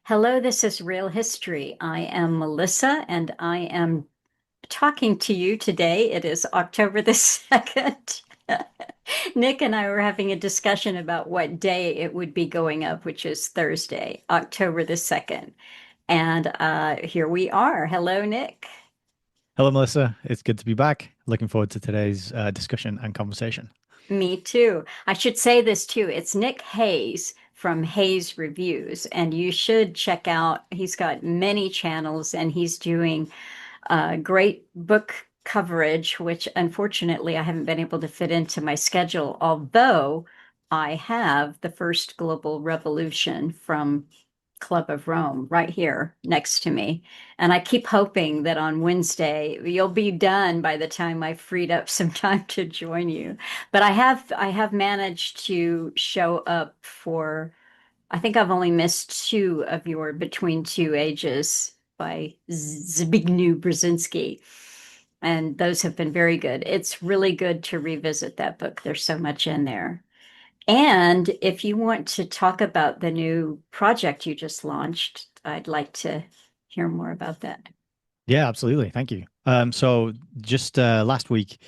Hello, this is Real History. I am Melissa, and I am talking to you today. It is October the 2nd. Nick and I were having a discussion about what day it would be going up, which is Thursday, October the 2nd. And here we are. Hello, Nick. Hello, Melissa. It's good to be back. Looking forward to today's discussion and conversation. Me too. I should say this too. It's Nick Hayes from Hayes Reviews, and you should check out, he's got many channels and he's doing great book coverage, which unfortunately I haven't been able to fit into my schedule, although I have the first global revolution from Club of Rome right here next to me. And I keep hoping that on Wednesday you'll be done by the time I freed up some time to join you. But I have managed to show up for I think I've only missed two of your Between Two Ages by Zbigniew Brzezinski. And those have been very good. It's really good to revisit that book. There's so much in there. And if you want to talk about the new project you just launched, I'd like to hear more about that. Yeah, absolutely. Thank you. So just last week,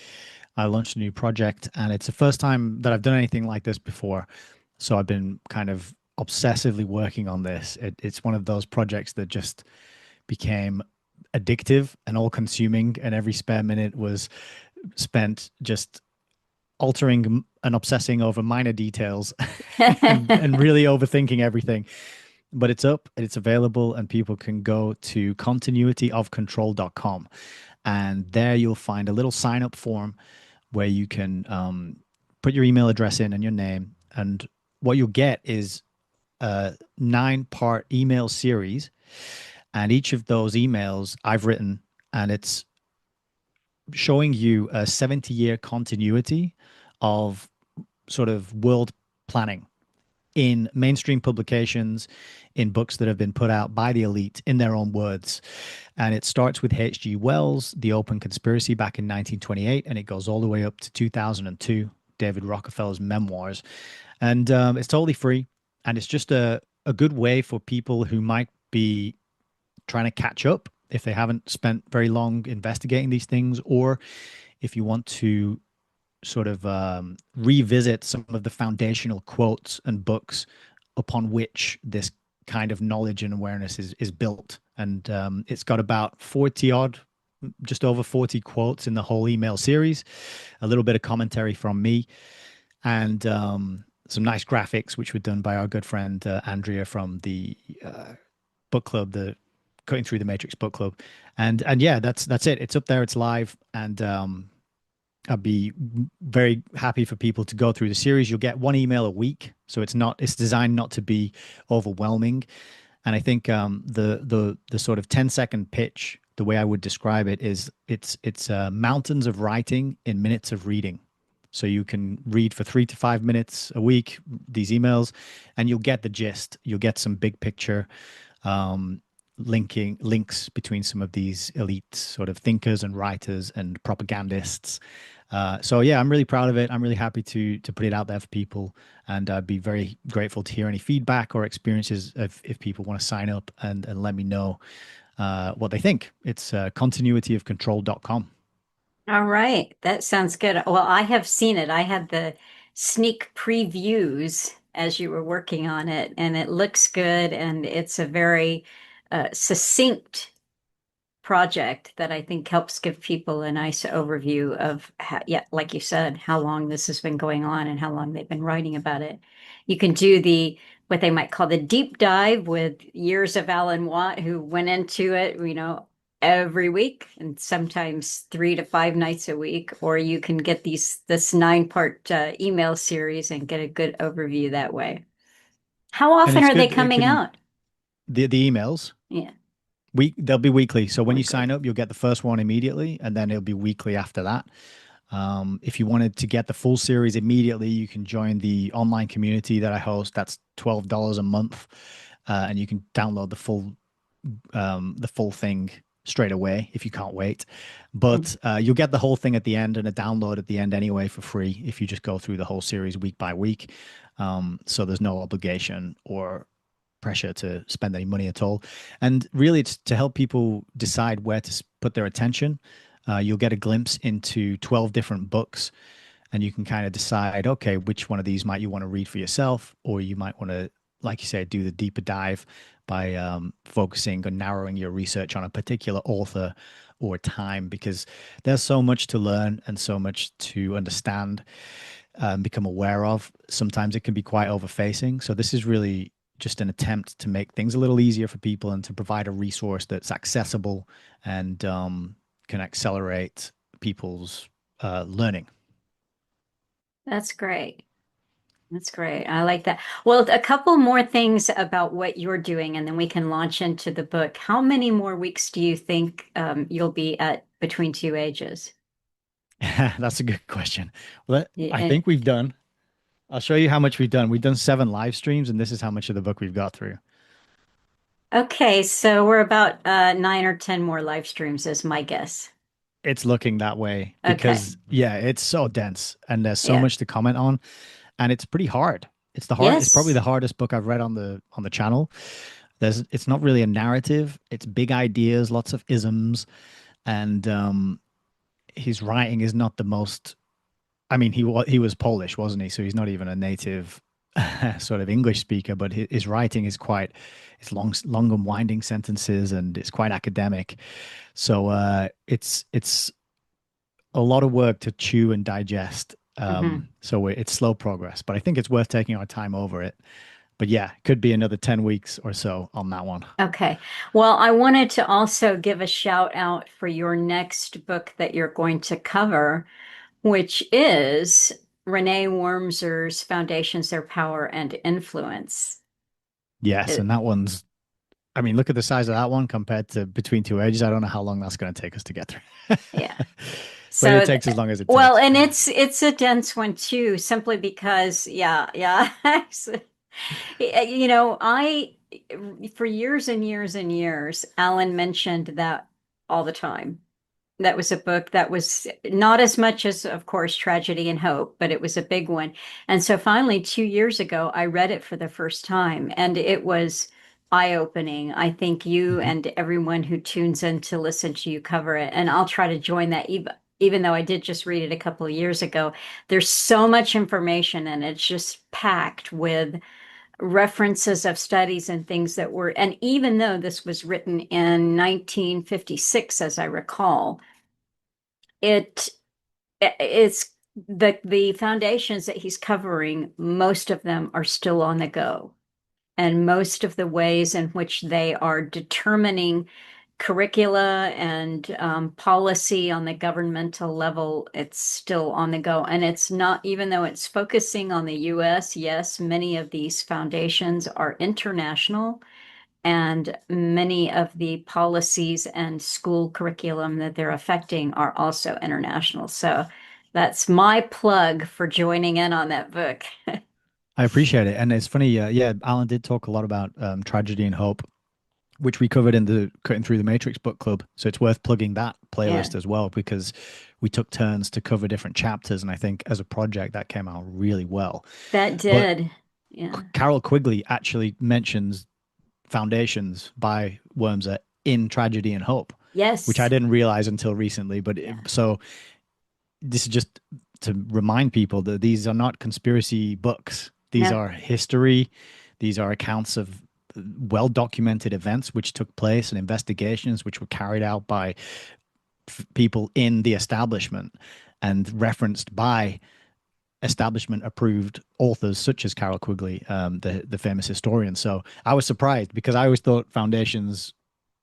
I launched a new project, and it's the first time that I've done anything like this before. So I've been kind of obsessively working on this. It's one of those projects that just became addictive and all-consuming, and every spare minute was spent just altering and obsessing over minor details and really overthinking everything. But it's up and it's available, and people can go to continuityofcontrol.com, and there you'll find a little sign up form where you can put your email address in and your name, and what you'll get is a 9-part email series, and each of those emails I've written, and it's showing you a 70-year continuity of sort of world planning in mainstream publications, in books that have been put out by the elite in their own words. And it starts with H.G. Wells, The Open Conspiracy back in 1928, and it goes all the way up to 2002, David Rockefeller's memoirs. And it's totally free. And it's just a good way for people who might be trying to catch up if they haven't spent very long investigating these things, or if you want to sort of revisit some of the foundational quotes and books upon which this kind of knowledge and awareness is built. And it's got about 40 odd, just over 40 quotes in the whole email series, a little bit of commentary from me, and some nice graphics, which were done by our good friend Andrea from the book club, the Cutting Through the Matrix book club. And yeah, that's it. It's up there, it's live, and I'd be very happy for people to go through the series. You'll get one email a week, so it's designed not to be overwhelming. And I think the sort of 10-second pitch, the way I would describe it is it's mountains of writing in minutes of reading. So you can read for 3 to 5 minutes a week these emails, and you'll get the gist. You'll get some big picture links between some of these elite sort of thinkers and writers and propagandists. So yeah, I'm really proud of it. I'm really happy to put it out there for people, and I'd be very grateful to hear any feedback or experiences if people want to sign up and let me know what they think. It's continuityofcontrol.com. All right, that sounds good. Well, I have seen it. I had the sneak previews as you were working on it, and it looks good, and it's a very succinct project that I think helps give people a nice overview of how, yeah, like you said, how long this has been going on and how long they've been writing about it. You can do the what they might call the deep dive with years of Alan Watt, who went into it, every week and sometimes 3 to 5 nights a week, or you can get this 9-part email series and get a good overview that way. How And often it's are they good. It coming can out? the emails Yeah, they'll be weekly. So when you weekly. sign up, you'll get the first one immediately, and then it'll be weekly after that. If you wanted to get the full series immediately, you can join the online community that I host. That's $12 a month, and you can download the full thing straight away if you can't wait. But you'll get the whole thing at the end and a download at the end anyway for free if you just go through the whole series week by week. So there's no obligation or pressure to spend any money at all. And really, it's to help people decide where to put their attention. You'll get a glimpse into 12 different books, and you can kind of decide, okay, which one of these might you want to read for yourself, or you might want to, like you said, do the deeper dive by focusing or narrowing your research on a particular author or time, because there's so much to learn and so much to understand, become aware of. Sometimes it can be quite overfacing. So this is really just an attempt to make things a little easier for people and to provide a resource that's accessible and can accelerate people's learning. That's great. That's great. I like that. Well, a couple more things about what you're doing, and then we can launch into the book. How many more weeks do you think you'll be at Between Two Ages? That's a good question. Well, I Yeah. think we've done. I'll show you how much we've done. We've done 7 live streams, and this is how much of the book we've got through. Okay, so we're about 9 or 10 more live streams, is my guess. It's looking that way Okay. because, yeah, it's so dense and there's so Yeah. much to comment on, and it's pretty hard. It's probably the Yes. hardest book I've read on the channel. It's not really a narrative. It's big ideas, lots of isms, and his writing is not the most. I mean, he was Polish, wasn't he? So he's not even a native sort of English speaker, but his writing is quite, it's long and winding sentences, and it's quite academic. So it's a lot of work to chew and digest. Hmm. So it's slow progress, but I think it's worth taking our time over it. But yeah, it could be another 10 weeks or so on that one. Okay. Well, I wanted to also give a shout out for your next book that you're going to cover, which is Renee Wormser's Foundations, Their Power and Influence. Yes, and It, that one's, I mean, look at the size of that one compared to Between Two Ages. I don't know how long that's going to take us to get through. yeah. But it So, takes as long as it well, takes. and it's a dense one too, simply because, yeah, yeah. I for years and years and years, Alan mentioned that all the time. That was a book that was not as much as, of course, Tragedy and Hope, but it was a big one. And so finally, 2 years ago, I read it for the first time, and it was eye-opening. I think you Mhm. and everyone who tunes in to listen to you cover it, and I'll try to join that, even though I did just read it a couple of years ago. There's so much information, and it's just packed with references of studies and things that were, and even though this was written in 1956, as I recall, it it's the foundations that he's covering, most of them are still on the go. And most of the ways in which they are determining curricula and policy on the governmental level, it's still on the go. And it's not, even though it's focusing on the US, yes, many of these foundations are international, and many of the policies and school curriculum that they're affecting are also international. So that's my plug for joining in on that book. I appreciate it. And it's funny, yeah, Alan did talk a lot about Tragedy and Hope, which we covered in the Cutting Through the Matrix book club. So it's worth plugging that Yeah, playlist as well because we took turns to cover different chapters. And I think as a project, that came out really well. that But did. Yeah. Carol Quigley actually mentions Foundations by Wormser in Tragedy and Hope, which I Yes. didn't realize until recently. Yeah. So this is just to remind people that these are not conspiracy books. These No. are history. These are accounts of well documented events which took place and investigations which were carried out by people in the establishment and referenced by establishment approved authors such as Carol Quigley, the famous historian. So I was surprised because I always thought Foundations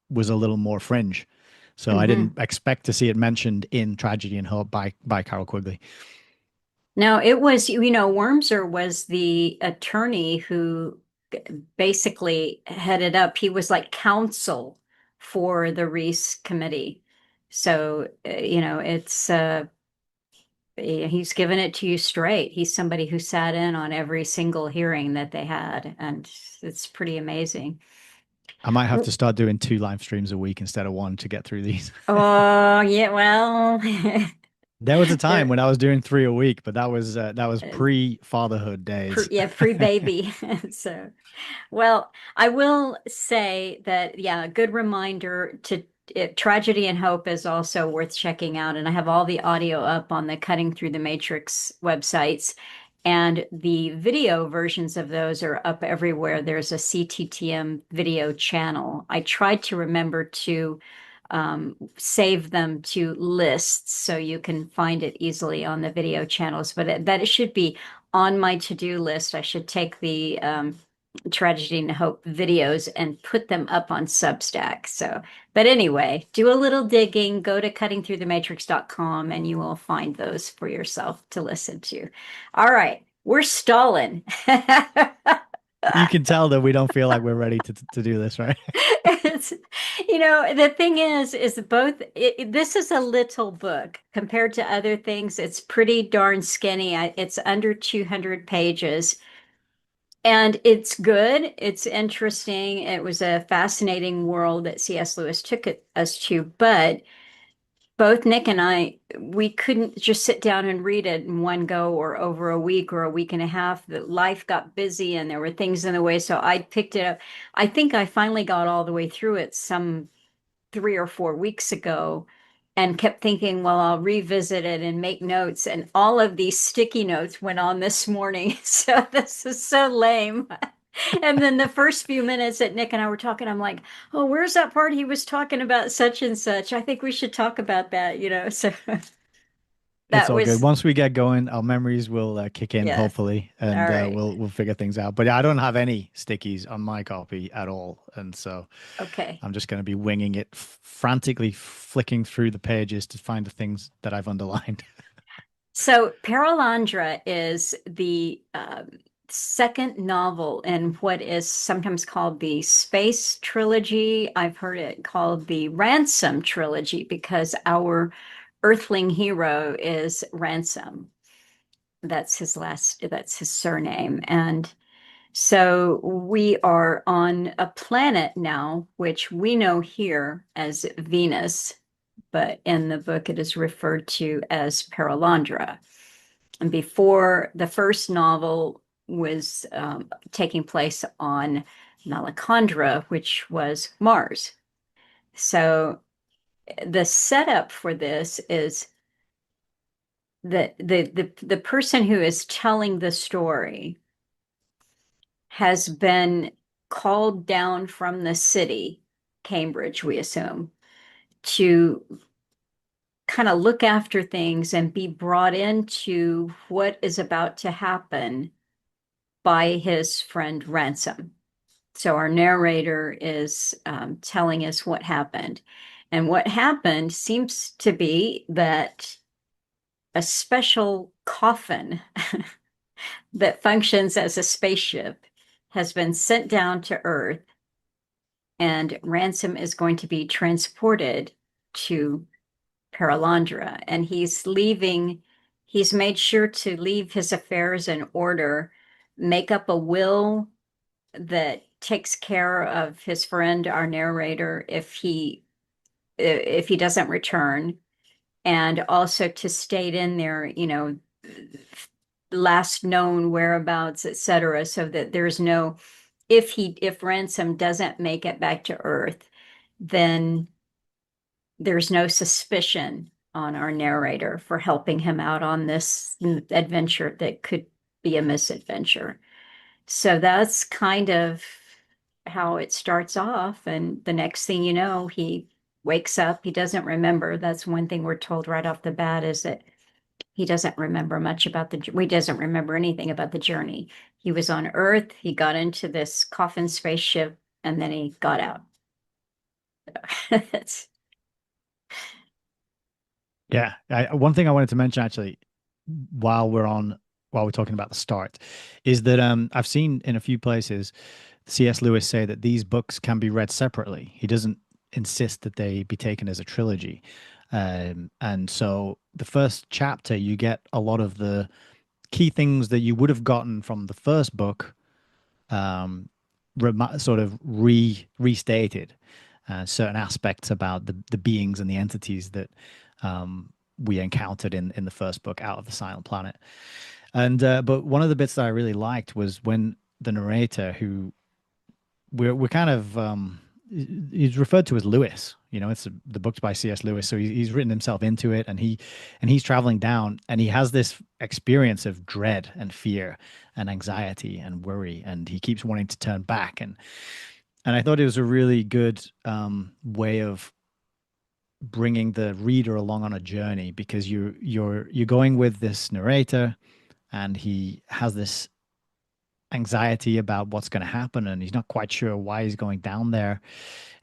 was a little more fringe. So I Hmm. didn't expect to see it mentioned in Tragedy and Hope by Carol Quigley. No, it was, Wormser was the attorney who basically headed up, he was like counsel for the Reese committee. So, he's given it to you straight. He's somebody who sat in on every single hearing that they had, and it's pretty amazing. I might have to start doing 2 live streams a week instead of one to get through these. Oh, yeah, well, There was a time There, when I was doing 3 a week, but that was uh, pre-fatherhood days. yeah, pre-baby. So, well, I will say that, yeah, a good reminder to Tragedy and Hope is also worth checking out. And I have all the audio up on the Cutting Through the Matrix websites. And the video versions of those are up everywhere. There's a CTTM video channel. I tried to remember to save them to lists so you can find it easily on the video channels, but that it should be on my to-do list. I should take the Tragedy and Hope videos and put them up on Substack. So, but anyway, do a little digging, go to cuttingthroughthematrix.com and you will find those for yourself to listen to. All right, we're stalling. You can tell that we don't feel like we're ready to do this, right? It's, the thing is this is a little book compared to other things. It's pretty darn skinny. It's under 200 pages. And it's good. It's interesting. It was a fascinating world that C.S. Lewis took us to, but both Nick and I, we couldn't just sit down and read it in one go or over a week or a week and a half. The life got busy and there were things in the way. So I picked it up. I think I finally got all the way through it some 3 or 4 weeks ago and kept thinking, well, I'll revisit it and make notes. And all of these sticky notes went on this morning. So this is so lame. And then the first few minutes that Nick and I were talking, I'm like, oh, where's that part he was talking about such and such? I think we should talk about that. So It's that all good. was, Once we get going, our memories will kick in, yes. hopefully, All and right. we'll figure things out. But yeah, I don't have any stickies on my copy at all, and so Okay. I'm just going to be winging it, frantically flicking through the pages to find the things that I've underlined. So Perelandra is the second novel in what is sometimes called the Space Trilogy. I've heard it called the Ransom Trilogy because our Earthling hero is Ransom. That's his surname. And so we are on a planet now, which we know here as Venus, but in the book it is referred to as Perelandra. And before the first novel was taking place on Malacandra, which was Mars. So the setup for this is that the person who is telling the story has been called down from the city, Cambridge, we assume, to kind of look after things and be brought into what is about to happen by his friend Ransom. So our narrator is telling us what happened. And what happened seems to be that a special coffin that functions as a spaceship has been sent down to Earth, and Ransom is going to be transported to Perelandra. And he's made sure to leave his affairs in order, make up a will that takes care of his friend, our narrator, if he doesn't return, and also to state in there, last known whereabouts, etc., so that there's no if Ransom doesn't make it back to Earth, then there's no suspicion on our narrator for helping him out on this adventure that could be a misadventure. So that's kind of how it starts off. And the next thing you know, he wakes up. He doesn't remember. That's one thing we're told right off the bat is that he doesn't remember much about he doesn't remember anything about the journey. He was on Earth. He got into this coffin spaceship and then he got out. That's, Yeah, one thing I wanted to mention actually, while we're talking about the start, is that I've seen in a few places C.S. Lewis say that these books can be read separately. He doesn't insist that they be taken as a trilogy. And so the first chapter, you get a lot of the key things that you would have gotten from the first book, um, sort of restated certain aspects about the beings and the entities that we encountered in the first book, Out of the Silent Planet. And but one of the bits that I really liked was when the narrator, who we're kind of he's referred to as Lewis. You know, the book's by C.S. Lewis, so he's written himself into it, and he's traveling down, and he has this experience of dread and fear and anxiety and worry, and he keeps wanting to turn back, and I thought it was a really good way of bringing the reader along on a journey, because you're going with this narrator, and he has this anxiety about what's going to happen, and he's not quite sure why he's going down there,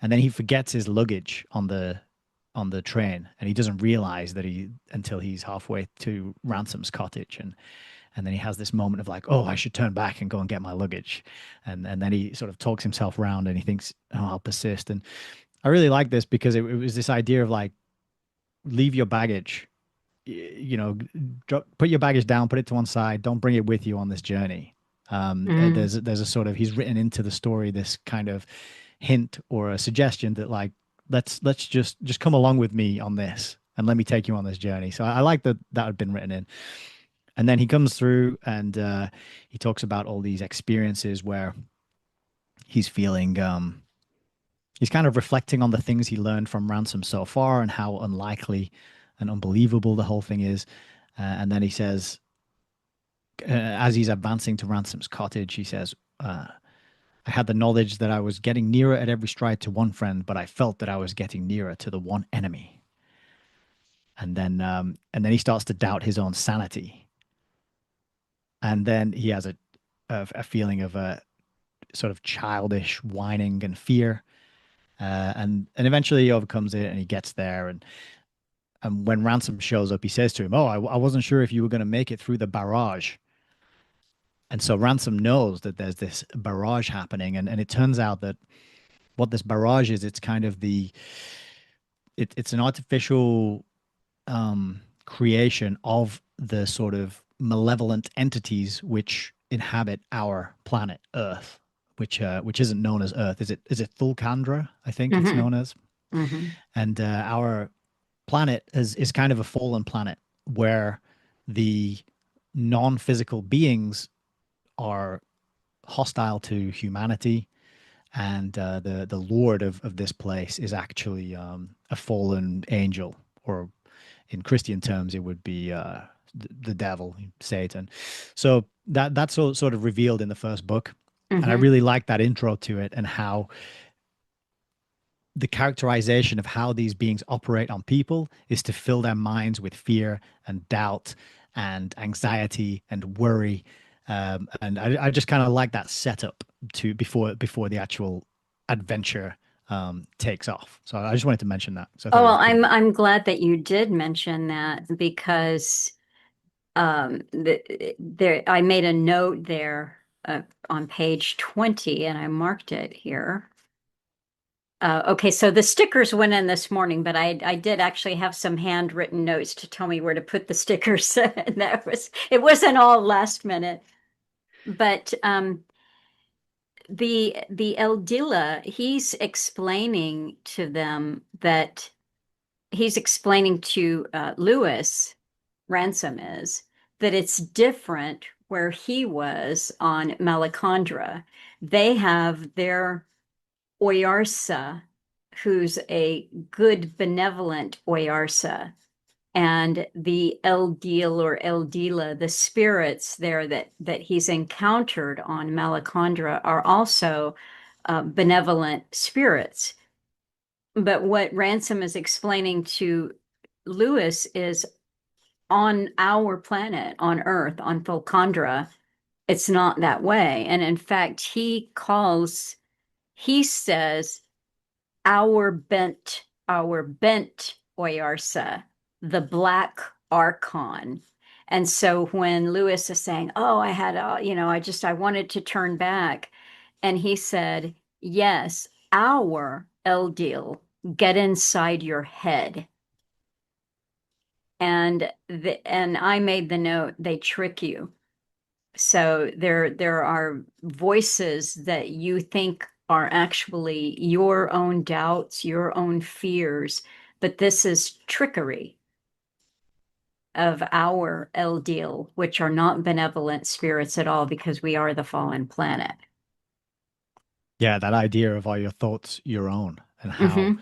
and then he forgets his luggage on the train, and he doesn't realize that he until he's halfway to Ransom's cottage, and then he has this moment of like, oh, I should turn back and go and get my luggage, and then he sort of talks himself around, and he thinks, oh, I'll persist. And I really like this because it was this idea of like, leave your baggage, you know, put your baggage down, put it to one side, don't bring it with you on this journey. Mm. There's a sort of, he's written into the story this kind of hint or a suggestion that like, let's just come along with me on this and let me take you on this journey. So I like that that had been written in. And then he comes through, and he talks about all these experiences where he's feeling he's kind of reflecting on the things he learned from Ransom so far and how unlikely and unbelievable the whole thing is. And then he says, as he's advancing to Ransom's cottage, he says, I had the knowledge that I was getting nearer at every stride to one friend, but I felt that I was getting nearer to the one enemy. And then he starts to doubt his own sanity. And then he has a feeling of a sort of childish whining and fear. And eventually he overcomes it, and he gets there. And when Ransom shows up, he says to him, "Oh, I wasn't sure if you were going to make it through the barrage." And so Ransom knows that there's this barrage happening, and it turns out that what this barrage is, it's kind of it's an artificial creation of the sort of malevolent entities which inhabit our planet Earth, which isn't known as Earth. Is it Thulkandra? I think it's Hmm. known as. Hmm. And our planet is kind of a fallen planet where the non-physical beings are hostile to humanity, and the lord of this place is actually a fallen angel, or in Christian terms, it would be the devil, Satan. So that's sort of revealed in the first book, and I Hmm. really like that intro to it, and how the characterization of how these beings operate on people is to fill their minds with fear and doubt and anxiety and worry. And I just kind of like that setup to before the actual adventure takes off. So I just wanted to mention that. So I thought Oh, it well, was pretty good. I'm glad that you did mention that because there I made a note there on page 20 and I marked it here. Okay, so the stickers went in this morning, but I did actually have some handwritten notes to tell me where to put the stickers. And it wasn't all last minute. But the Eldila, he's explaining to Lewis, Ransom is, that it's different where he was on Malacandra. They have their Oyarsa, who's a good, benevolent Oyarsa, and the Eldil or Eldila, the spirits there that he's encountered on Malacandra are also benevolent spirits. But what Ransom is explaining to Lewis is on our planet, on Earth, on Volcandra, it's not that way. And in fact, he says, our bent Oyarsa, the black archon. And so when Lewis is saying, oh, I wanted to turn back. And he said, yes, our Eldil, get inside your head. And I made the note, they trick you. So there are voices that you think are actually your own doubts, your own fears, but this is trickery. of our El Deal, which are not benevolent spirits at all because we are the fallen planet. Yeah, that idea of are your thoughts your own, and Hmm.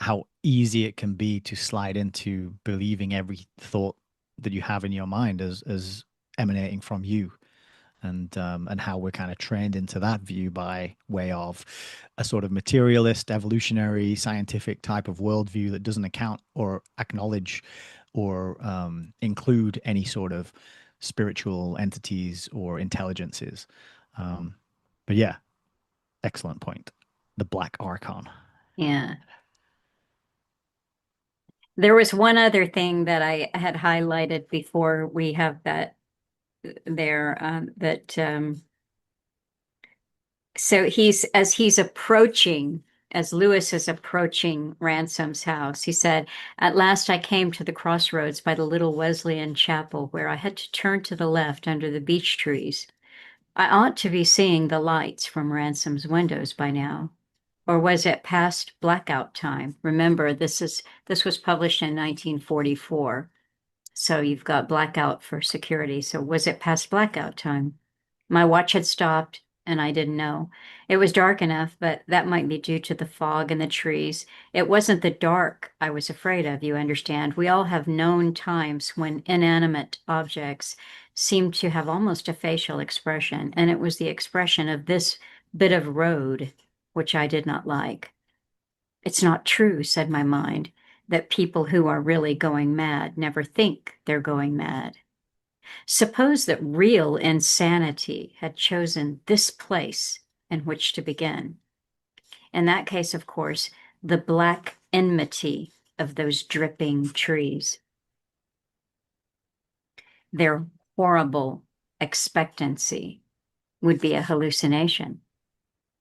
how easy it can be to slide into believing every thought that you have in your mind as emanating from you, and how we're kind of trained into that view by way of a sort of materialist, evolutionary, scientific type of worldview that doesn't account or acknowledge or include any sort of spiritual entities or intelligences. Um, but yeah, excellent point. The Black Archon. Yeah. There was one other thing that I had highlighted before we have that there that so he's approaching, as Lewis is approaching Ransom's house, he said, "At last I came to the crossroads by the little Wesleyan chapel where I had to turn to the left under the beech trees. I ought to be seeing the lights from Ransom's windows by now. Or was it past blackout time? Remember, this was published in 1944. So you've got blackout for security. So was it past blackout time? My watch had stopped and I didn't know. It was dark enough, but that might be due to the fog and the trees. It wasn't the dark I was afraid of, you understand. We all have known times when inanimate objects seem to have almost a facial expression, and it was the expression of this bit of road which I did not like. It's not true, said my mind, that people who are really going mad never think they're going mad. Suppose that real insanity had chosen this place in which to begin. In that case, of course, the black enmity of those dripping trees, their horrible expectancy would be a hallucination.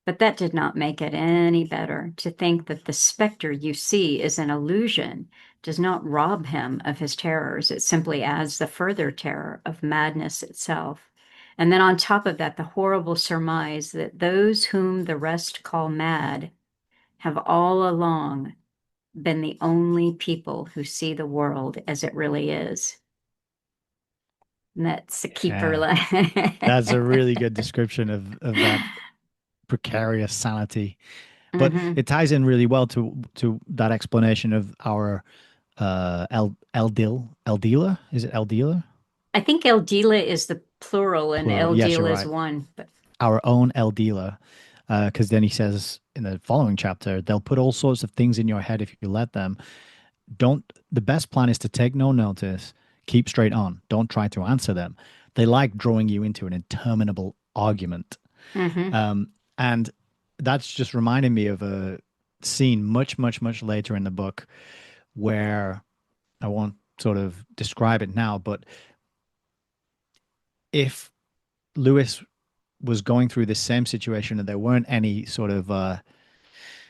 But that did not make it any better. To think that the specter you see is an illusion does not rob him of his terrors. It simply adds the further terror of madness itself. And then on top of that, the horrible surmise that those whom the rest call mad have all along been the only people who see the world as it really is. And that's the keeper Yeah, line. that's a really good description of that precarious sanity. But Hmm. it ties in really well to that explanation of our El Dila. Is it El Dila? I think El Dila is the plural and Plural. El Yes, you're Dila is right. one. But Our own El Dila. Because then he says in the following chapter, they'll put all sorts of things in your head if you let them. Don't, the best plan is to take no notice, keep straight on. Don't try to answer them. They like drawing you into an interminable argument. hmm. Um, and that's just reminding me of a scene much, much, much later in the book where I won't sort of describe it now, but if Lewis was going through this same situation and there weren't any sort of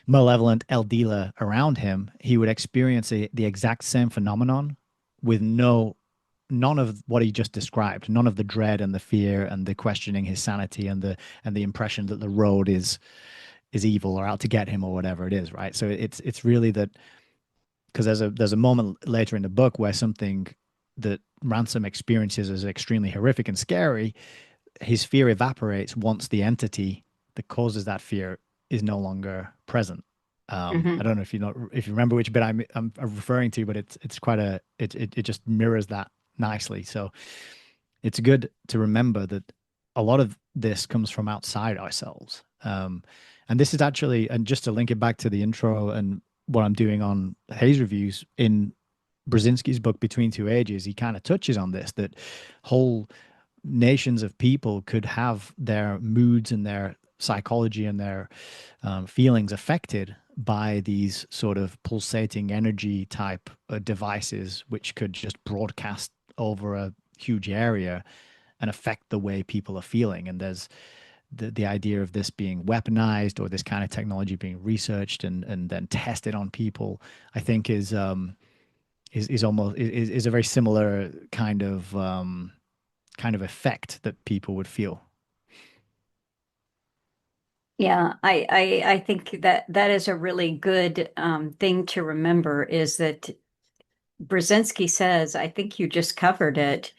malevolent El Dila around him, he would experience the exact same phenomenon with none of what he just described, none of the dread and the fear and the questioning his sanity and the impression that the road is evil or out to get him or whatever it is, right? So it's really that because there's a moment later in the book where something that Ransom experiences as extremely horrific and scary, his fear evaporates once the entity that causes that fear is no longer present. I Hmm. don't know if you remember which bit I'm referring to, but it's quite it just mirrors that nicely. So it's good to remember that a lot of this comes from outside ourselves. And this is actually, and just to link it back to the intro and what I'm doing on Hayes reviews in Brzezinski's book Between Two Ages, he kind of touches on this that whole nations of people could have their moods and their psychology and their feelings affected by these sort of pulsating energy type devices, which could just broadcast over a huge area and affect the way people are feeling. And there's the idea of this being weaponized or this kind of technology being researched and then tested on people, I think is almost is a very similar kind of effect that people would feel. Yeah, I think that that is a really good thing to remember is that Brzezinski says, I think you just covered it,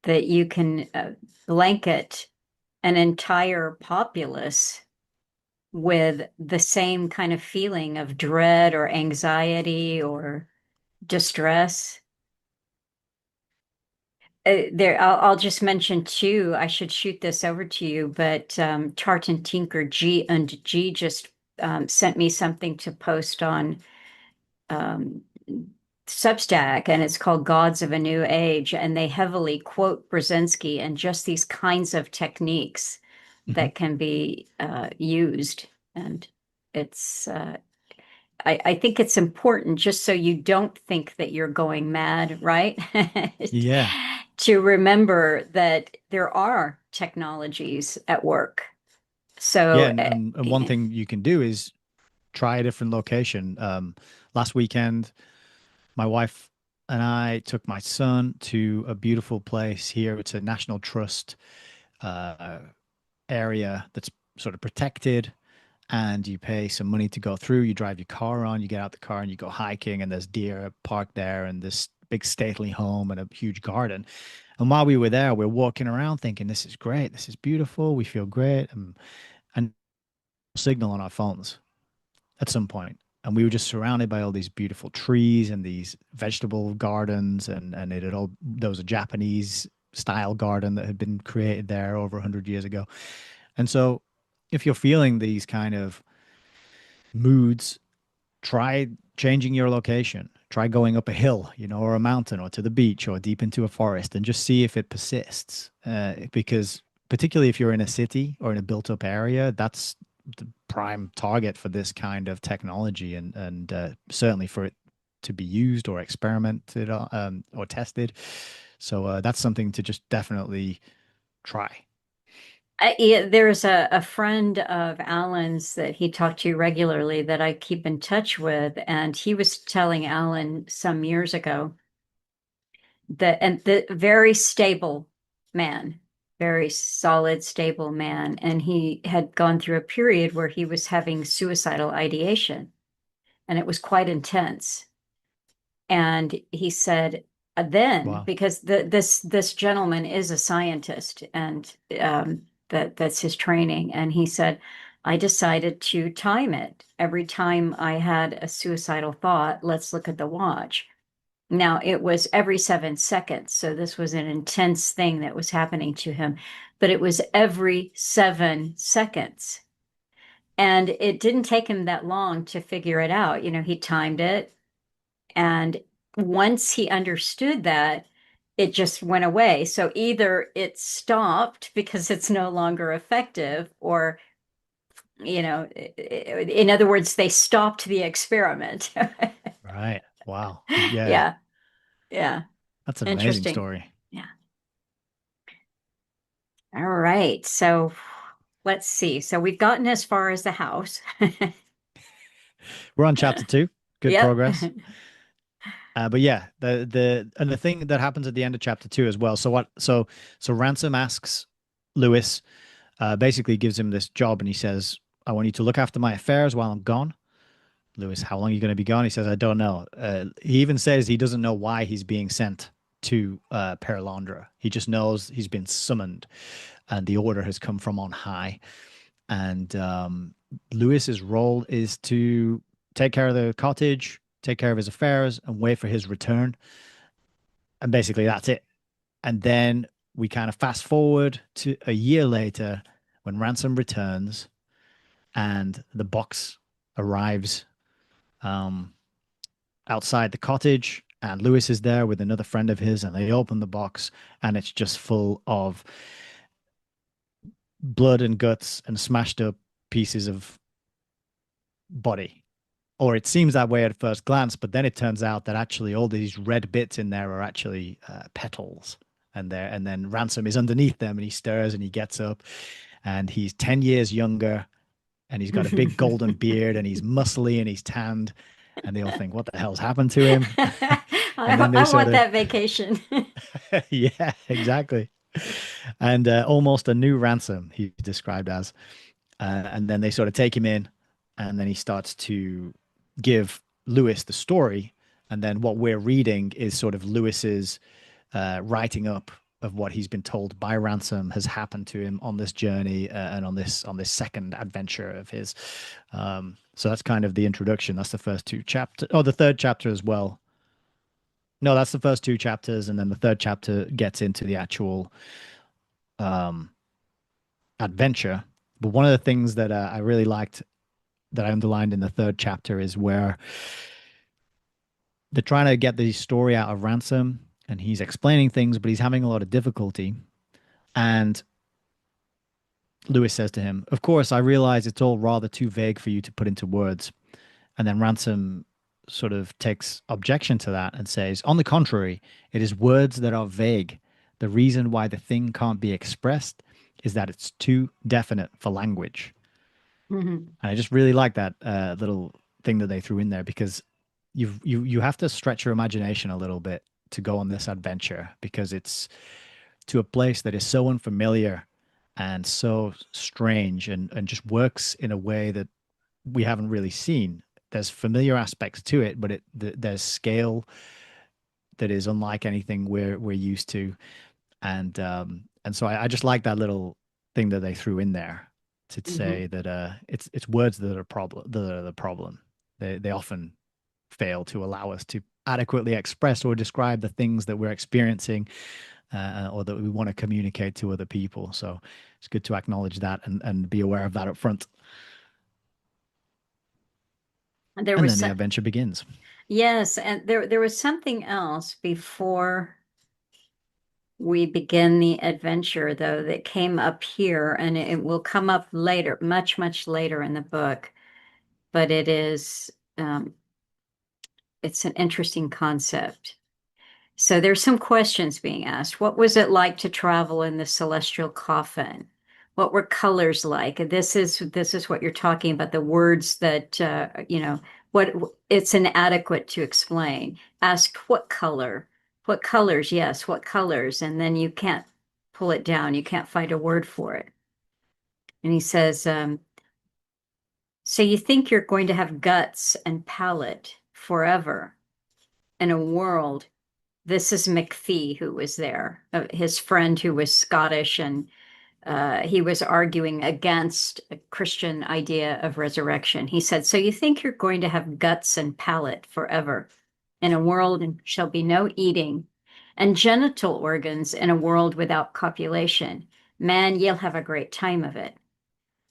that you can blanket an entire populace with the same kind of feeling of dread or anxiety or distress. I'll just mention too, I should shoot this over to you, but Tartan Tinker G and G just sent me something to post on um, Substack, and it's called Gods of a New Age. And they heavily quote Brzezinski and just these kinds of techniques Hmm. that can be used. And it's, I think it's important just so you don't think that you're going mad, right? Yeah. To remember that there are technologies at work. Yeah, So, and one thing you can do is try a different location. Last weekend, my wife and I took my son to a beautiful place here. It's a National Trust uh, area that's sort of protected, and you pay some money to go through. You drive your car on, you get out the car, and you go hiking, and there's deer parked there, and this big stately home and a huge garden. And while we were there, we're walking around thinking, this is great, this is beautiful, we feel great, and signal on our phones at some point. And we were just surrounded by all these beautiful trees and these vegetable gardens, and it had all there was a Japanese style garden that had been created there over 100 years ago. And so, if you're feeling these kind of moods, try changing your location. Try going up a hill, or a mountain, or to the beach, or deep into a forest, and just see if it persists. Because particularly if you're in a city or in a built-up area, that's the prime target for this kind of technology, and certainly for it to be used or experimented on, or tested. So that's something to just definitely try. yeah, there's a friend of Alan's that he talked to regularly that I keep in touch with, and he was telling Alan some years ago that, and the very stable man, very solid, stable man, and he had gone through a period where he was having suicidal ideation, and it was quite intense. And he said, then Wow. because this gentleman is a scientist, and that's his training, and he said, I decided to time it. Every time I had a suicidal thought, let's look at the watch. Now it was every 7 seconds, so this was an intense thing that was happening to him, but it was every 7 seconds. And it didn't take him that long to figure it out. He timed it, and once he understood that, it just went away. So either it stopped because it's no longer effective, or, in other words, they stopped the experiment. Right. Wow. Yeah. Yeah, yeah, That's an amazing interesting. story. Yeah. All right. So let's see. So we've gotten as far as the house. We're on chapter 2. Good Yep. progress. But yeah, the thing that happens at the end of chapter 2 as well. So what? So Ransom asks Lewis, basically gives him this job, and he says, "I want you to look after my affairs while I'm gone." Lewis, how long are you going to be gone? He says, "I don't know." He even says he doesn't know why he's being sent to Perelandra. He just knows he's been summoned, and the order has come from on high. And Lewis's role is to take care of the cottage, take care of his affairs, and wait for his return. And basically, that's it. And then we kind of fast forward to a year later when Ransom returns and the box arrives um, outside the cottage. And Lewis is there with another friend of his, and they open the box, and it's just full of blood and guts and smashed up pieces of body. Or it seems that way at first glance, but then it turns out that actually all these red bits in there are actually petals. And then Ransom is underneath them, and he stirs and he gets up, and he's 10 years younger, and he's got a big golden beard, and he's muscly and he's tanned, and they all think, what the hell's happened to him? And then they I sort want of, that vacation. yeah, exactly. And almost a new Ransom, he's described as. And then they sort of take him in, and then he starts to give Lewis the story. And then what we're reading is sort of Lewis's writing up of what he's been told by Ransom has happened to him on this journey and on this second adventure of his. So that's kind of the introduction. That's the first two chapters. Oh, the third chapter as well. No, that's the first two chapters, and then the third chapter gets into the actual um, adventure. But one of the things that I really liked that I underlined in the third chapter is where they're trying to get the story out of Ransom, and he's explaining things, but he's having a lot of difficulty. And Lewis says to him, "Of course, I realize it's all rather too vague for you to put into words." And then Ransom sort of takes objection to that and says, "On the contrary, it is words that are vague. The reason why the thing can't be expressed is that it's too definite for language." Mhm. And I just really like that little thing that they threw in there because you have to stretch your imagination a little bit to go on this adventure because it's to a place that is so unfamiliar and so strange and just works in a way that we haven't really seen. There's familiar aspects to it, but there's scale that is unlike anything we're used to, and so I just like that little thing that they threw in there to Mhm. say that it's words that are problem that are the problem. They often fail to allow us to adequately express or describe the things that we're experiencing or that we want to communicate to other people. So it's good to acknowledge that and be aware of that up front. There And was then the some, adventure begins. yes, and there was something else before we begin the adventure, though, that came up here, and it will come up later, much, much later in the book. But um, it's an interesting concept. So there's some questions being asked. What was it like to travel in the celestial coffin? What were colors like? This is what you're talking about, the words that what it's inadequate to explain. Ask what color? What colors? Yes, what colors? And then you can't pull it down. You can't find a word for it. And he says, so you think you're going to have guts and palate forever in a world. This is McPhee who was there, his friend who was Scottish, and he was arguing against a Christian idea of resurrection. He said, so you think you're going to have guts and palate forever in a world and shall be no eating, and genital organs in a world without copulation. Man, you'll have a great time of it.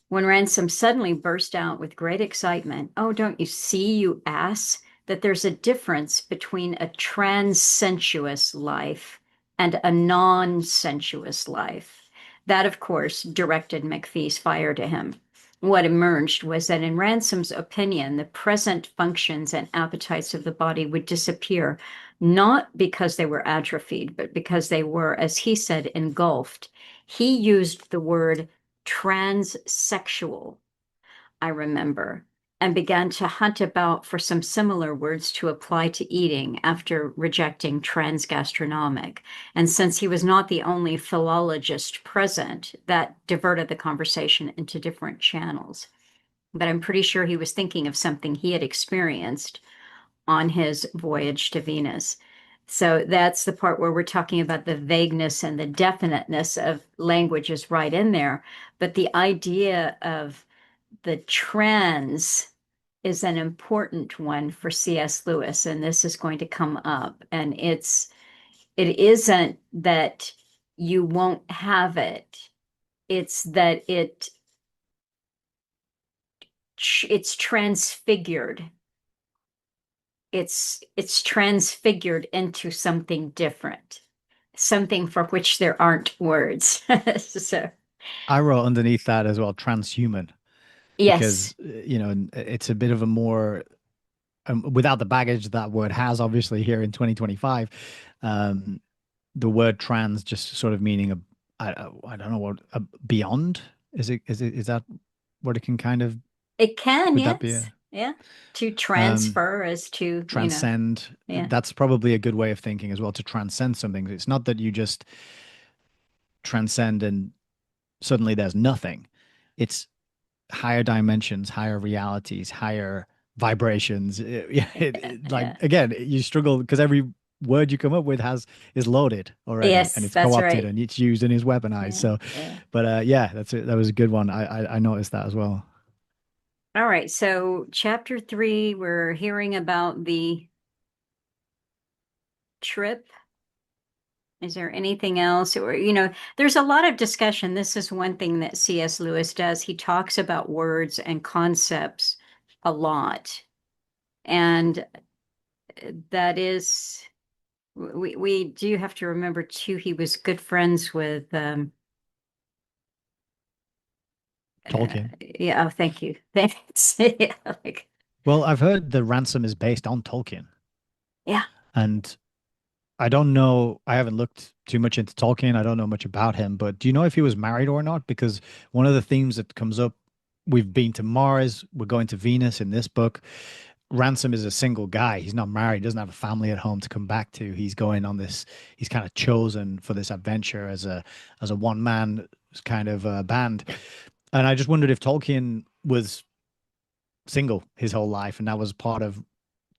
When Ransom suddenly burst out with great excitement, oh, don't you see, you ass, that there's a difference between a trans-sensuous life and a non-sensuous life? That, of course, directed McPhee's fire to him. What emerged was that, in Ransom's opinion, the present functions and appetites of the body would disappear, not because they were atrophied, but because they were, as he said, engulfed. He used the word transsexual, I remember, and began to hunt about for some similar words to apply to eating after rejecting transgastronomic. And since he was not the only philologist present, that diverted the conversation into different channels. But I'm pretty sure he was thinking of something he had experienced on his voyage to Venus. So that's the part where we're talking about the vagueness and the definiteness of language is right in there. But the idea of the trans is an important one for C.S. Lewis, and this is going to come up. And it isn't that you won't have it, it's that it's transfigured. It's transfigured into something different, something for which there aren't words. So I wrote underneath that as well, transhuman, yes, because it's a bit of a more without the baggage that word has, obviously here in 2025, um, the word trans just sort of meaning I don't know what a beyond is that what it can kind of it can, would that be yes. Yeah. To um transfer as to, transcend? yeah. That's probably a good way of thinking as well, to transcend something. It's not that you just transcend and suddenly there's nothing. It's higher dimensions, higher realities, higher vibrations. Yeah, like Yeah. again, you struggle because every word you come up with has is loaded already and Yes, it's that's co-opted right. and it's used and is weaponized. Yeah, So, yeah. but yeah, that's it. That was a good one. I noticed that as well. All right, so chapter three, we're hearing about the trip. Is there anything else? Or, there's a lot of discussion. This is one thing that C.S. Lewis does. He talks about words and concepts a lot. And that is, we do have to remember too, he was good friends with, Tolkien. yeah, oh, thank you. Thanks. Yeah, like, Well, I've heard the ransom is based on Tolkien, yeah. and I don't know. I haven't looked too much into Tolkien. I don't know much about him, but do you know if he was married or not? Because one of the themes that comes up, we've been to Mars, we're going to Venus in this book. Ransom is a single guy. He's not married, doesn't have a family at home to come back to. He's going on this, he's kind of chosen for this adventure as a one man kind of band. And I just wondered if Tolkien was single his whole life and that was part of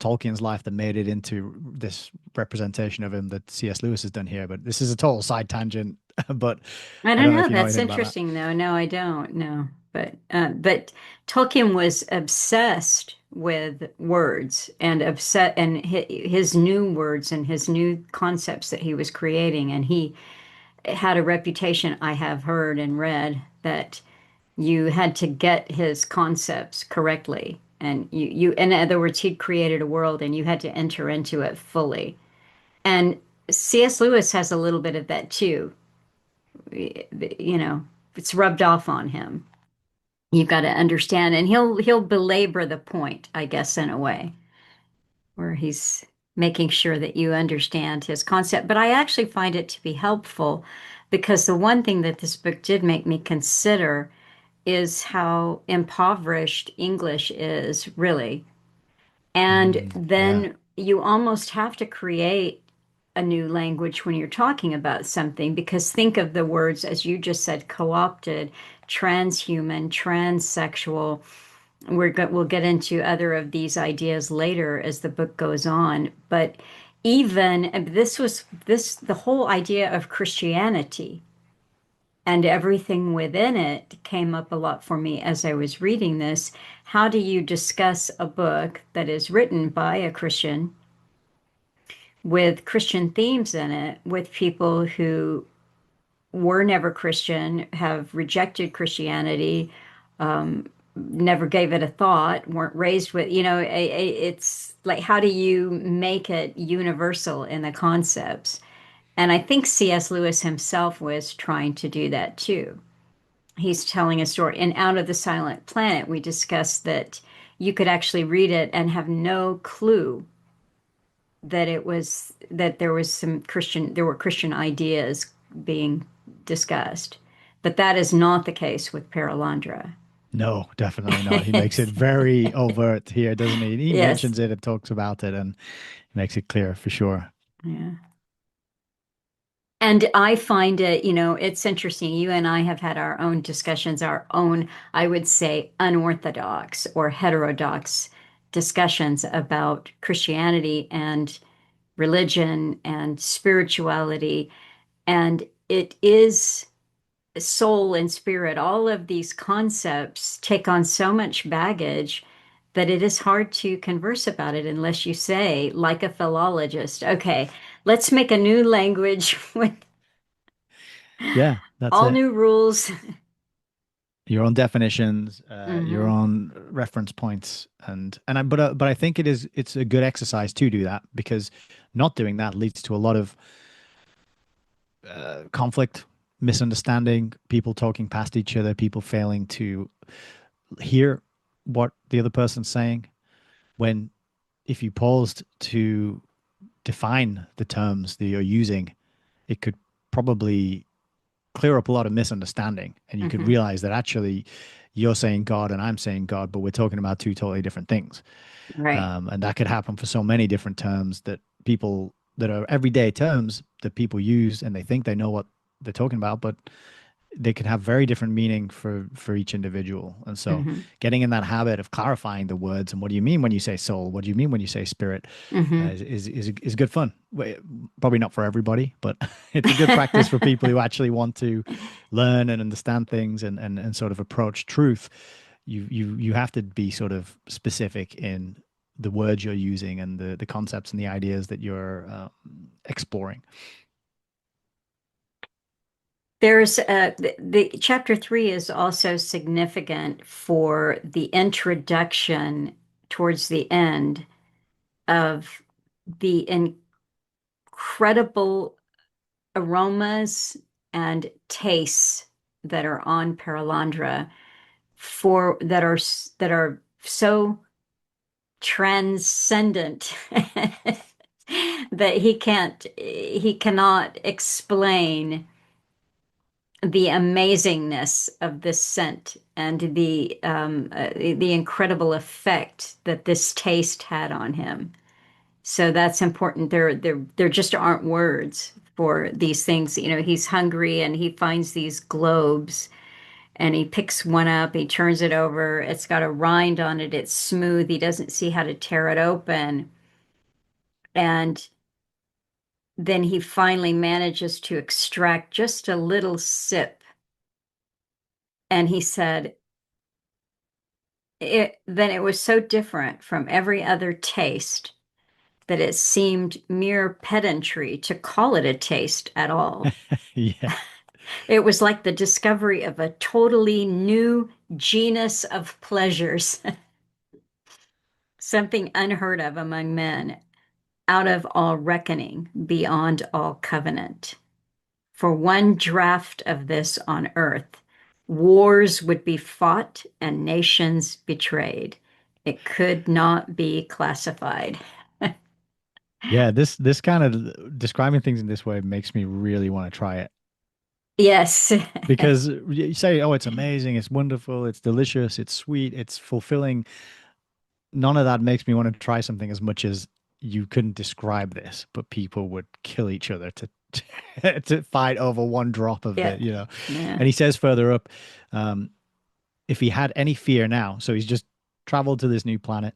Tolkien's life that made it into this representation of him that C.S. Lewis has done here. But this is a total side tangent. But I I don't don't know know. if you know That's anything about that. interesting, though. No, I don't know. But Tolkien was obsessed with words and upset and his new words and his new concepts that he was creating. And he had a reputation, I have heard and read, that you had to get his concepts correctly. And in other words, he'd created a world and you had to enter into it fully. And C.S. Lewis has a little bit of that too. You know, it's rubbed off on him. You've got to understand, and he'll belabor the point, I guess, in a way, where he's making sure that you understand his concept. But I actually find it to be helpful because the one thing that this book did make me consider is how impoverished English is, really. And Yeah. then you almost have to create a new language when you're talking about something because think of the words, as you just said, co-opted, transhuman, transsexual. We'll get into other of these ideas later as the book goes on. But even and the whole idea of Christianity and everything within it came up a lot for me as I was reading this. How do you discuss a book that is written by a Christian with Christian themes in it with people who were never Christian, have rejected Christianity, never gave it a thought, weren't raised with, it's like, how do you make it universal in the concepts? And I think C.S. Lewis himself was trying to do that too. He's telling a story. In Out of the Silent Planet, we discussed that you could actually read it and have no clue that there were Christian ideas being discussed. But that is not the case with Perelandra. No, definitely not. He makes it very overt here, doesn't he? He Yes. mentions it and talks about it and makes it clear for sure. Yeah. And I find it, it's interesting. You and I have had our own discussions, our own, I would say, unorthodox or heterodox discussions about Christianity and religion and spirituality. And it is soul and spirit, all of these concepts take on so much baggage that it is hard to converse about it unless you say, like a philologist, okay, let's make a new language with Yeah, that's all it. new rules. Your own definitions, your Hmm. own reference points, but I think it's a good exercise to do that because not doing that leads to a lot of conflict, misunderstanding, people talking past each other, people failing to hear what the other person's saying. When if you paused to define the terms that you're using, it could probably clear up a lot of misunderstanding, and you could Hmm. realize that actually you're saying God and I'm saying God, but we're talking about two totally different things. Right. And that could happen for so many different terms that people that are everyday terms that people use and they think they know what they're talking about, but they can have very different meaning for each individual. And so Hmm. getting in that habit of clarifying the words and what do you mean when you say soul? What do you mean when you say spirit? Hmm. Is good fun. Probably not for everybody, but it's a good practice for people who actually want to learn and understand things and sort of approach truth. You have to be sort of specific in the words you're using and the concepts and the ideas that you're exploring. There's the chapter 3 is also significant for the introduction towards the end of the incredible aromas and tastes that are on Perelandra for that are so transcendent that he cannot explain the amazingness of this scent and the incredible effect that this taste had on him. So that's important. There just aren't words for these things. You know, he's hungry and he finds these globes and he picks one up, he turns it over, it's got a rind on it, it's smooth, he doesn't see how to tear it open. And then he finally manages to extract just a little sip. And he said, then it was so different from every other taste that it seemed mere pedantry to call it a taste at all. Yeah. It was like the discovery of a totally new genus of pleasures, something unheard of among men, out of all reckoning, beyond all covenant. For one draught of this on earth, wars would be fought and nations betrayed. It could not be classified. Yeah, this kind of describing things in this way makes me really want to try it Yes. because you say, "Oh, it's amazing, it's wonderful, it's delicious, it's sweet, it's fulfilling." None of that makes me want to try something as much as you couldn't describe this, but people would kill each other to to fight over one drop of Yeah. the. Yeah. And he says further up, um, if he had any fear now, so he's just traveled to this new planet.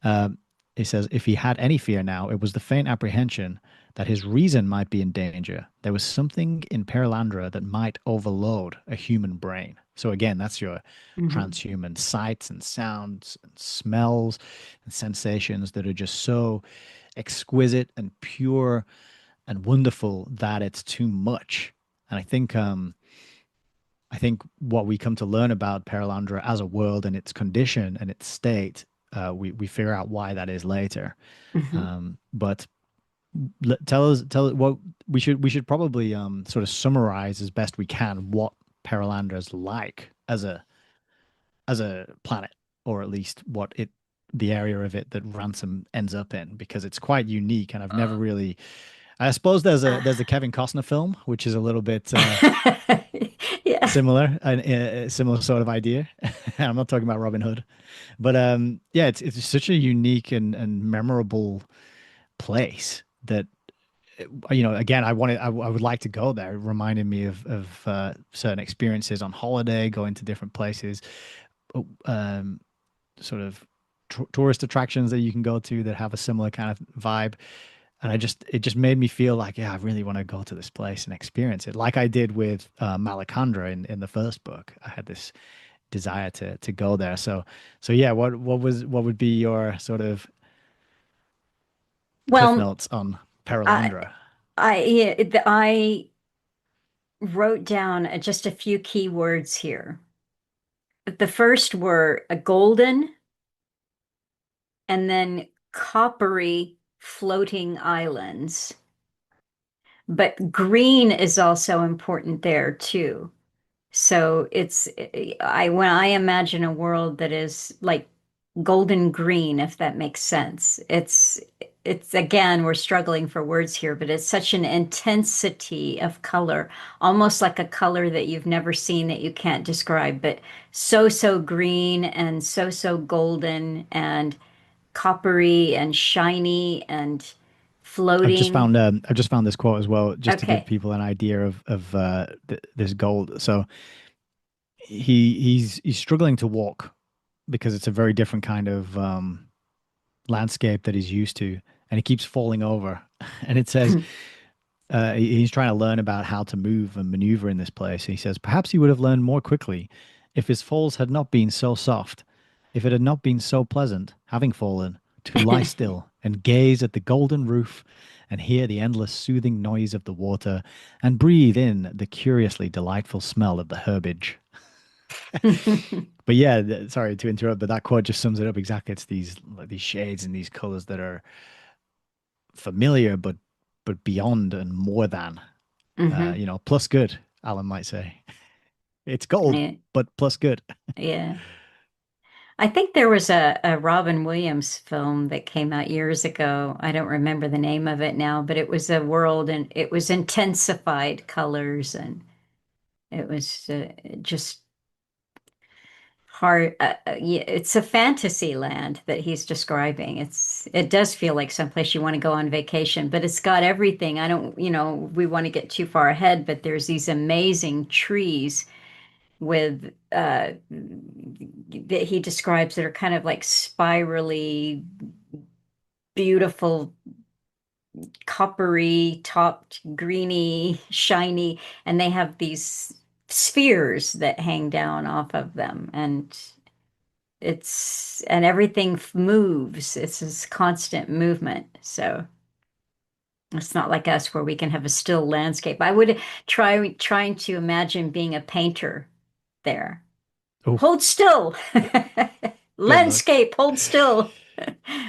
Um, he says, if he had any fear now, it was the faint apprehension that his reason might be in danger. There was something in Perelandra that might overload a human brain. So again, that's your Hmm. transhuman sights and sounds and smells and sensations that are just so exquisite and pure and wonderful that it's too much. And I think what we come to learn about Perelandra as a world and its condition and its state, we figure out why that is later. Hmm. But tell us what we should probably sort of summarize as best we can what Perelandra is like as a planet, or at least what it the area of it that Ransom ends up in, because it's quite unique, and I've never really. I suppose there's a Kevin Costner film, which is a little bit Yeah. similar, a similar sort of idea. I'm not talking about Robin Hood, but yeah, it's such a unique and memorable place that again, I would like to go there. It reminded me of certain experiences on holiday, going to different places, um, sort of tourist attractions that you can go to that have a similar kind of vibe. And it just made me feel like, yeah, I really want to go to this place and experience it, like I did with Malacandra in the first book. I had this desire to go there. So yeah, what would be your sort of cliff Well, notes on I Perelandra? I wrote down just a few key words here. The first were a golden and then coppery floating islands. But green is also important there too. So I when I imagine a world that is like golden green, if that makes sense. It's again, we're struggling for words here, but it's such an intensity of color, almost like a color that you've never seen that you can't describe, but so green and so golden and coppery and shiny and floating. I've just found this quote as well, just to give Okay. people an idea of th this gold. So he's struggling to walk because it's a very different kind of landscape that he's used to, and he keeps falling over. And it says he's trying to learn about how to move and maneuver in this place. He says perhaps he would have learned more quickly if his falls had not been so soft, if it had not been so pleasant, having fallen, to lie still and gaze at the golden roof and hear the endless soothing noise of the water and breathe in the curiously delightful smell of the herbage. But yeah, sorry to interrupt, but that quote just sums it up exactly. It's these like, these shades and these colors that are familiar, but beyond and more than, Hmm. plus good. Alan might say it's gold, Yeah. but plus good. Yeah. I think there was a Robin Williams film that came out years ago. I don't remember the name of it now, but it was a world and it was intensified colors and it was just hard. Yeah, it's a fantasy land that he's describing. It does feel like someplace you want to go on vacation, but it's got everything. I don't, we want to get too far ahead, but there's these amazing trees with that he describes that are kind of like spirally beautiful, coppery topped, greeny, shiny, and they have these spheres that hang down off of them, and everything moves. It's this constant movement. So it's not like us where we can have a still landscape. I would trying to imagine being a painter there. Oh, Hold still. good luck. Landscape, hold still.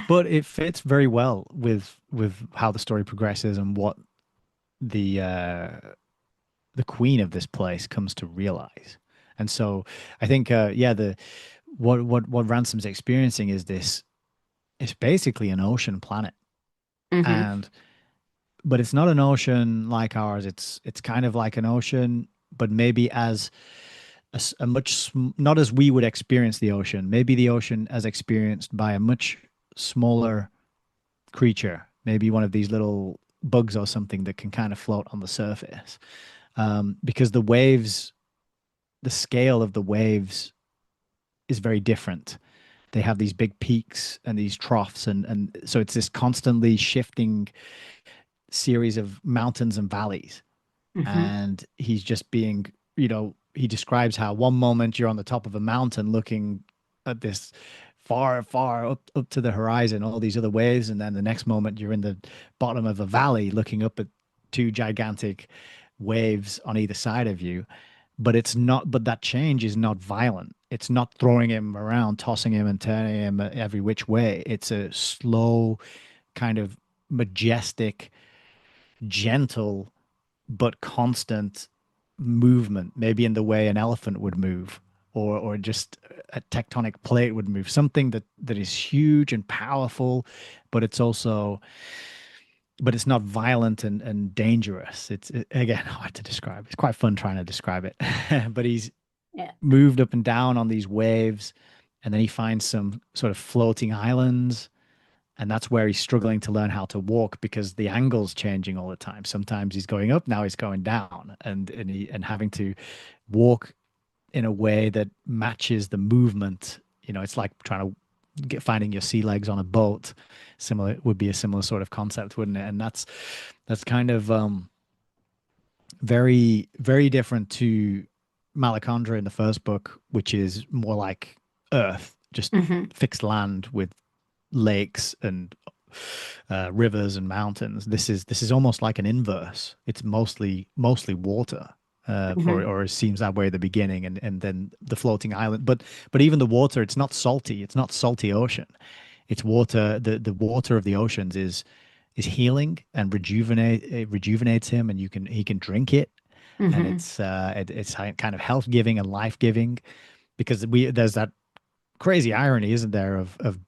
But it fits very well with how the story progresses and what the uh, the queen of this place comes to realize. And so I think, yeah, the what Ransom's experiencing is this. It's basically an ocean planet, Hmm. and but it's not an ocean like ours. It's kind of like an ocean, but maybe as a much not as we would experience the ocean. Maybe the ocean as experienced by a much smaller creature, maybe one of these little bugs or something that can kind of float on the surface. Because the waves, the scale of the waves is very different. They have these big peaks and these troughs, and so it's this constantly shifting series of mountains and valleys. Hmm. And he's just being, he describes how one moment you're on the top of a mountain looking at this far up to the horizon, all these other waves, and then the next moment you're in the bottom of a valley looking up at two gigantic waves on either side of you. But it's not, but that change is not violent. It's not throwing him around, tossing him and turning him every which way. It's a slow, kind of majestic, gentle but constant movement, maybe in the way an elephant would move, or just a tectonic plate would move. Something that is huge and powerful, but it's also but it's not violent and dangerous. Again hard to describe. It's quite fun trying to describe it. But he's Yeah. moved up and down on these waves, and then he finds some sort of floating islands, and that's where he's struggling to learn how to walk because the angle's changing all the time. Sometimes he's going up, now he's going down, and having to walk in a way that matches the movement. It's like trying to finding your sea legs on a boat. Similar would be a similar sort of concept, wouldn't it? And that's kind of very very different to Malacandra in the first book, which is more like Earth, just Hmm. fixed land with lakes and rivers and mountains. This is almost like an inverse. It's mostly water, Hmm. or it seems that way at the beginning, and then the floating island. But even the water, it's not salty. It's not salty ocean. It's water. The water of the oceans is healing and it rejuvenates him, and he can drink it, and Hmm. it's kind of health giving and life giving because there's that crazy irony, isn't there, of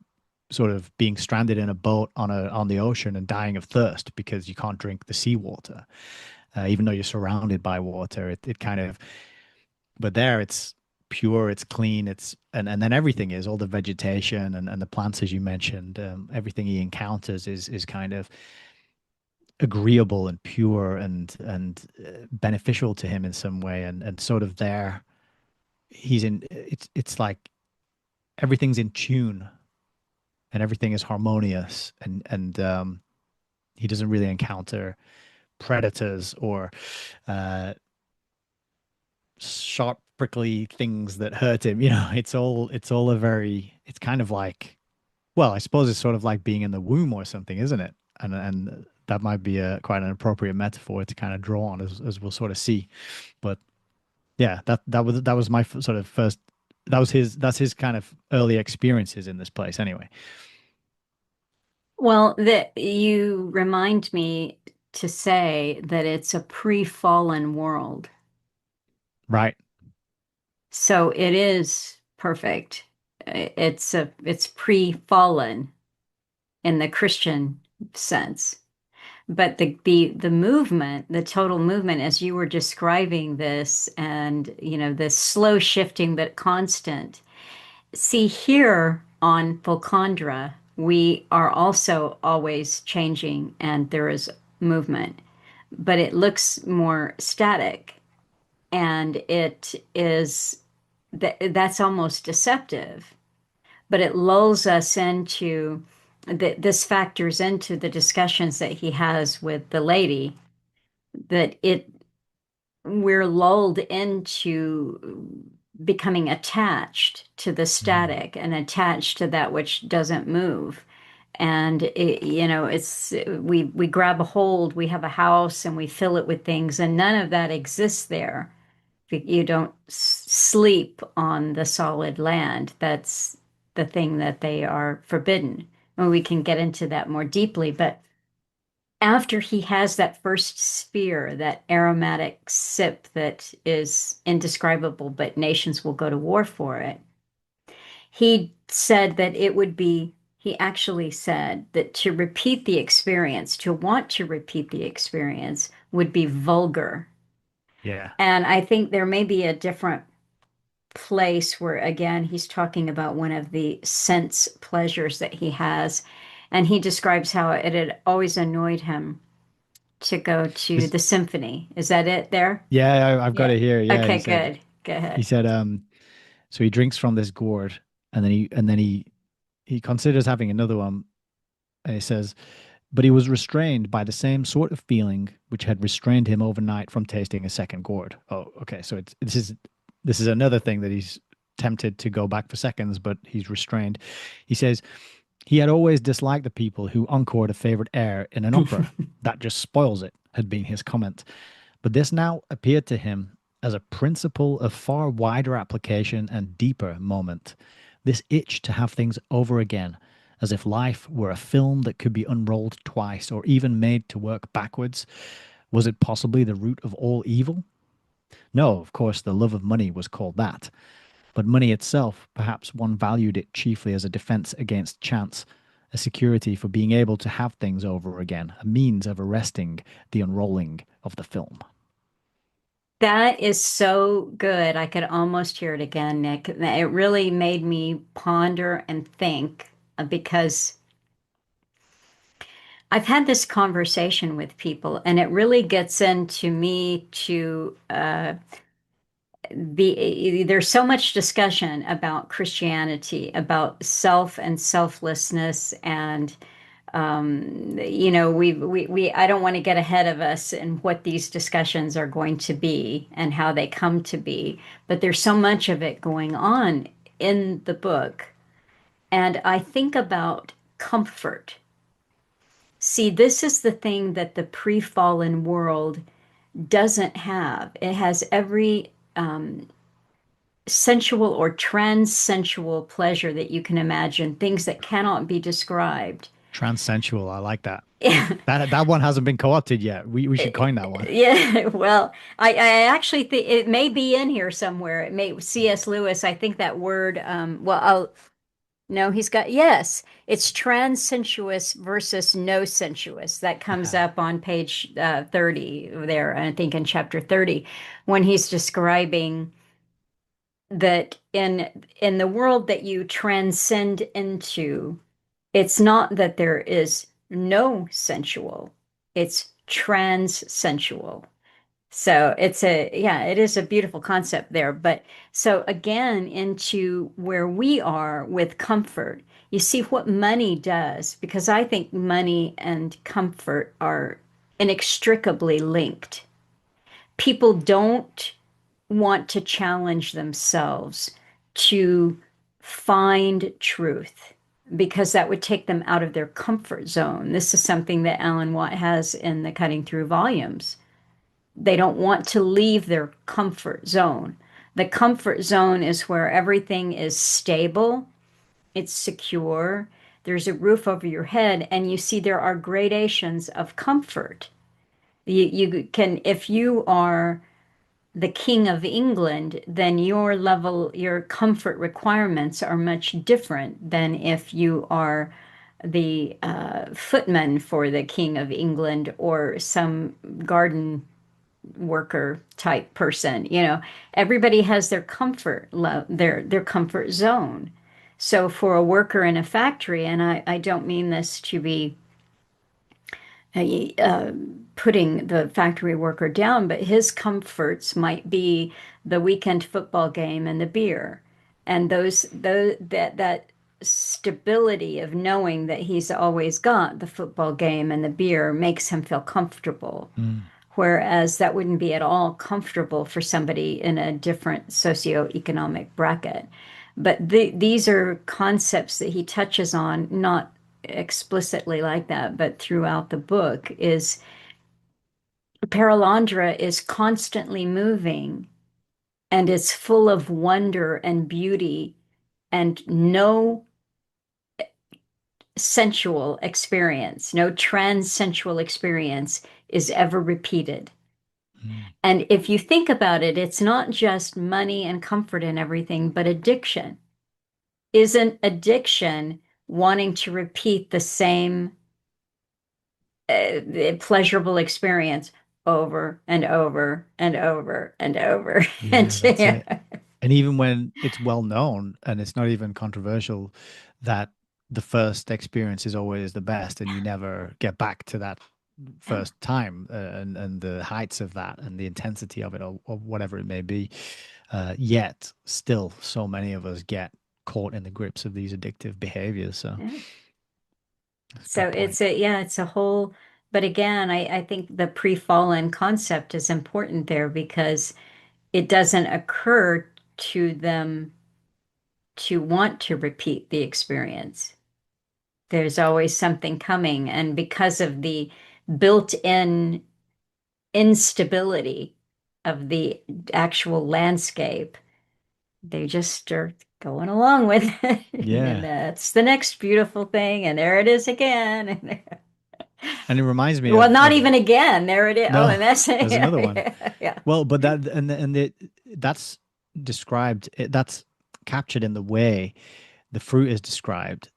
sort of being stranded in a boat on the ocean and dying of thirst because you can't drink the seawater, even though you're surrounded by water. It kind of, but there it's pure, it's clean, and then everything is all the vegetation and the plants as you mentioned. Everything he encounters is kind of agreeable and pure and beneficial to him in some way, and sort of there he's in it's like everything's in tune and everything is harmonious, and he doesn't really encounter predators or uh sharp prickly things that hurt him. It's all a very, it's kind of like, well, I suppose it's sort of like being in the womb or something, isn't it? And that might be a quite an appropriate metaphor to kind of draw on, as we'll sort of see. But yeah, that was my sort of first. That's his kind of early experiences in this place, anyway. Well, that you remind me to say that it's a pre-fallen world. Right. So it is perfect. It's pre-fallen in the Christian sense. But the movement, the total movement, as you were describing this, and this slow shifting but constant. See, here on Volcandra, we are also always changing and there is movement, but it looks more static, and it is that's almost deceptive, but it lulls us into this factors into the discussions that he has with the lady, that it we're lulled into becoming attached to the Mm. static and attached to that which doesn't move. And it's we grab a hold, we have a house and we fill it with things, and none of that exists there. You don't sleep on the solid land. That's the thing that they are forbidden. And we can get into that more deeply, but after he has that first spear, that aromatic sip that is indescribable, but nations will go to war for it, he said that it would be, he actually said that to repeat the experience, to want to repeat the experience, would be vulgar. Yeah. And I think there may be a different place where, again, he's talking about one of the sense pleasures that he has. And he describes how it had always annoyed him to go to Is the symphony. Is that it there? Yeah, I've got Yeah. it here. Yeah, Okay, good. Go he ahead. said so he drinks from this gourd, and then he considers having another one, and he says, but he was restrained by the same sort of feeling which had restrained him overnight from tasting a second gourd. Oh, okay. So this is another thing that he's tempted to go back for seconds, but he's restrained. He says he had always disliked the people who encored a favorite air in an opera. That just spoils it, had been his comment. But this now appeared to him as a principle of far wider application and deeper moment. This itch to have things over again, as if life were a film that could be unrolled twice or even made to work backwards. Was it possibly the root of all evil? No, of course, the love of money was called that. But money itself, perhaps one valued it chiefly as a defense against chance, a security for being able to have things over again, a means of arresting the unrolling of the film. That is so good. I could almost hear it again, Nick. It really made me ponder and think, because I've had this conversation with people, and it really gets into me to there's so much discussion about Christianity, about self and selflessness, and we I don't want to get ahead of us in what these discussions are going to be and how they come to be, but there's so much of it going on in the book, and I think about comfort. See, this is the thing that the pre-fallen world doesn't have. It has every sensual or transsensual pleasure that you can imagine, things that cannot be described. Transsensual, I like that. That one hasn't been co-opted yet. We should coin that one. Yeah, well, I actually think it may be in here somewhere. It may C.S. Lewis, I think that word, well, no, he's got, yes, it's transsensuous versus no sensuous. That comes up on page 30 there, I think in chapter 30, when he's describing that in the world that you transcend into, it's not that there is no sensual. It's transsensual. So yeah, it is a beautiful concept there. But so again, into where we are with comfort, you see what money does, because I think money and comfort are inextricably linked. People don't want to challenge themselves to find truth because that would take them out of their comfort zone. This is something that Alan Watt has in the Cutting Through volumes. They don't want to leave their comfort zone. The comfort zone is where everything is stable, it's secure, there's a roof over your head, and you see there are gradations of comfort. You can, if you are the King of England, then your level, your comfort requirements are much different than if you are the footman for the King of England or some garden worker type person. Everybody has their their comfort zone. So for a worker in a factory, and I don't mean this to be uh, putting the factory worker down, but his comforts might be the weekend football game and the beer, and that stability of knowing that he's always got the football game and the beer makes him feel comfortable. Mm. Whereas that wouldn't be at all comfortable for somebody in a different socioeconomic bracket. But these are concepts that he touches on, not explicitly like that, but throughout the book. Is Perelandra is constantly moving and is full of wonder and beauty, and no sensual experience, no transsensual experience is ever repeated. Mm. And if you think about it, it's not just money and comfort and everything, but addiction. Isn't addiction wanting to repeat the same pleasurable experience over and over and over and over? And Yeah, that's it. And even when it's well known and it's not even controversial that the first experience is always the best and you never get back to that first time and the heights of that and the intensity of it or whatever it may be, yet still so many of us get caught in the grips of these addictive behaviors. So yeah. that's a So good point. it's a whole, but again, I think the pre-fallen concept is important there because it doesn't occur to them to want to repeat the experience. There's always something coming. And because of the built-in instability of the actual landscape, they just are going along with it. And Yeah. that's the next beautiful thing. And there it is again. And it reminds me Well, not of even again. There it is. Oh, no, and that's there's yeah, another one. yeah, yeah. Well, but that's described, that's captured in the way the fruit is described,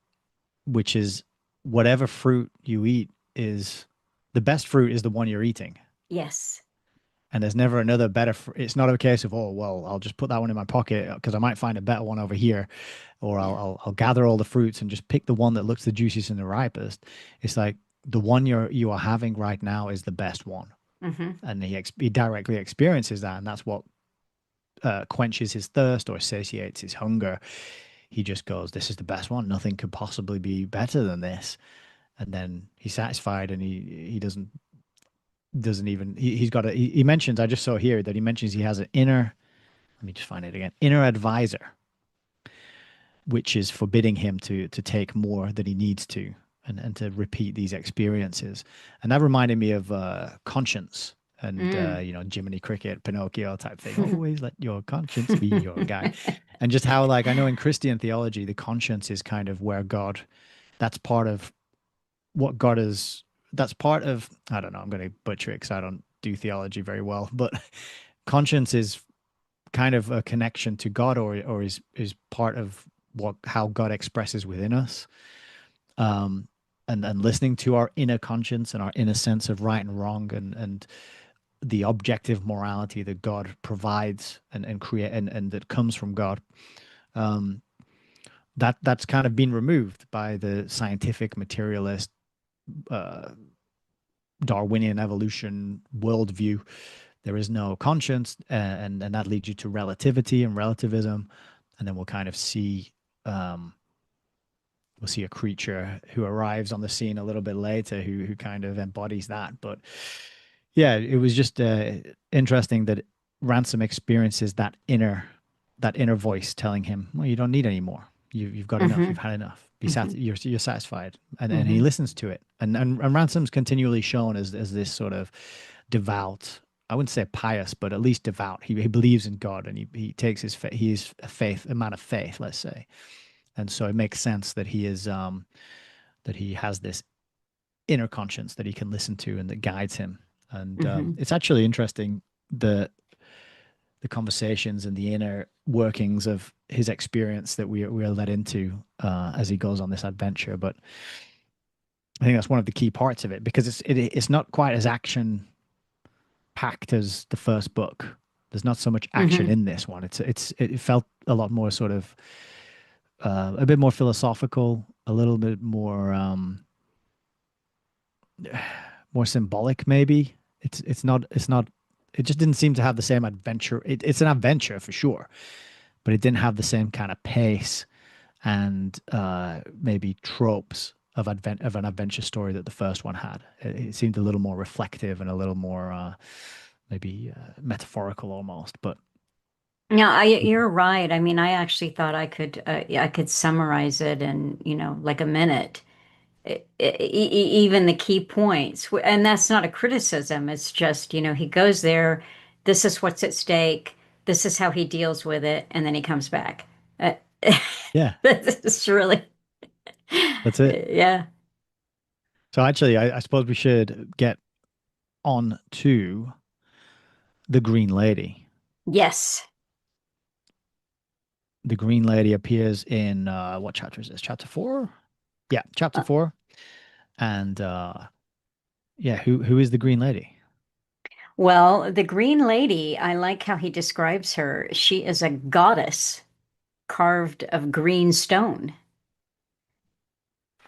which is whatever fruit you eat is the best fruit is the one you're eating. Yes. And there's never another better. It's not a case of, oh, well, I'll just put that one in my pocket because I might find a better one over here, or Yeah. I'll gather all the fruits and just pick the one that looks the juiciest and the ripest. It's like the one you are having right now is the best one, Hmm. and he directly experiences that, and that's what quenches his thirst or satiates his hunger. He just goes, "This is the best one. Nothing could possibly be better than this." And then he's satisfied, and he doesn't even he's got a he mentions, I just saw here that he mentions he has an inner, let me just find it again, inner advisor, which is forbidding him to take more than he needs to and to repeat these experiences. And that reminded me of conscience and Mm. Jiminy Cricket, Pinocchio type thing. Always let your conscience be your guide. And just how, like, I know in Christian theology the conscience is kind of where God, that's part of what God is, that's part of, I don't know, I'm going to butcher it because I don't do theology very well, but conscience is kind of a connection to God, or is part of what how God expresses within us. Um, and listening to our inner conscience and our inner sense of right and wrong, and the objective morality that God provides and create and that comes from God. Um, that's kind of been removed by the scientific materialist uh, Darwinian evolution worldview. There is no conscience, and that leads you to relativity and relativism, and then we'll kind of see we'll see a creature who arrives on the scene a little bit later who kind of embodies that. But yeah, it was just interesting that Ransom experiences that inner voice telling him, "Well, you don't need any more. You've got enough. You've Hmm. had enough. Hmm. You're satisfied." And he Hmm. listens to it. And Ransom's continually shown as this sort of devout. I wouldn't say pious, but at least devout. He believes in God, and he takes his he is a man of faith, let's say. And so it makes sense that that he has this inner conscience that he can listen to and that guides him. And Hmm. it's actually interesting the conversations and the inner workings of his experience that we are led into as he goes on this adventure. But I think that's one of the key parts of it because it's not quite as action packed as the first book. There's not so much action Hmm. in this one. It felt a lot more sort of a bit more philosophical, a little bit more symbolic, maybe. It's not. It just didn't seem to have the same adventure. It's an adventure for sure, but it didn't have the same kind of pace and maybe tropes of an adventure story that the first one had. It seemed a little more reflective and a little more maybe metaphorical almost. But Yeah, you're right. I mean, I actually thought I could summarize it in, like a minute. Even the key points. And that's not a criticism. It's just, he goes there, this is what's at stake, this is how he deals with it, and then he comes back. Uh, yeah, this is really, that's it. yeah. So actually, I suppose we should get on to the Green Lady. Yes. The Green Lady appears in what chapter is this? Chapter four? Yeah, chapter Uh, four. And yeah, who is the Green Lady? well, the Green Lady, I like how he describes her. She is a goddess carved of green stone.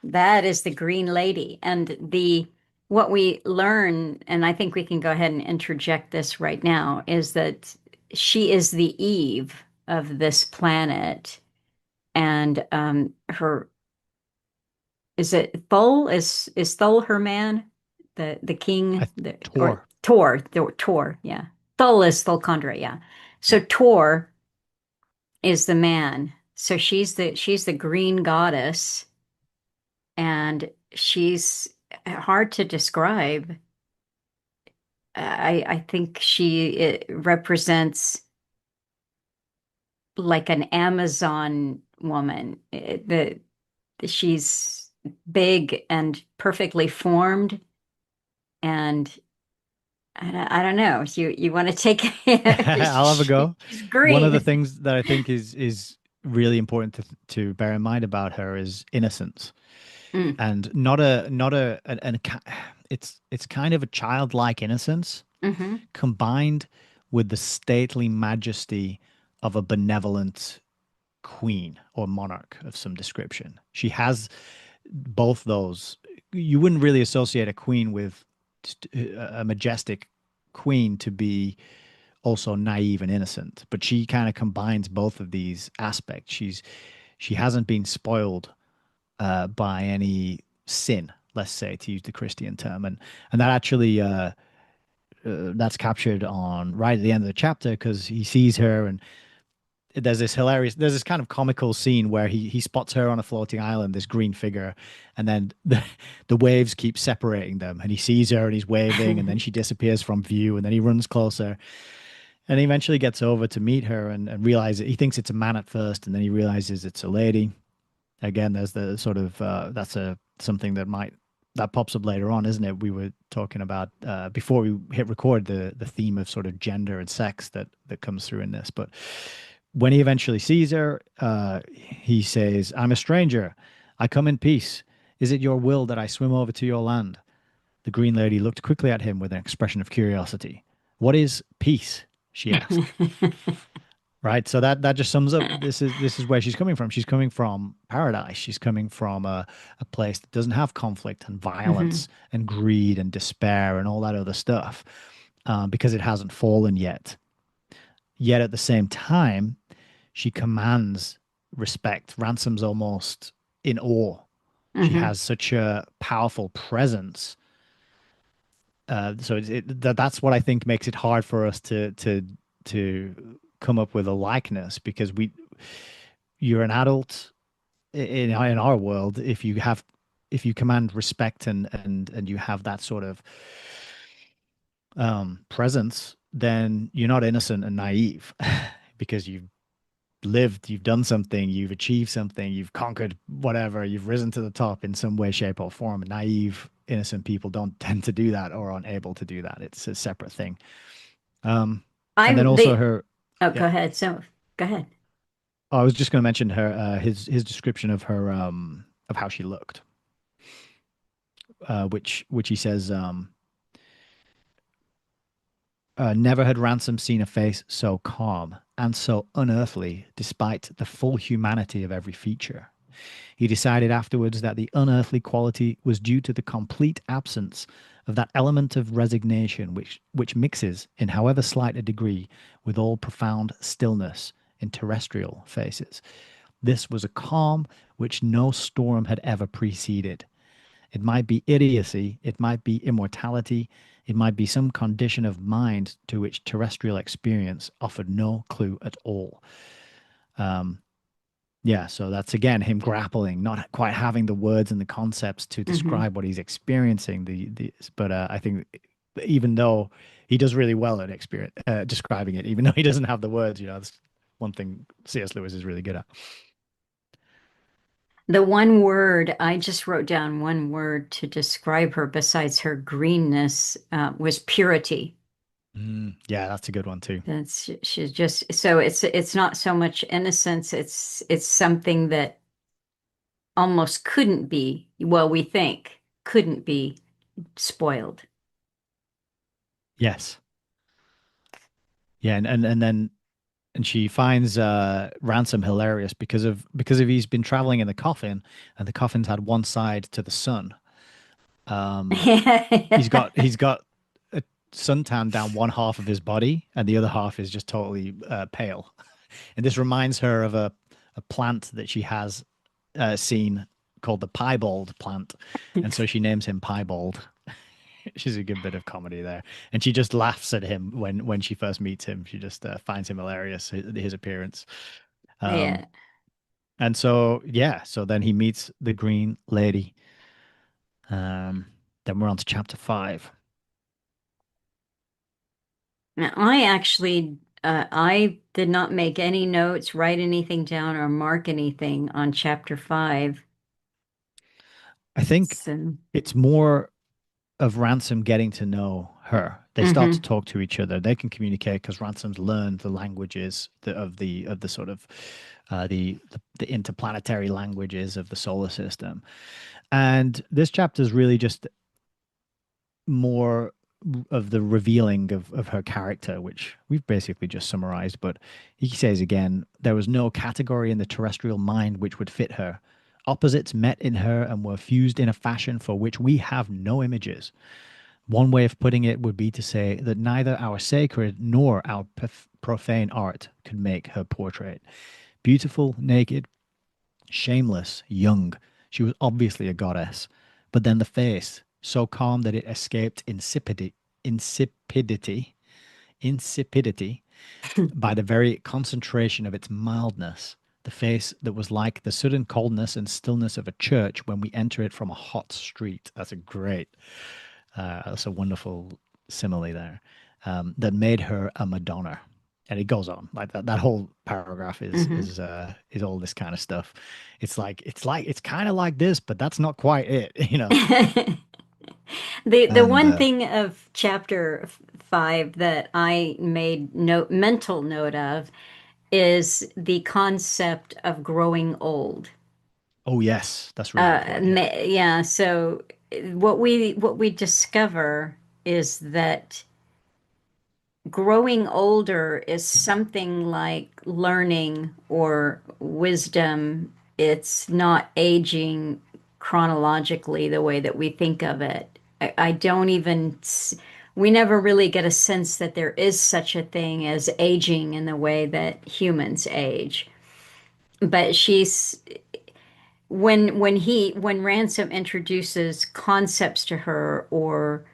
That is the Green Lady. And the what we learn, and I think we can go ahead and interject this right now, is that she is the Eve of this planet. And her is it Thol? Is Thol her man? The king, I or Tor. Tor, yeah. Thol is Thulkandra, yeah. So Yeah. Tor is the man. So she's the green goddess, and she's hard to describe. I think it represents like an Amazon woman. She's big and perfectly formed, and I don't know. You want to take I'll have a go. she's One of the green. things that I think is really important to bear in mind about her is innocence, Mm, and not a it's kind of a childlike innocence hmm. combined with the stately majesty of a benevolent queen or monarch of some description. She has both those. You wouldn't really associate a queen with a majestic queen to be also naive and innocent, but she kind of combines both of these aspects. She hasn't been spoiled by any sin, let's say, to use the Christian term, and that actually that's captured on right at the end of the chapter because he sees her and there's this kind of comical scene where he spots her on a floating island, this green figure, and then the waves keep separating them, and he sees her and he's waving, and then she disappears from view, and then he runs closer, and he eventually gets over to meet her and realizes he thinks it's a man at first, and then he realizes it's a lady. Again, there's the sort of that's a something that pops up later on, isn't it? We were talking about before we hit record the theme of sort of gender and sex that comes through in this. But when he eventually sees her, he says, "I'm a stranger. I come in peace. Is it your will that I swim over to your land?" The green lady looked quickly at him with an expression of curiosity. "What is peace?" she asked. Right. So that just sums up this is where she's coming from. She's coming from paradise. She's coming from a place that doesn't have conflict and Hmm. violence and greed and despair and all that other stuff, because it hasn't fallen yet. Yet at the same time, she commands respect. Ransom's almost in awe. She Hmm. has such a powerful presence. So that's what I think makes it hard for us to come up with a likeness, because you're an adult in our world. If you command respect and you have that sort of presence, then you're not innocent and naive because you've lived, you've done something, you've achieved something, you've conquered whatever, you've risen to the top in some way, shape, or form. Naive, innocent people don't tend to do that or aren't able to do that. It's a separate thing. Um, and then I'm also the. her, Oh, yeah, go ahead. So, go ahead. I was just going to mention her, his description of her, of how she looked, which he says, never had Ransom seen a face so calm and so unearthly, despite the full humanity of every feature. He decided afterwards that the unearthly quality was due to the complete absence of that element of resignation which mixes, in however slight a degree, with all profound stillness in terrestrial faces. This was a calm which no storm had ever preceded. It might be idiocy, it might be immortality, it might be some condition of mind to which terrestrial experience offered no clue at all. Um, yeah, so that's again him grappling, not quite having the words and the concepts to Hmm. describe what he's experiencing. But I think even though he does really well at experience describing it, even though he doesn't have the words, that's one thing C.S. Lewis is really good at. The one word I just wrote down one word to describe her besides her greenness was purity. Yeah, that's a good one too. That's she's just so it's not so much innocence. It's something that almost couldn't be. Well, we think couldn't be spoiled. Yes, yeah, and then and she finds Ransom hilarious because of he's been traveling in the coffin, and the coffin's had one side to the sun. Um, he's got a suntan down one half of his body, and the other half is just totally pale. And this reminds her of a plant that she has seen called the piebald plant, and so she names him Piebald. She's a good bit of comedy there, and she just laughs at him when she first meets him. She just finds him hilarious, his appearance. Um, Yeah. and so yeah, so then he meets the Green Lady. Um, then we're on to chapter 5. Now, I did not make any notes, write anything down, or mark anything on chapter 5. I think So, it's more of Ransom getting to know her. They start to hmm. talk to each other. They can communicate because Ransom's learned the languages of the sort of the interplanetary languages of the solar system. And this chapter is really just more of the revealing of her character, which we've basically just summarized. But he says again, there was no category in the terrestrial mind which would fit her. Opposites met in her and were fused in a fashion for which we have no images. One way of putting it would be to say that neither our sacred nor our profane art could make her portrait. Beautiful, naked, shameless, young, she was obviously a goddess. But then the face, so calm that it escaped insipidity, insipidity by the very concentration of its mildness. The face that was like the sudden coldness and stillness of a church when we enter it from a hot street. That's a wonderful simile there. That made her a Madonna. And it goes on like that. That whole paragraph is Hmm. is all this kind of stuff. It's kind of like this, but that's not quite it. The And one thing of chapter 5 that I made mental note of is the concept of growing old. oh yes, that's really important. Yeah. Yeah, so what we discover is that growing older is something like learning or wisdom. It's not aging chronologically the way that we think of it. I don't even, we never really get a sense that there is such a thing as aging in the way that humans age. But when Ransom introduces concepts to her or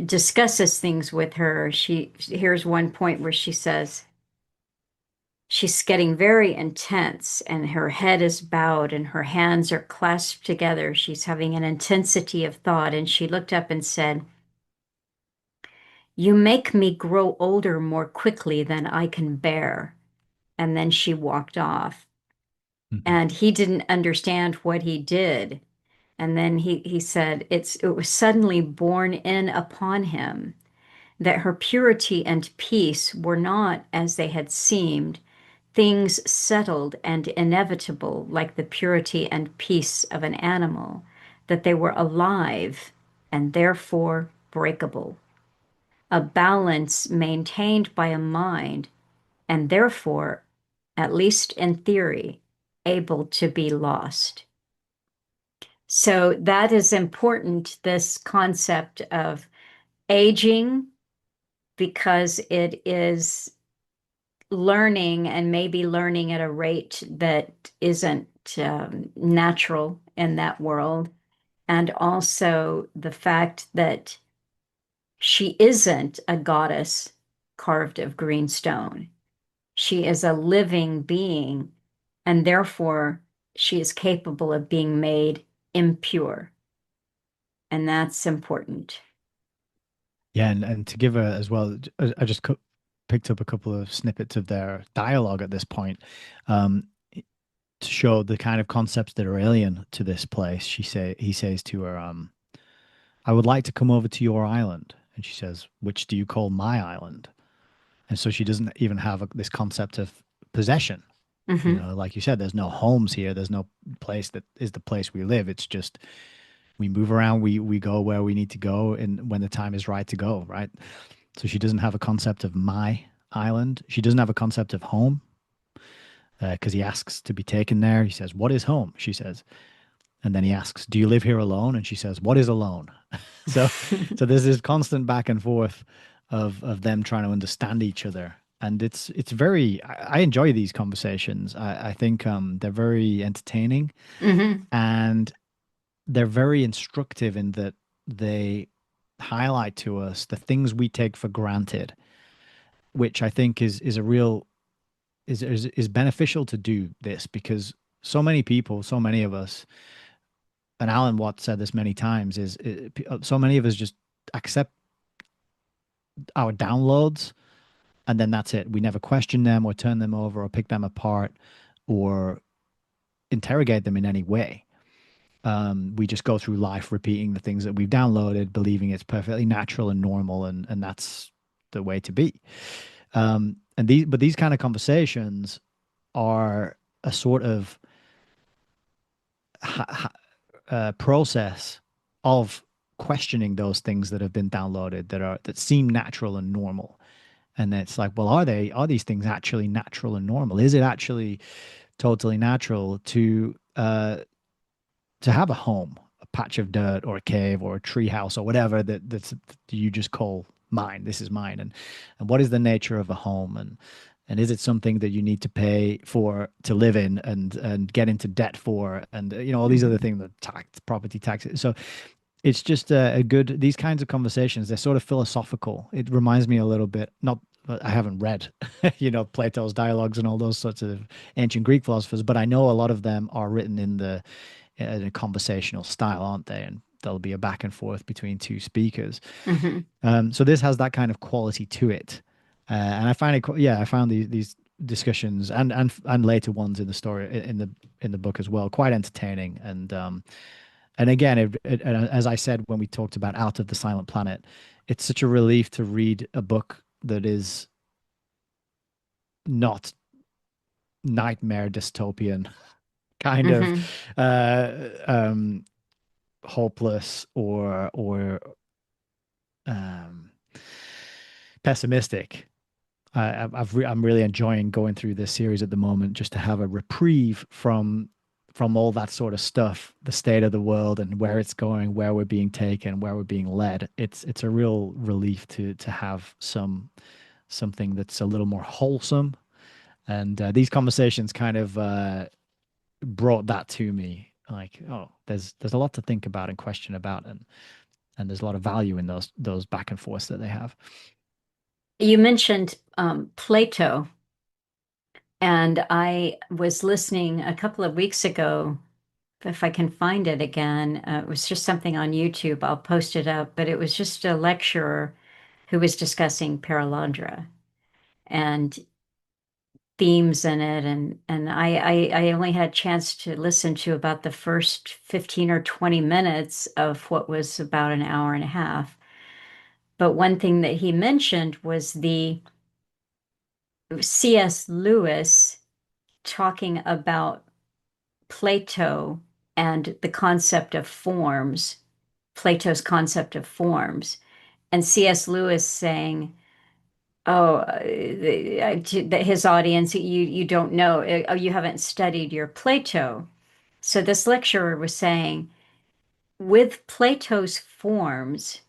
discusses things with her, here's one point where she says she's getting very intense and her head is bowed and her hands are clasped together. She's having an intensity of thought, and she looked up and said, "You make me grow older more quickly than I can bear." And then she walked off. Mhm. And he didn't understand what he did. And then he said it was suddenly borne in upon him that her purity and peace were not as they had seemed, things settled and inevitable like the purity and peace of an animal, that they were alive and therefore breakable, a balance maintained by a mind, and therefore, at least in theory, able to be lost. So that is important, this concept of aging, because it is learning and maybe learning at a rate that isn't natural in that world. And also the fact that she isn't a goddess carved of green stone. She is a living being, and therefore she is capable of being made impure. And that's important. Yeah, and to give a as well, I just picked up a couple of snippets of their dialogue at this point, um, to show the kind of concepts that are alien to this place. He says to her, "I would like to come over to your island," and she says, "Which do you call my island?" And so she doesn't even have this concept of possession. You Hmm. know, like you said, there's no homes here. There's no place that is the place we live. It's just we move around. We go where we need to go, and when the time is right to go, right? So she doesn't have a concept of my island. She doesn't have a concept of home because he asks to be taken there. He says, "What is home?" She says, and then he asks, "Do you live here alone?" And she says, "What is alone?" So, so there's this constant back and forth of them trying to understand each other, and it's very. I enjoy these conversations. I think they're very entertaining Hmm. and they're very instructive in that they highlight to us the things we take for granted, which I think is a real is beneficial to do this because so many people, so many of us, and Alan Watts said this many times, so many of us just accept our downloads and then that's it. We never question them or turn them over or pick them apart or interrogate them in any way. We just go through life repeating the things that we've downloaded, believing it's perfectly natural and normal, and that's the way to be. But these kind of conversations are a sort of process of questioning those things that have been downloaded that seem natural and normal. And it's like, well, are these things actually natural and normal? Is it actually totally natural to have a home, a patch of dirt or a cave or a tree house or whatever that you just call mine? This is mine. And what is the nature of a home? And is it something that you need to pay for to live in and get into debt for? And you know, all these other Hmm. things, the tax, property taxes. So it's just a good, these kinds of conversations, they're sort of philosophical. It reminds me a little bit, not, I haven't read, you know, Plato's dialogues and all those sorts of ancient Greek philosophers, but I know a lot of them are written in a conversational style, aren't they? And there'll be a back and forth between two speakers. Hmm. So this has that kind of quality to it, and I find yeah, I found these discussions and later ones in the story in the book as well quite entertaining and again as I said when we talked about Out of the Silent Planet, it's such a relief to read a book that is not nightmare dystopian kind of Hmm. uh hopeless or um pessimistic. I'm really enjoying going through this series at the moment just to have a reprieve from all that sort of stuff, the state of the world and where it's going, where we're being taken, where we're being led. It's a real relief to have something that's a little more wholesome. And these conversations kind of brought that to me. Like, oh, there's a lot to think about and question about, and there's a lot of value in those back and forths that they have. You mentioned Plato, and I was listening a couple of weeks ago. If I can find it again, it was just something on YouTube. I'll post it up, but it was just a lecturer who was discussing Perelandra and themes in it, and I only had a chance to listen to about the first 15 or 20 minutes of what was about an hour and a half. But one thing that he mentioned was the C.S. Lewis talking about Plato and the concept of forms, Plato's concept of forms, and C.S. Lewis saying, "Oh, his audience, you don't know. Oh, you haven't studied your Plato." So this lecturer was saying, with Plato's forms,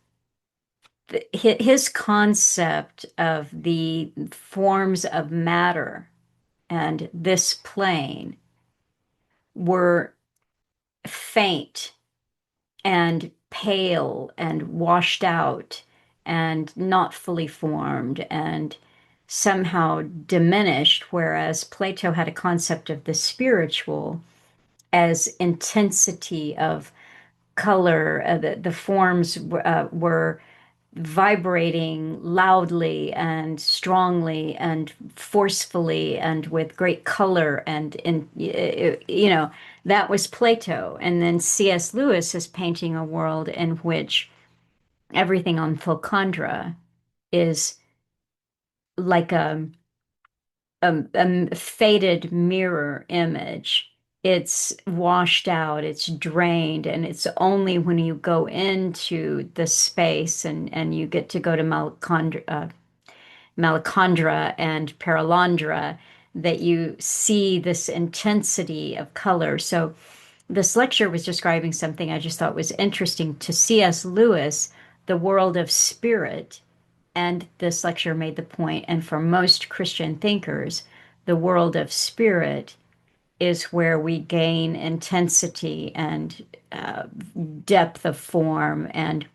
his concept of the forms of matter and this plane were faint and pale and washed out and not fully formed and somehow diminished, whereas Plato had a concept of the spiritual as intensity of color. The forms were vibrating loudly and strongly and forcefully and with great color and that was Plato. And then C.S. Lewis is painting a world in which everything on Fulcondra is like a faded mirror image. It's washed out, it's drained, and it's only when you go into the space and you get to go to Malacandra and Perelandra that you see this intensity of color. So this lecture was describing something I just thought was interesting to C.S. Lewis, the world of spirit. And this lecture made the point, and for most Christian thinkers, the world of spirit is where we gain intensity and depth of form. And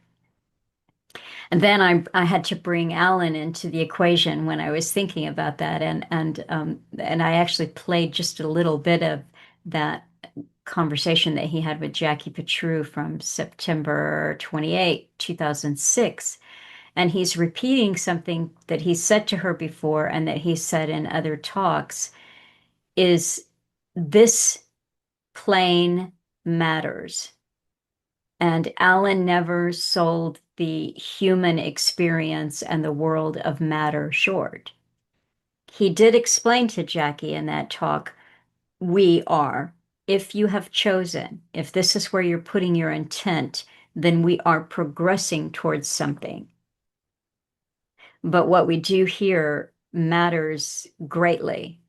then I had to bring Alan into the equation when I was thinking about that, and I actually played just a little bit of that conversation that he had with Jackie Petru from September 28, 2006. And he's repeating something that he said to her before and that he said in other talks is this plane matters. And Alan never sold the human experience and the world of matter short. He did explain to Jackie in that talk, we are. If you have chosen, if this is where you're putting your intent, then we are progressing towards something. But what we do here matters greatly.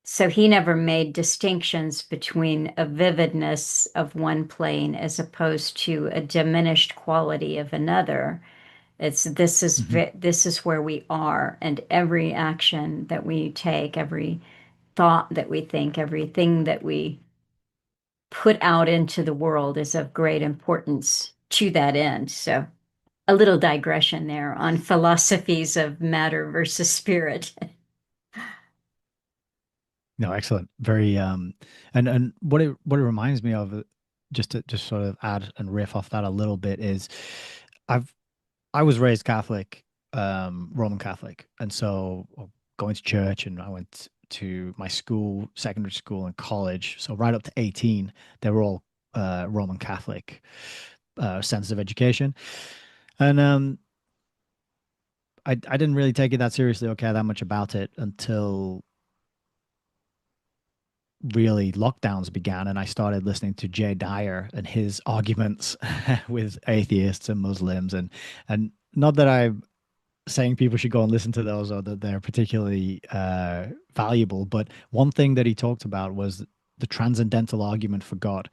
So he never made distinctions between a vividness of one plane as opposed to a diminished quality of another. It's Mhm. this is where we are, and every action that we take, every thought that we think, everything that we put out into the world is of great importance to that end. So a little digression there on philosophies of matter versus spirit. No, excellent. Very and what it reminds me of, just to just sort of add and riff off that a little bit is I've I was raised Catholic, Roman Catholic, and so going to church, and I went to my school, secondary school and college. So right up to 18, they were all Roman Catholic sense of education. And I didn't really take it that seriously or care that much about it until really lockdowns began and I started listening to Jay Dyer and his arguments with atheists and Muslims and not that I saying people should go and listen to those or that they're particularly valuable. But one thing that he talked about was the transcendental argument for God.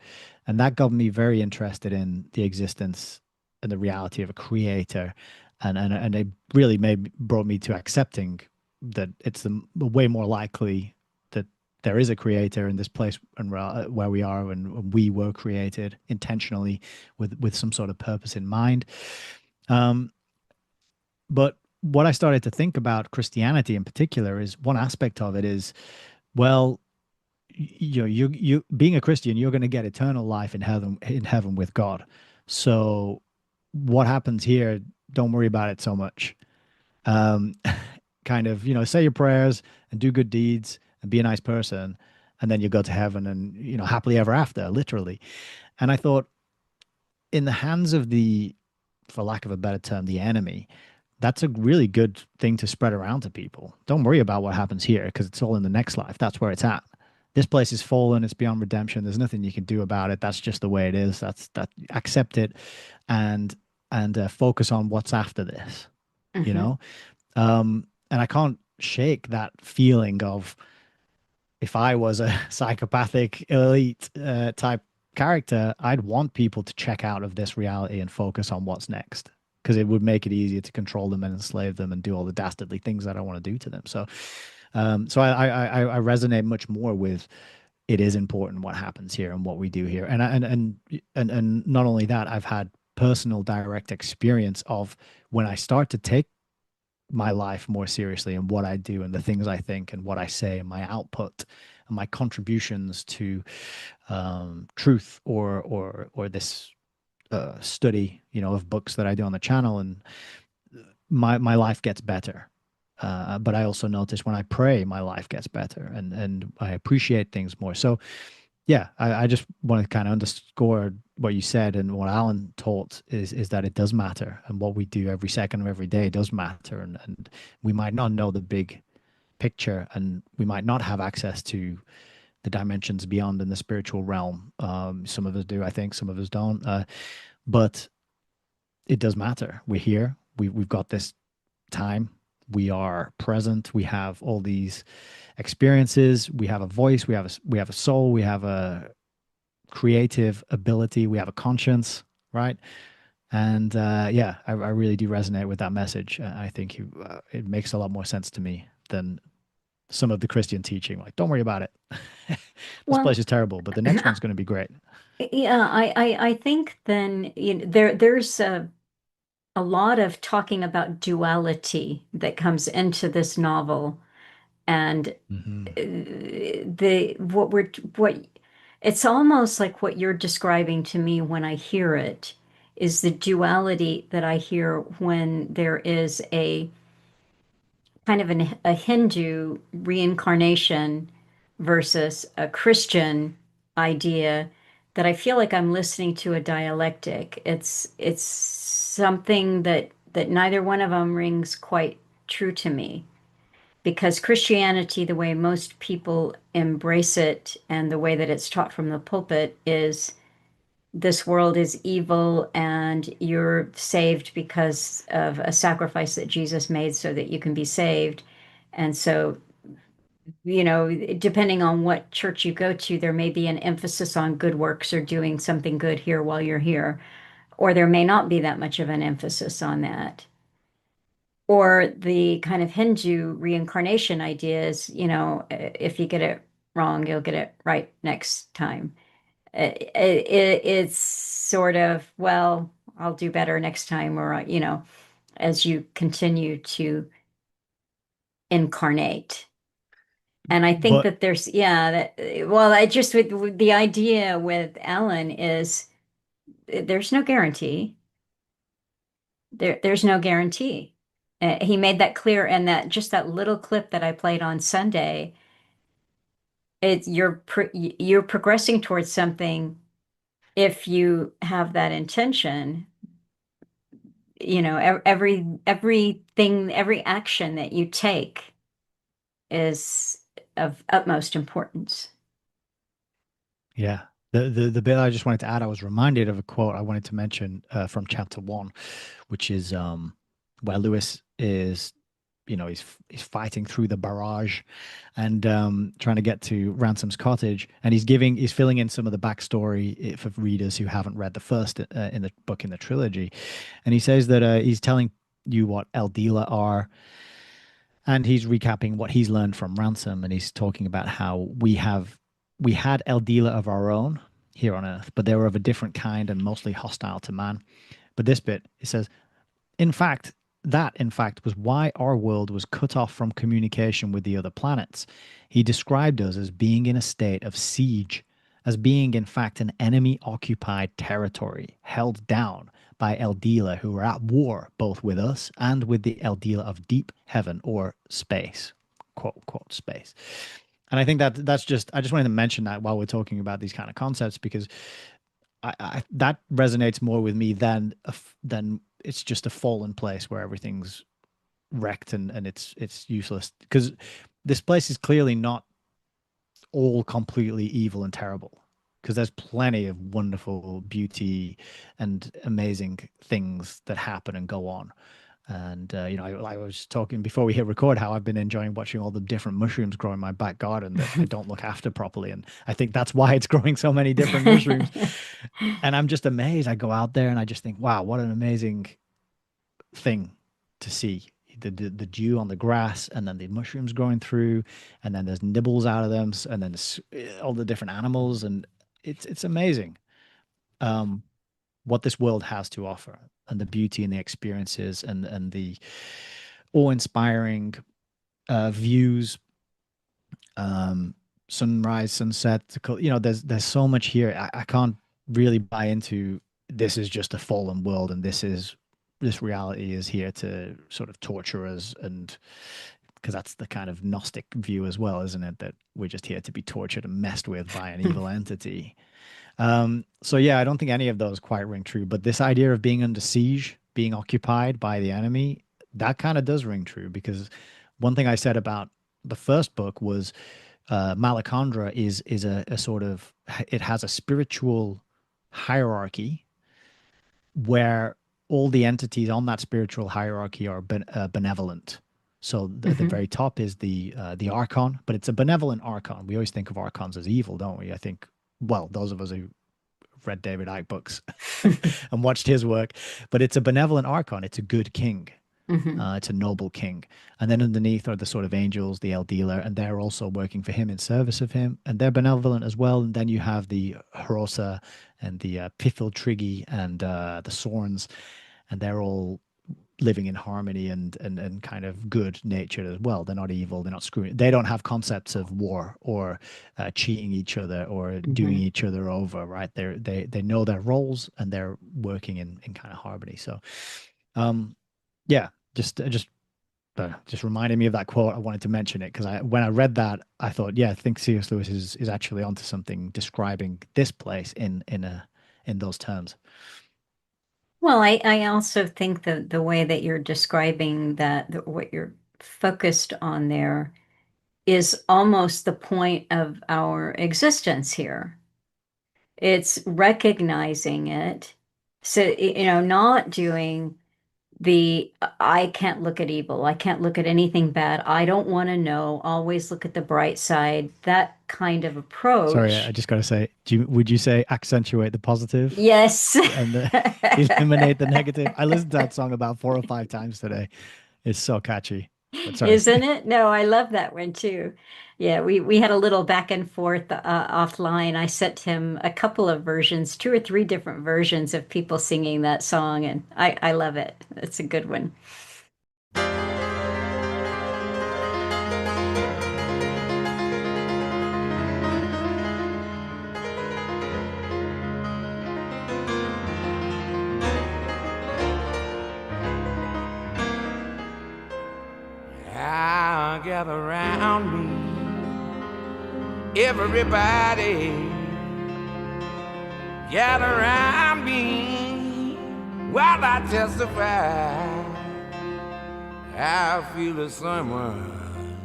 And that got me very interested in the existence and the reality of a creator. And it really brought me to accepting that it's way more likely that there is a creator in this place and where we are, and we were created intentionally with some sort of purpose in mind. Um, but what I started to think about Christianity in particular is one aspect of it is, well, you being a Christian, you're going to get eternal life in heaven with God. So what happens here, don't worry about it so much. Um, kind of, say your prayers and do good deeds and be a nice person, and then you go to heaven and, happily ever after, literally. And I thought, in the hands of for lack of a better term, the enemy, that's a really good thing to spread around to people. Don't worry about what happens here because it's all in the next life. That's where it's at. This place is fallen. It's beyond redemption. There's nothing you can do about it. That's just the way it is. That. Accept it, and focus on what's after this. You Hmm. know, and I can't shake that feeling of, if I was a psychopathic elite type character, I'd want people to check out of this reality and focus on what's next, because it would make it easier to control them and enslave them and do all the dastardly things that I want to do to them. So I resonate much more with, it is important what happens here and what we do here, and not only that, I've had personal direct experience of when I start to take my life more seriously and what I do and the things I think and what I say and my output and my contributions to truth or this study, of books that I do on the channel, and my life gets better. But I also notice when I pray, my life gets better, and I appreciate things more. So yeah, I just want to kind of underscore what you said and what Alan taught is that it does matter, and what we do every second of every day does matter, and we might not know the big picture, and we might not have access to the dimensions beyond in the spiritual realm. Some of us do, I think, some of us don't. But it does matter. We're here. We've got this time. We are present. We have all these experiences. We have a voice. We have a soul. We have a creative ability. We have a conscience, right? And yeah, I really do resonate with that message. I think it makes a lot more sense to me than some of the Christian teaching. Like, don't worry about it. This place Well, is terrible, but the next one's going to be great. yeah, I think then there's a lot of talking about duality that comes into this novel, and Hmm. the what it's almost like what you're describing to me when I hear it is the duality that I hear when there is a kind of a Hindu reincarnation versus a Christian idea, that I feel like I'm listening to a dialectic. It's something that neither one of them rings quite true to me, because Christianity, the way most people embrace it and the way that it's taught from the pulpit, is this world is evil and you're saved because of a sacrifice that Jesus made so that you can be saved. And so, depending on what church you go to, there may be an emphasis on good works or doing something good here while you're here, or there may not be that much of an emphasis on that. Or the kind of Hindu reincarnation idea is, if you get it wrong, you'll get it right next time. It's sort of, well, I'll do better next time, or, as you continue to incarnate. And I think But that yeah, well, I just, with the idea with Ellen is there's no guarantee. There's no guarantee. He made that clear in that little clip that I played on Sunday. You're progressing towards something if you have that intention. Everything, every action that you take is of utmost importance. yeah, the bit I just wanted to add, I was reminded of a quote I wanted to mention from chapter one, which is where Lewis is, he's fighting through the barrage and trying to get to Ransom's cottage, and he's filling in some of the backstory for readers who haven't read the first in the book in the trilogy, and he says that he's telling you what Eldila are, and he's recapping what he's learned from Ransom, and he's talking about how we had Eldila of our own here on Earth, but they were of a different kind and mostly hostile to man. But this bit, it says, in fact, that, in fact, was why our world was cut off from communication with the other planets. He described us as being in a state of siege, as being, in fact, an enemy occupied territory held down by Eldila, who were at war both with us and with the Eldila of deep heaven or space, quote, unquote, space. And I think that's just, I just wanted to mention that while we're talking about these kind of concepts, because that resonates more with me than it's just a fallen place where everything's wrecked and it's useless. Because this place is clearly not all completely evil and terrible. Because there's plenty of wonderful beauty and amazing things that happen and go on. And I was talking before we hit record how I've been enjoying watching all the different mushrooms grow in my back garden that I don't look after properly, and I think that's why it's growing so many different mushrooms. And I'm just amazed. I go out there and I just think, wow, what an amazing thing to see. The dew on the grass, and then the mushrooms growing through, and then there's nibbles out of them, and then all the different animals, and it's amazing what this world has to offer, and the beauty and the experiences and the awe-inspiring views, sunrise, sunset. There's so much here. I can't really buy into this is just a fallen world, and this reality is here to sort of torture us, and because that's the kind of Gnostic view as well, isn't it? That we're just here to be tortured and messed with by an evil entity. So yeah, I don't think any of those quite ring true, but this idea of being under siege, being occupied by the enemy, that kind of does ring true, because one thing I said about the first book was Malacandra is a sort of, it has a spiritual hierarchy where all the entities on that spiritual hierarchy are benevolent. So the very top is the Archon, but it's a benevolent Archon. We always think of Archons as evil, don't we? I think, well, those of us who read David Icke books and watched his work, but it's a benevolent Archon. It's a good king. It's a noble king. And then underneath are the sort of angels, the Eldila, and they're also working for him in service of him, and they're benevolent as well. And then you have the Hrosa and the Pithiltrigi and the Sorns, and they're all living in harmony and kind of good natured as well. They're not evil. They're not screwing. They don't have concepts of war or cheating each other or doing each other over. Right? They know their roles, and they're working in kind of harmony. So, yeah, just reminded me of that quote. I wanted to mention it because when I read that, I thought, yeah, I think C.S. Lewis is actually onto something describing this place in those terms. Well, I also think that the way that you're describing what you're focused on there is almost the point of our existence here. It's recognizing it. So, not doing I can't look at evil. I can't look at anything bad. I don't want to know. Always look at the bright side. That kind of Sorry, I approach. just got to say, would you say accentuate the positive Yes. and eliminate the negative? I listened to that song about 4 or 5 times today. It's so catchy. But sorry. Isn't it? No, I love that one too. Yeah, we had a little back and forth offline. I sent him a couple of versions, two or three different versions of people singing that song, and I love it. It's a good one. Now gather around me, everybody. Gather around me while I testify. I feel a someone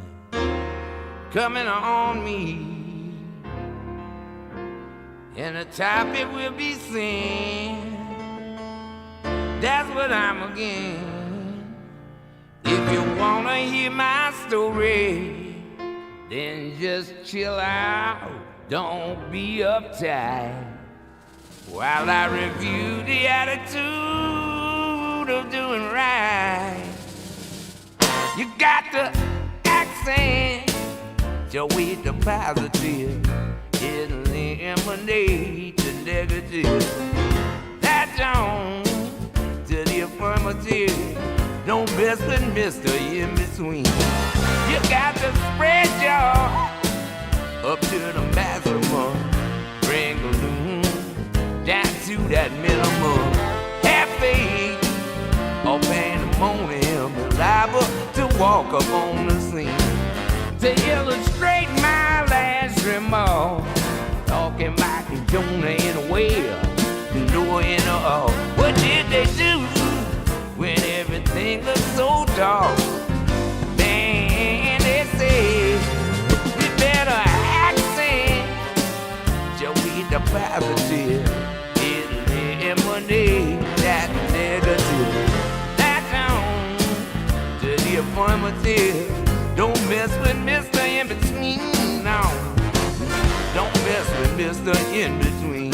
coming on me, and the topic will be sin. That's what I'm again. If you wanna hear my story, then just chill out, don't be uptight, while I review the attitude of doing right. You got the accent, your way to positive, it'll eliminate the negative. That on to the affirmative, don't mess with Mr. In Between. You got to spread your up to the maximum, bring the balloon down to that minimum. Have faith or pandemonium, liable to walk up on the scene. To illustrate my last remark, talking about the Jonah in a whale, Noah in a ark. What did they do when everything looked so dark? Man, they said we better accent Joey the positive, eliminate that negative. That's on to the affirmative. Don't mess with Mr. In Between, no. Don't mess with Mr. In Between.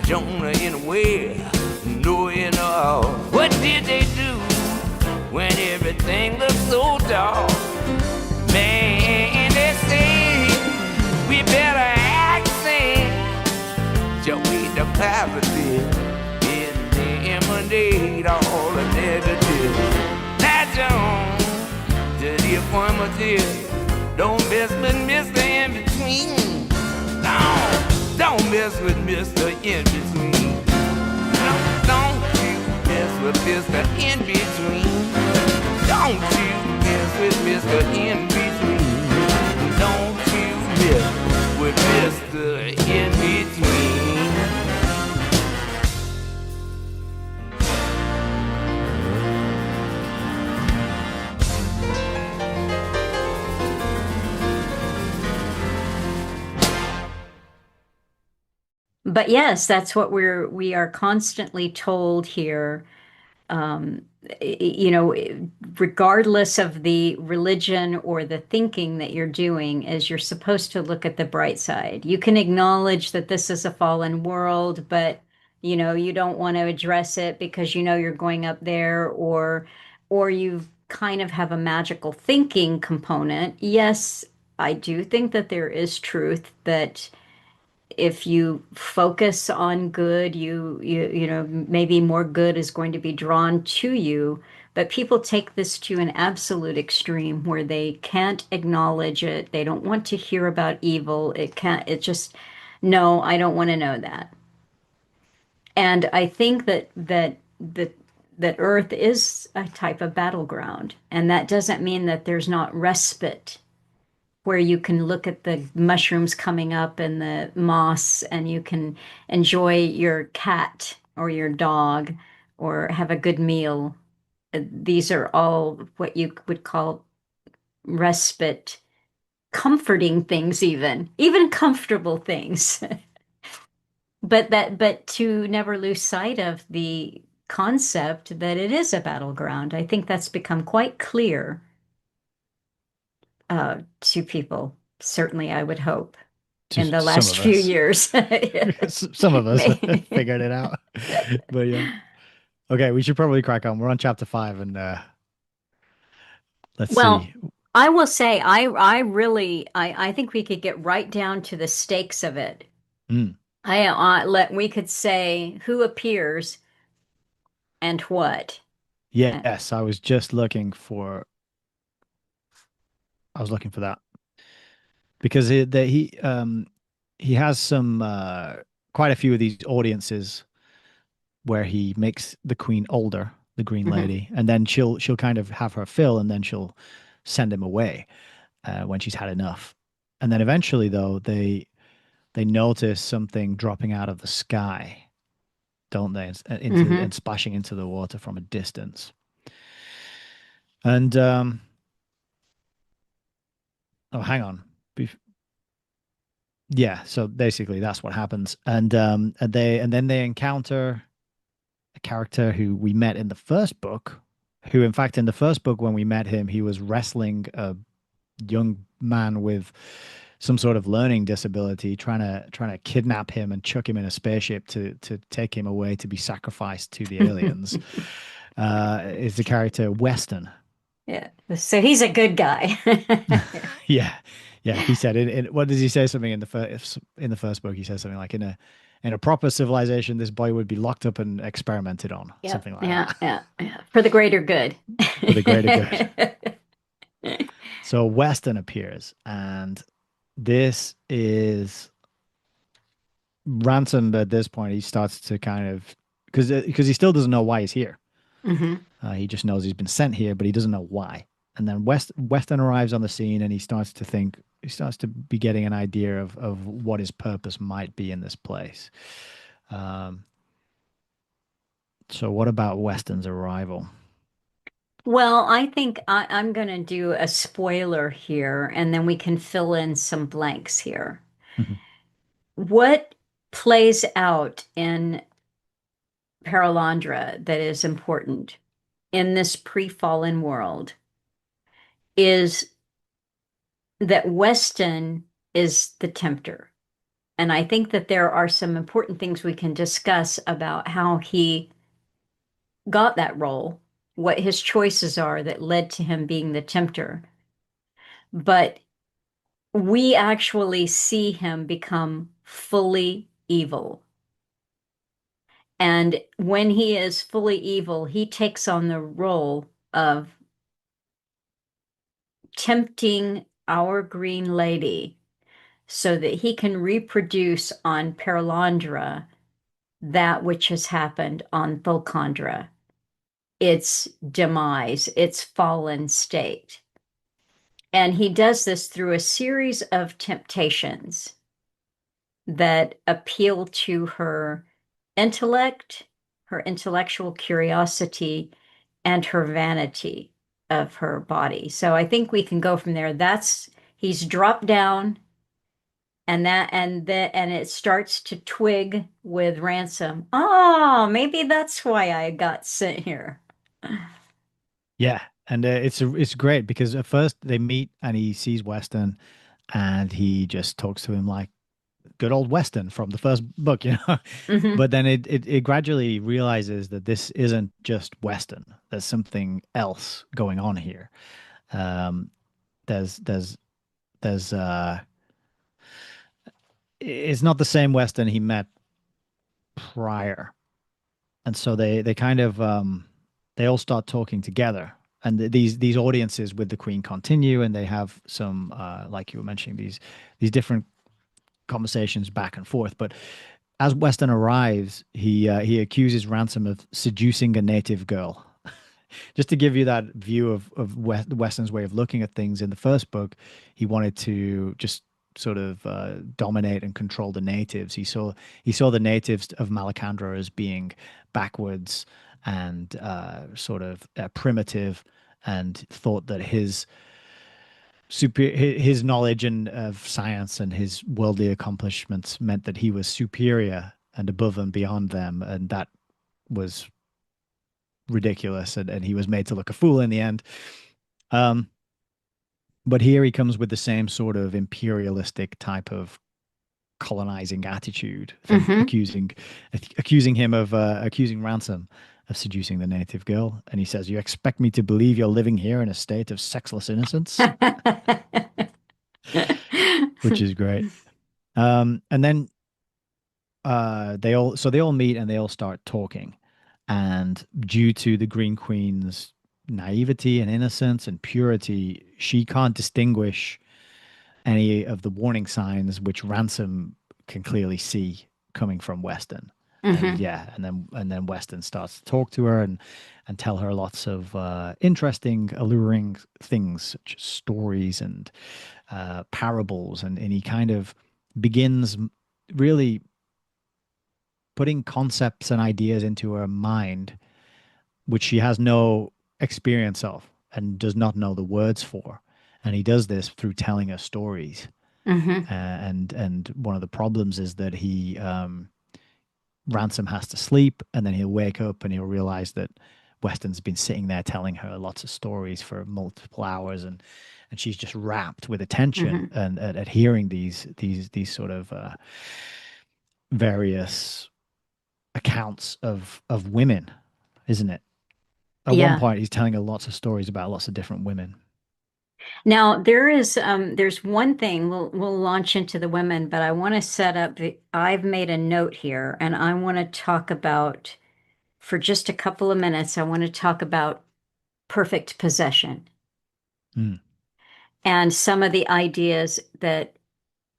Jonah in a whale, Noah in a ark. What did they do when everything looked so dark? Man, they say we better accent Joey the positive, eliminate all the negative. That's on to the affirmative. Don't mess with Mr. In Between. No. Don't mess with Mr. In Between. No, don't you mess with Mr. In Between. Don't you mess with Mr. In Between. Don't you mess with Mr. In Between. But yes, that's what we are constantly told here. Um, you know, regardless of the religion or the thinking that you're doing, is you're supposed to look at the bright side. You can acknowledge that this is a fallen world, but you don't want to address it because you're going up there, or you kind of have a magical thinking component. Yes, I do think that there is truth that if you focus on good, maybe more good is going to be drawn to you. But people take this to an absolute extreme where they can't acknowledge it. They don't want to hear about evil. It just, no, I don't want to know that. And I think that Earth is a type of battleground. And that doesn't mean that there's not respite where you can look at the mushrooms coming up and the moss, and you can enjoy your cat or your dog or have a good meal. These are all what you would call respite, comforting things, even comfortable things. But to never lose sight of the concept that it is a battleground. I think that's become quite clear to people. Certainly, I would hope in the last few years. Some of us figured it out. But yeah. Okay, we should probably crack on. We're on chapter 5, and let's see. I will say, I really, I think we could get right down to the stakes of it. Mm. We could say who appears and what. Yes, I was just looking for I was looking for that because he has some quite a few of these audiences where he makes the queen older, the Green Hmm. Lady, and then she'll kind of have her fill, and then she'll send him away when she's had enough. And then eventually, though, they notice something dropping out of the sky, don't they? Into Hmm. and splashing into the water from a distance. And oh, hang on. Yeah, so basically that's what happens. And then they encounter a character who we met in the first book, who in fact in the first book when we met him, he was wrestling a young man with some sort of learning disability, trying to kidnap him and chuck him in a spaceship to take him away to be sacrificed to the aliens. Is the character Weston. Yeah. So he's a good guy. Yeah, yeah. He said what does he say? Something in the first book. He says something like in a proper civilization, this boy would be locked up and experimented on, Yep. something like Yeah. that, Yeah. Yeah. For the greater good. for the greater good. So Weston appears, and this is Ransom. At this point, he starts to kind of because he still doesn't know why he's here. Hmm. He just knows he's been sent here, but he doesn't know why. And then Weston arrives on the scene, and he starts to think, he starts to be getting an idea of what his purpose might be in this place. Um, so, what about Weston's arrival? Well, I think I'm going to do a spoiler here, and then we can fill in some blanks here. Mhm. What plays out in Perelandra that is important in this pre-fallen world is that Weston is the tempter. And I think that there are some important things we can discuss about how he got that role, what his choices are that led to him being the tempter. But we actually see him become fully evil. And when he is fully evil, he takes on the role of tempting our Green Lady so that he can reproduce on Perelandra that which has happened on Thulkandra, its demise, its fallen state. And he does this through a series of temptations that appeal to her intellect, her intellectual curiosity, and her vanity of her body. So I think we can go from there. That's he's dropped down and it starts to twig with Ransom. Oh, maybe that's why I got sent here. Yeah, and it's great because at first they meet and he sees Weston, and he just talks to him like good old Weston from the first book, you know. Hmm. But then it gradually realizes that this isn't just Weston. There's something else going on here. Um, there's there's there's it's not the same Weston he met prior, and so they kind of they all start talking together. And these audiences with the Queen continue, and they have some like you were mentioning these different conversations back and forth. But as Weston arrives, he accuses Ransom of seducing a native girl. Just to give you that view of Weston's way of looking at things in the first book, he wanted to just sort of dominate and control the natives. He saw the natives of Malacandra as being backwards and sort of primitive, and thought that his knowledge and of science and his worldly accomplishments meant that he was superior and above and beyond them, and that was ridiculous, and he was made to look a fool in the end. Um, but here he comes with the same sort of imperialistic type of colonizing attitude, Hmm. accusing him of accusing Ransom of seducing the native girl, and he says, "You expect me to believe you're living here in a state of sexless innocence," which is great. And then they all meet and they all start talking, and due to the Green Queen's naivety and innocence and purity, she can't distinguish any of the warning signs which Ransom can clearly see coming from Weston. And Hmm. yeah, and then Weston starts to talk to her and tell her lots of interesting, alluring things such as stories and parables, and he kind of begins really putting concepts and ideas into her mind which she has no experience of and does not know the words for. And he does this through telling her stories. Hmm. And one of the problems is that he Ransom has to sleep, and then he'll wake up and he'll realize that Weston's been sitting there telling her lots of stories for multiple hours, and she's just rapt with attention Hmm. and at hearing these sort of various accounts of women, isn't it? At one Yeah. point, he's telling her lots of stories about lots of different women. Now there's one thing we'll launch into the women, but I want to set up I've made a note here and I want to talk about for just a couple of minutes, I want to talk about perfect possession Mm, and some of the ideas that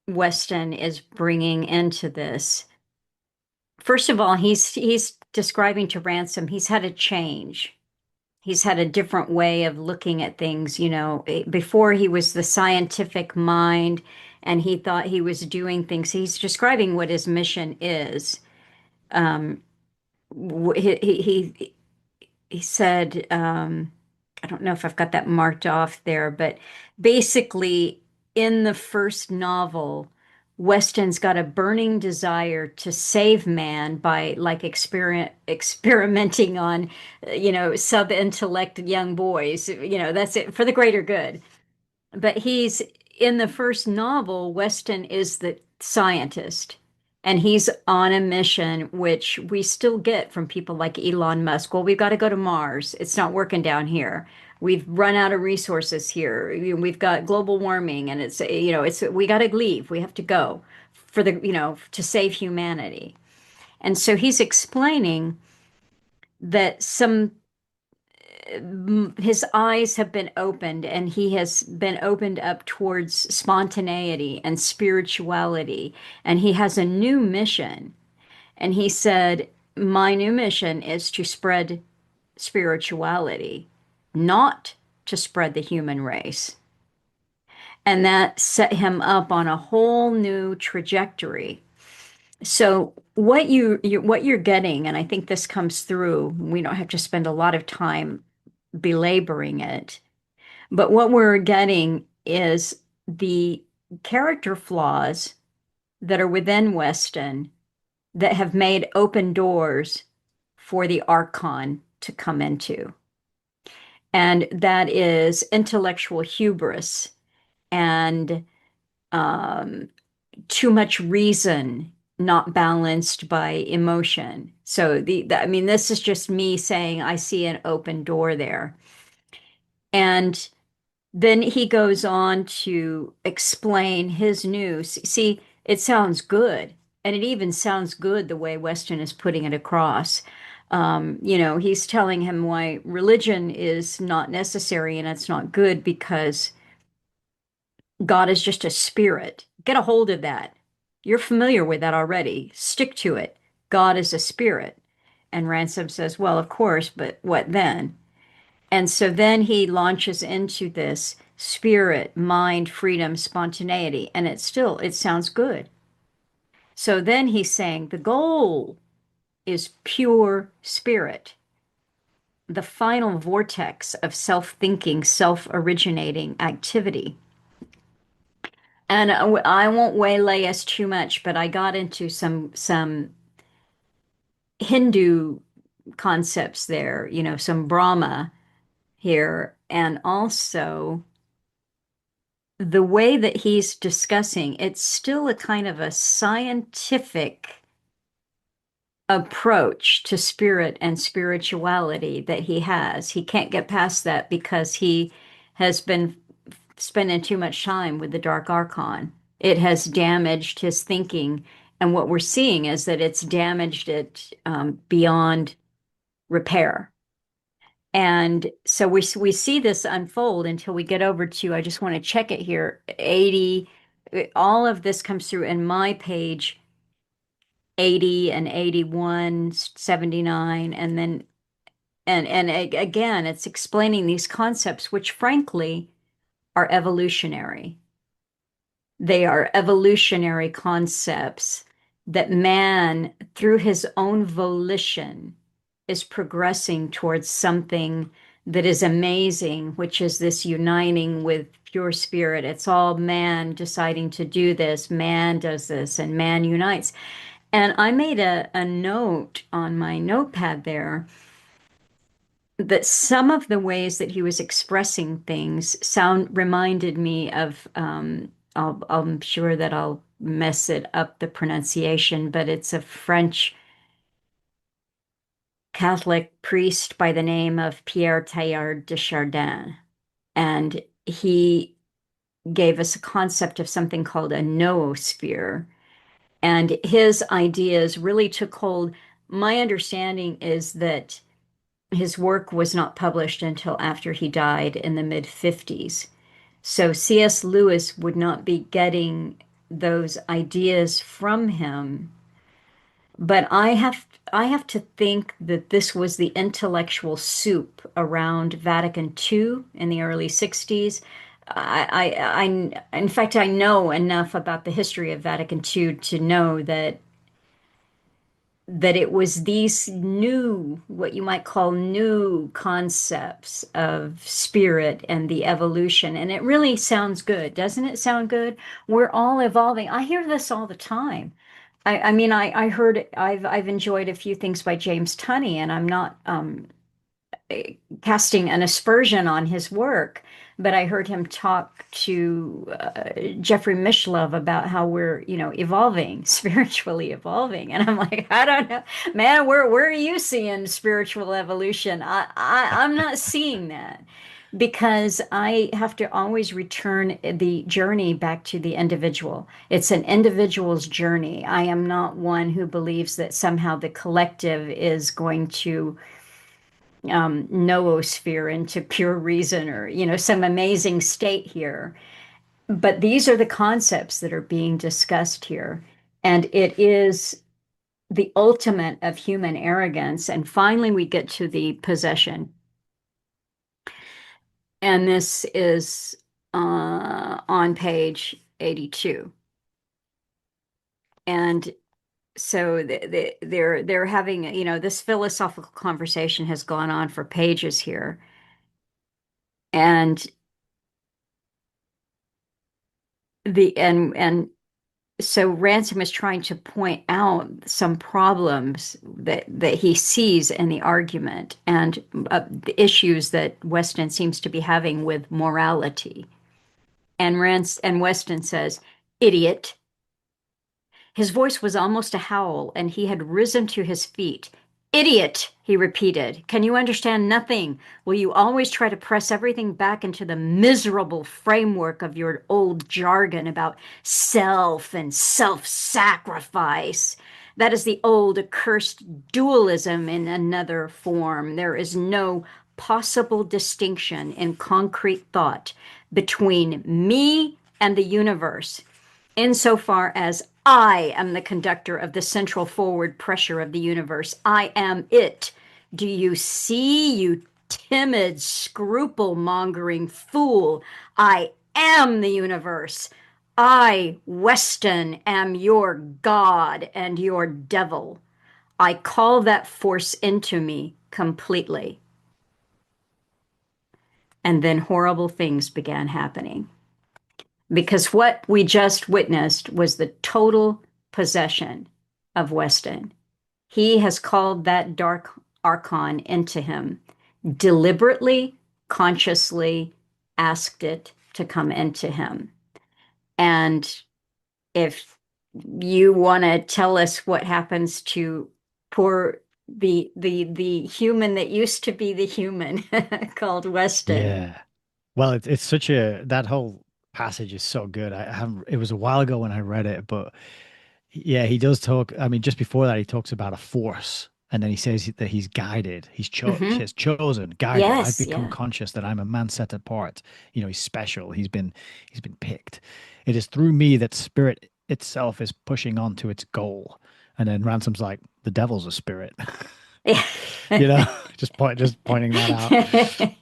Weston is bringing into this. First of all, he's describing to Ransom he's had a change. He's had a different way of looking at things. Before he was the scientific mind and he thought he was doing things. He's describing what his mission is. Um, he said, I don't know if I've got that marked off there, but basically, in the first novel, Weston's got a burning desire to save man by like experimenting on, sub-intellect young boys. That's it for the greater good. But he's in the first novel, Weston is the scientist, and he's on a mission, which we still get from people like Elon Musk. Well, we've got to go to Mars. It's not working down here. We've run out of resources here. We've got global warming, and it's we got to leave. We have to go for to save humanity. And so he's explaining that his eyes have been opened and he has been opened up towards spontaneity and spirituality and he has a new mission and he said my new mission is to spread spirituality, not to spread the human race. And that set him up on a whole new trajectory. So what you're getting, and I think this comes through, we don't have to spend a lot of time belaboring it. But what we're getting is the character flaws that are within Weston that have made open doors for the Archon to come into. And that is intellectual hubris and um, too much reason not balanced by emotion. So I mean, this is just me saying I see an open door there. And then he goes on to explain his news. See, it sounds good. And it even sounds good the way Weston is putting it across. He's telling him why religion is not necessary and it's not good because God is just a spirit. Get a hold of that. You're familiar with that already. Stick to it. God is a spirit. And Ransom says, well, of course, but what then? And so then he launches into this spirit, mind, freedom, spontaneity, and it sounds good. So then he's saying the goal is pure spirit, the final vortex of self-thinking, self-originating activity. And I won't waylay us too much, but I got into some Hindu concepts there, some Brahma here, and also the way that he's discussing, it's still a kind of a scientific approach to spirit and spirituality that he has. He can't get past that because he has been spending too much time with the Dark Archon. It has damaged his thinking. And what we're seeing is that it's damaged it beyond repair. And so we see this unfold until we get over to, I just want to check it here, 80. All of this comes through in my page 80 and 81, 79, and then again, it's explaining these concepts, which frankly are evolutionary. They are evolutionary concepts that man, through his own volition, is progressing towards something that is amazing, which is this uniting with pure spirit. It's all man deciding to do this. Man does this, and man unites. And I made a note on my notepad there that some of the ways that he was expressing things reminded me of I'm sure that I'll mess it up the pronunciation, but it's a French Catholic priest by the name of Pierre Teilhard de Chardin. And he gave us a concept of something called a noosphere. And his ideas really took hold. My understanding is that his work was not published until after he died in the mid 50s. So C.S. Lewis would not be getting those ideas from him. But I have to think that this was the intellectual soup around Vatican II in the early 60s. In fact, I know enough about the history of Vatican II to know that it was these new, what you might call new concepts of spirit and the evolution. And it really sounds good. Doesn't it sound good? We're all evolving. I hear this all the time. I mean, I heard, I've enjoyed a few things by James Tunney, and I'm not casting an aspersion on his work, but I heard him talk to Jeffrey Mishlove about how we're, evolving, spiritually evolving. And I'm like, I don't know, man, where are you seeing spiritual evolution? I'm not seeing that because I have to always return the journey back to the individual. It's an individual's journey. I am not one who believes that somehow the collective is going to noosphere into pure reason or some amazing state here, but these are the concepts that are being discussed here, and it is the ultimate of human arrogance. And finally we get to the possession, and this is on page 82. And so they're having, this philosophical conversation has gone on for pages here. And and so Ransom is trying to point out some problems that he sees in the argument, and the issues that Weston seems to be having with morality. And Weston says, "Idiot." His voice was almost a howl, and he had risen to his feet. "Idiot," he repeated. "Can you understand nothing? Will you always try to press everything back into the miserable framework of your old jargon about self and self-sacrifice? That is the old accursed dualism in another form. There is no possible distinction in concrete thought between me and the universe, insofar as I am the conductor of the central forward pressure of the universe. I am it. Do you see, you timid, scruple-mongering fool? I am the universe. I, Weston, am your God and your devil. I call that force into me completely." And then horrible things began happening, because what we just witnessed was the total possession of Weston. He has called that dark archon into him, deliberately, consciously asked it to come into him. And if you want to tell us what happens to poor the human that used to be the human called Weston. Yeah. Well, it's such a that whole passage is so good. I haven't it was a while ago when I read it, but yeah, he does talk. I mean, just before that, he talks about a force, And then he says that he's guided, he Hmm. has chosen, guided. I've Yes, become yeah. conscious that I'm a man set apart. He's special. He's been picked. It is through me that spirit itself is pushing on to its goal. And then Ransom's like, the devil's a spirit. Yeah. you know, just pointing that out.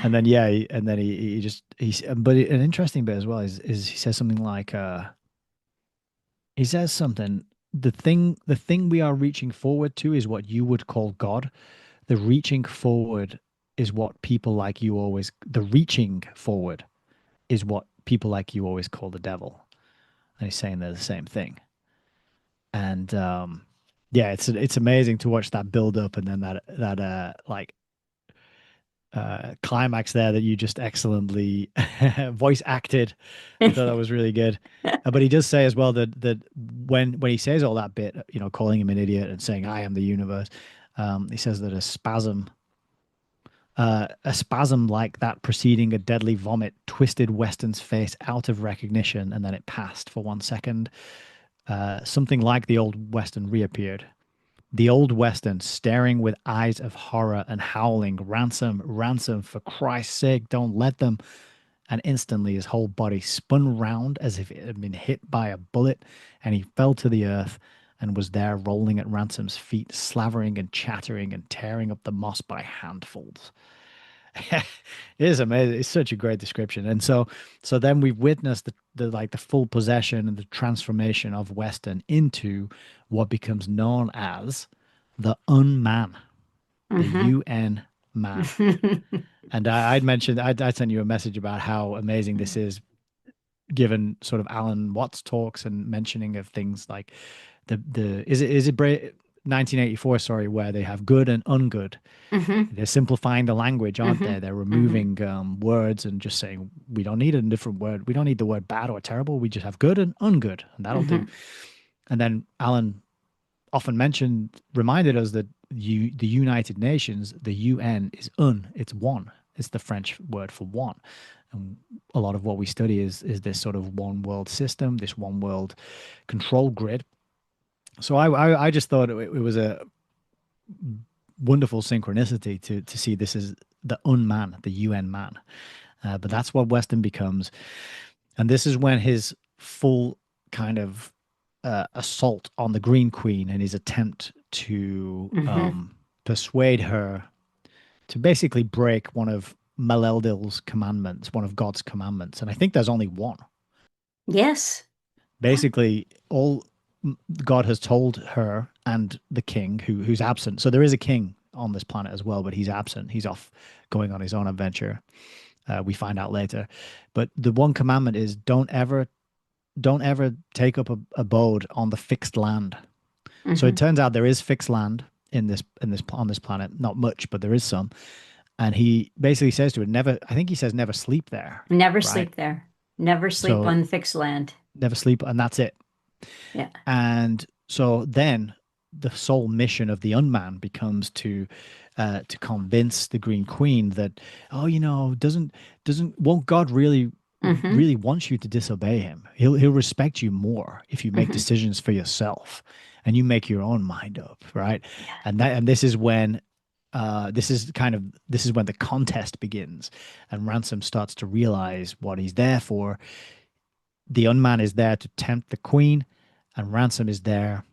And then yeah, and then he just he's but an interesting bit as well is he says something like he says something the thing we are reaching forward to is what you would call God. The reaching forward is what people like you always the reaching forward is what people like you always call the devil. And he's saying they're the same thing. And yeah, it's amazing to watch that build up and then that like climax there that you just excellently voice acted. I thought that was really good. But he does say as well that when he says all that bit, calling him an idiot and saying I am the universe, he says that a spasm like that preceding a deadly vomit twisted Weston's face out of recognition, and then it passed for 1 second. Something like the old Weston reappeared. The old Western, staring with eyes of horror and howling, ransom, ransom, for Christ's sake, don't let them. And instantly his whole body spun round as if it had been hit by a bullet, and he fell to the earth and was there rolling at Ransom's feet, slavering and chattering and tearing up the moss by handfuls. It is amazing. It's such a great description. And so then we've witnessed the full possession and the transformation of Weston into what becomes known as the unman, the Hmm. UN man. And I'd mentioned I'd sent you a message about how amazing this is, given sort of Alan Watts talks and mentioning of things like the is it 1984, sorry, where they have good and ungood. Hmm. They're simplifying the language, aren't Hmm. they? They're Hmm. removing words and just saying we don't need a different word. We don't need the word bad or terrible. We just have good and ungood, and that'll do. Hmm. And then Alan often reminded us that the United Nations, the UN, is it's one. It's the French word for one. And a lot of what we study is this sort of one world system, this one world control grid. So I just thought it was a wonderful synchronicity to see this is the unman, the UN man. But that's what Weston becomes. And this is when his full kind of assault on the Green Queen and his attempt to Hmm. persuade her to basically break one of Maleldil's commandments, one of God's commandments. And I think there's only one. Yes. Yeah. Basically, all God has told her and the king, who's absent. So there is a king on this planet as well, but he's absent. He's off going on his own adventure. We find out later. But the one commandment is don't ever take up a abode on the fixed land. So it Hmm. turns out there is fixed land on this planet. Not much, but there is some. And he basically says to her, never. I think he says never sleep there, Never right? sleep there. Never sleep So on fixed land. never sleep, and that's it. Yeah. And so then the sole mission of the unman becomes to convince the Green Queen that, oh, doesn't won't God Hmm. really wants you to disobey him? He'll respect you more if you make Hmm. decisions for yourself and you make your own mind up, right? Yeah. And this is when this is when the contest begins and Ransom starts to realize what he's there for. The unman is there to tempt the queen, and Ransom is there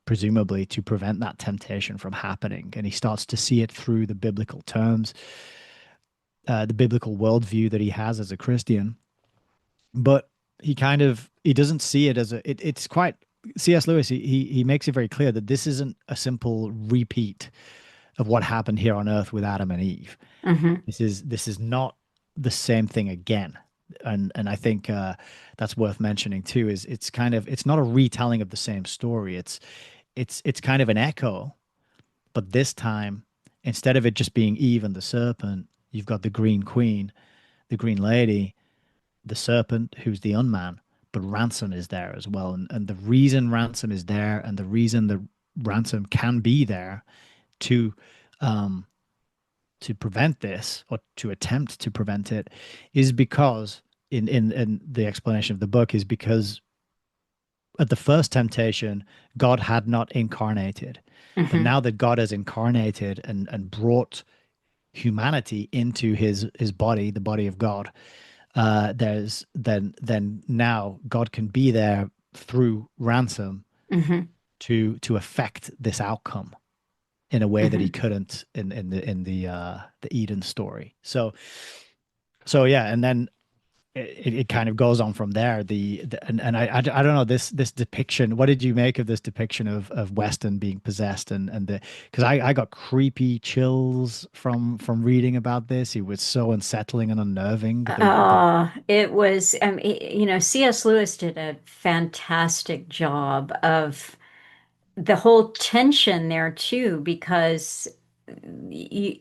presumably to prevent that temptation from happening. And he starts to see it through the biblical terms, the biblical worldview that he has as a Christian. But he doesn't see it as it's quite C.S. Lewis. He makes it very clear that this isn't a simple repeat of what happened here on Earth with Adam and Eve. Hmm. This is not the same thing again. And I think that's worth mentioning too. Is it's not a retelling of the same story. It's kind of an echo, but this time, instead of it just being Eve and the serpent, you've got the Green Queen, the Green Lady, the serpent, who's the unman, but Ransom is there as well. And the reason Ransom is there and the reason that Ransom can be there to um, to prevent this or to attempt to prevent it is because in the explanation of the book is because at the first temptation, God had not incarnated. But Hmm. now that God has incarnated and brought humanity into his body, the body of God, there's then now God can be there through ransom Hmm. to affect this outcome in a way that he Hmm. couldn't in the Eden story. So yeah, and then it kind of goes on from there. And I don't know this depiction. What did you make of this depiction of Weston being possessed and the because I got creepy chills from reading about this. He was so unsettling and unnerving. The It was, C.S. Lewis did a fantastic job of the whole tension there too, because you,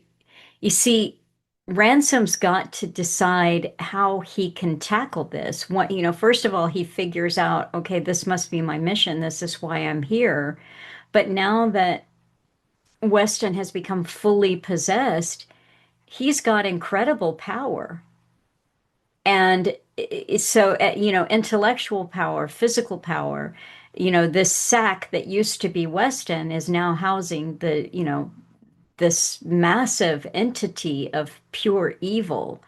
you see, Ransom's got to decide how he can tackle this. First of all, he figures out, okay, this must be my mission. This is why I'm here. But now that Weston has become fully possessed, he's got incredible power. And so, intellectual power, physical power, this sack that used to be Weston is now housing this massive entity of pure evil.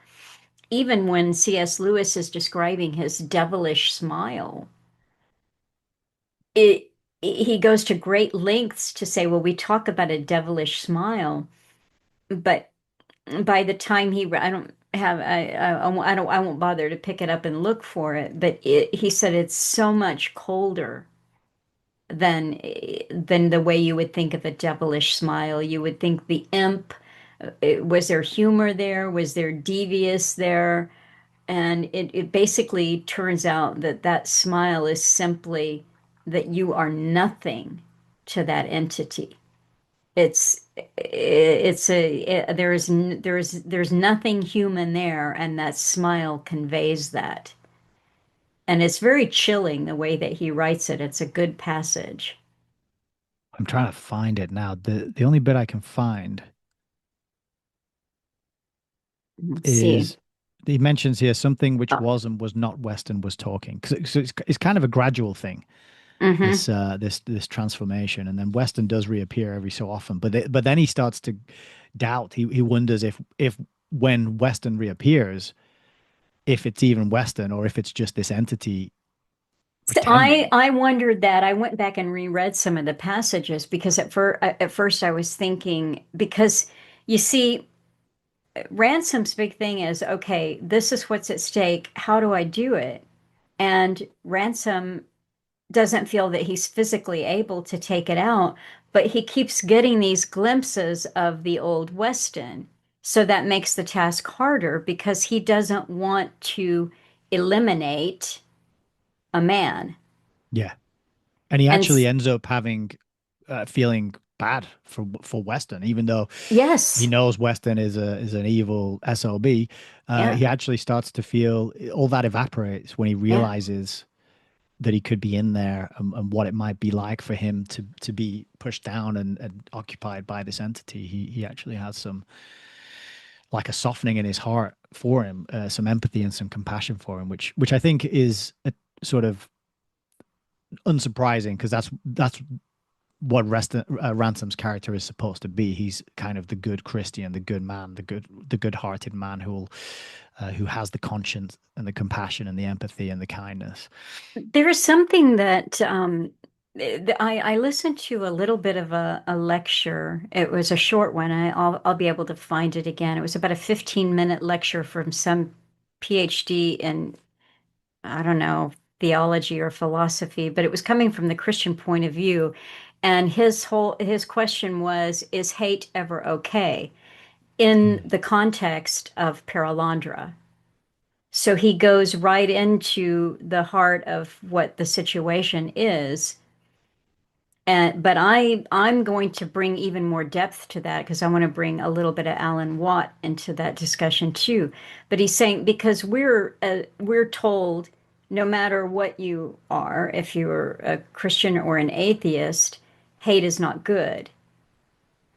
Even when C.S. Lewis is describing his devilish smile, it he goes to great lengths to say, well, we talk about a devilish smile, but by the time I don't have, I won't bother to pick it up and look for it, but he said it's so much colder than the way you would think of a devilish smile. You would think the imp, was there humor there? Was there devious there? And it basically turns out that that smile is simply that you are nothing to that entity. There's nothing human there, and that smile conveys that. And it's very chilling the way that he writes it. It's a good passage. I'm trying to find it now. The only bit I can find Let's see. is he mentions here something which Oh, was and was not Weston was talking because it's kind of a gradual thing. hmm. This transformation, and then Weston does reappear every so often, but then he starts to doubt. He wonders if when Weston reappears, if it's even Weston or if it's just this entity So I pretending. I wondered that. I went back and reread some of the passages because at first I was thinking, because you see, Ransom's big thing is, okay, this is what's at stake. How do I do it? And Ransom doesn't feel that he's physically able to take it out, but he keeps getting these glimpses of the old Weston. So that makes the task harder because he doesn't want to eliminate a man. Yeah, and he And actually ends up having feeling bad for Weston, even though he yes, knows Weston is an evil SOB. yeah, He actually starts to feel all that evaporates when he yeah. realizes that he could be in there and what it might be like for him to be pushed down and occupied by this entity. He actually has some like a softening in his heart for him, some empathy and some compassion for him, which I think is a sort of unsurprising because that's what Ransom's character is supposed to be. He's kind of the good Christian, the good man, the good-hearted man who has the conscience and the compassion and the empathy and the kindness. There is something that I listened to a little bit of a lecture. It was a short one. I'll be able to find it again. It was about a 15-minute lecture from some PhD in, I don't know, theology or philosophy, but it was coming from the Christian point of view. And his question was, is hate ever okay? In Mm. the context of Perelandra. So he goes right into the heart of what the situation is. But I'm going to bring even more depth to that because I want to bring a little bit of Alan Watt into that discussion too. But he's saying because we're told no matter what you are, if you're a Christian or an atheist, hate is not good.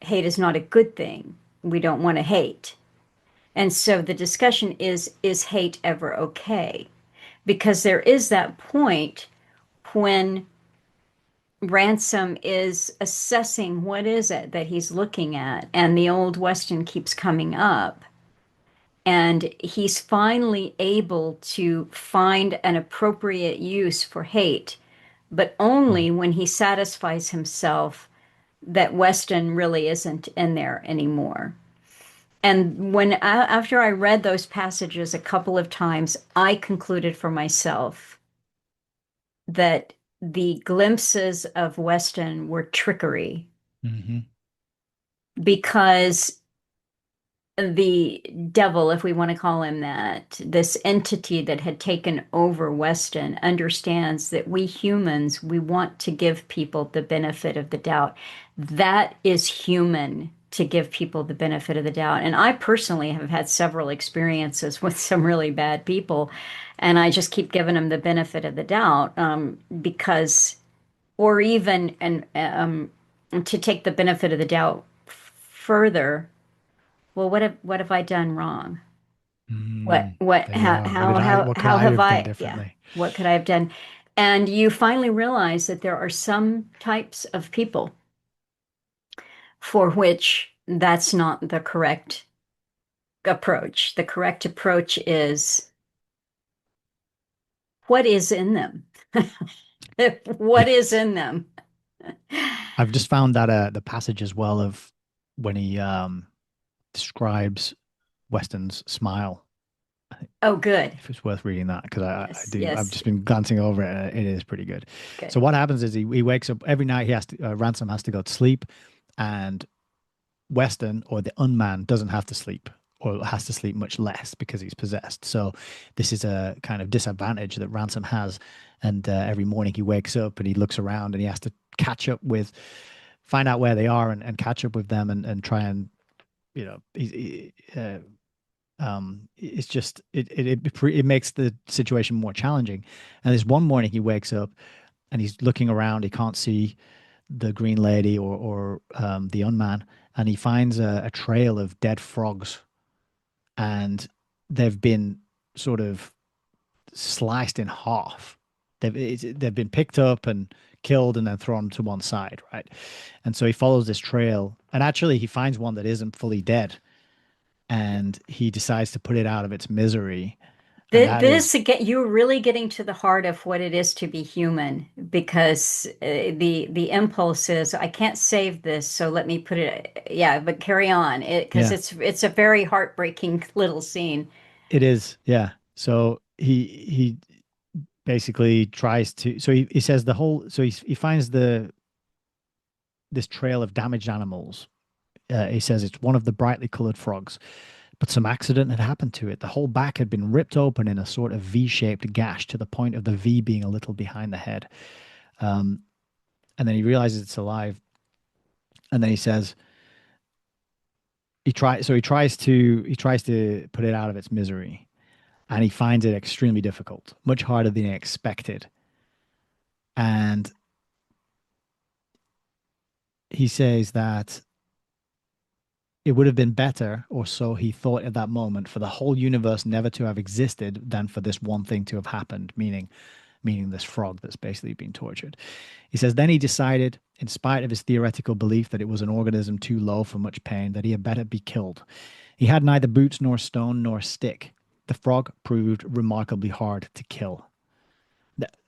Hate is not a good thing. We don't want to hate. And so the discussion is hate ever okay? Because there is that point when Ransom is assessing what is it that he's looking at, and the old Weston keeps coming up. And he's finally able to find an appropriate use for hate, but Hmm. only when he satisfies himself that Weston really isn't in there anymore. And after I read those passages a couple of times, I concluded for myself that the glimpses of Weston were trickery Hmm. because the devil, if we want to call him that, this entity that had taken over Weston, understands that we humans, we want to give people the benefit of the doubt. That is human to give people the benefit of the doubt. And I personally have had several experiences with some really bad people, and I just keep giving them the benefit of the doubt because, or even, and to take the benefit of the doubt further, well, what have I done wrong? Mm. There you are. What could How I have have done I, yeah, differently? what could I have done? And you finally realize that there are some types of people for which that's not the correct approach. The correct approach is what is in them? What is Yes. in them? I've just found that the passage as well of when he describes Weston's smile. Oh, good. If it's worth reading that, because I Yes, do. I've yes, just been glancing over it, and it is pretty good. good. So what happens is he wakes up every night. He has to Ransom has to go to sleep, and Weston or the unman doesn't have to sleep or has to sleep much less because he's possessed. So this is a kind of disadvantage that Ransom has. And every morning he wakes up and he looks around and he has to catch up with, find out where they are and catch up with them and try and, you know, it's just it makes the situation more challenging. And this one morning he wakes up and he's looking around. He can't see the Green Lady or the Unman, and he finds a trail of dead frogs, and they've been sort of sliced in half. They've been picked up and killed and then thrown to one side, right? And so he follows this trail, and actually he finds one that isn't fully dead, and he decides to put it out of its misery, and that This is again, you're really getting to the heart of what it is to be human because the impulse is I can't save this, so let me put it. Yeah, but carry on it because yeah, it's a very heartbreaking little scene. it is, yeah. So he basically tries to he says the whole he finds the this trail of damaged animals. He says it's one of the brightly colored frogs, but some accident had happened to it. The whole back had been ripped open in a sort of V-shaped gash to the point of the V being a little behind the head. Um, and then he realizes it's alive, and then he says he tries to put it out of its misery, and he finds it extremely difficult, much harder than he expected. And he says that it would have been better, or so he thought at that moment, for the whole universe never to have existed than for this one thing to have happened, meaning this frog that's basically been tortured. He says, then he decided, in spite of his theoretical belief that it was an organism too low for much pain, that he had better be killed. He had neither boots nor stone nor stick. The frog proved remarkably hard to kill.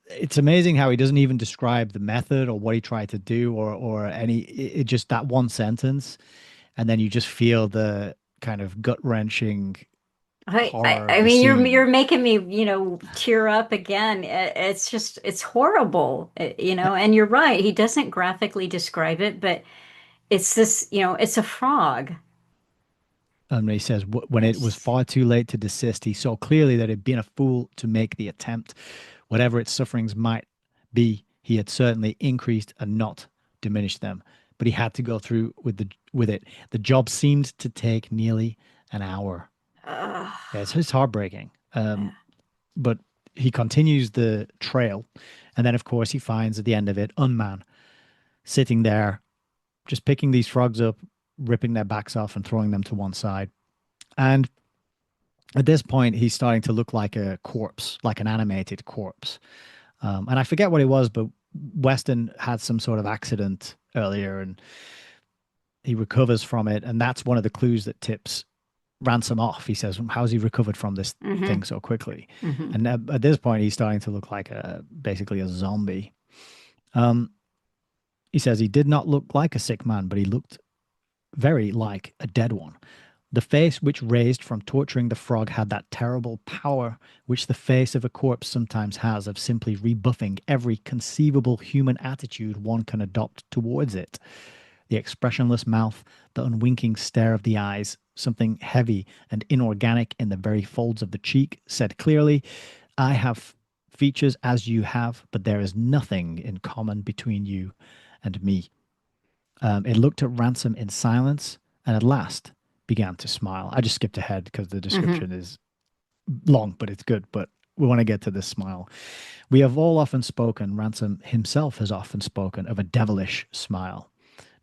It's amazing how he doesn't even describe the method or what he tried to do or any, it just that one sentence. And then you just feel the kind of gut wrenching horror I of the mean, you're scene. making me, tear up again. It's just it's horrible, And you're right. He doesn't graphically describe it, but it's this, it's a frog. And he says, when it was It's far too late to desist, he saw clearly that he'd been a fool to make the attempt. Whatever its sufferings might be, he had certainly increased and not diminished them. But he had to go through with it. The job seemed to take nearly an hour. uh, Yeah, it's heartbreaking. But he continues the trail, and then of course he finds at the end of it Unman sitting there, just picking these frogs up, ripping their backs off, and throwing them to one side. And at this point, he's starting to look like a corpse, like an animated corpse. And I forget what it was, but Weston had some sort of accident earlier, and he recovers from it, and that's one of the clues that tips Ransom off. He says, "How's he recovered from this Mm-hmm. thing so quickly?" Mm-hmm. And at this point, he's starting to look like basically a zombie. Um, he says he did not look like a sick man, but he looked very like a dead one. The face which raised from torturing the frog had that terrible power which the face of a corpse sometimes has of simply rebuffing every conceivable human attitude one can adopt towards it. The expressionless mouth, the unwinking stare of the eyes, something heavy and inorganic in the very folds of the cheek, said clearly, I have features as you have, but there is nothing in common between you and me. It looked at Ransom in silence and at last began to smile. I just skipped ahead because the Mm-hmm. description is long, but it's good. But we want to get to this smile. We have all often spoken, Ransom himself has often spoken, of a devilish smile.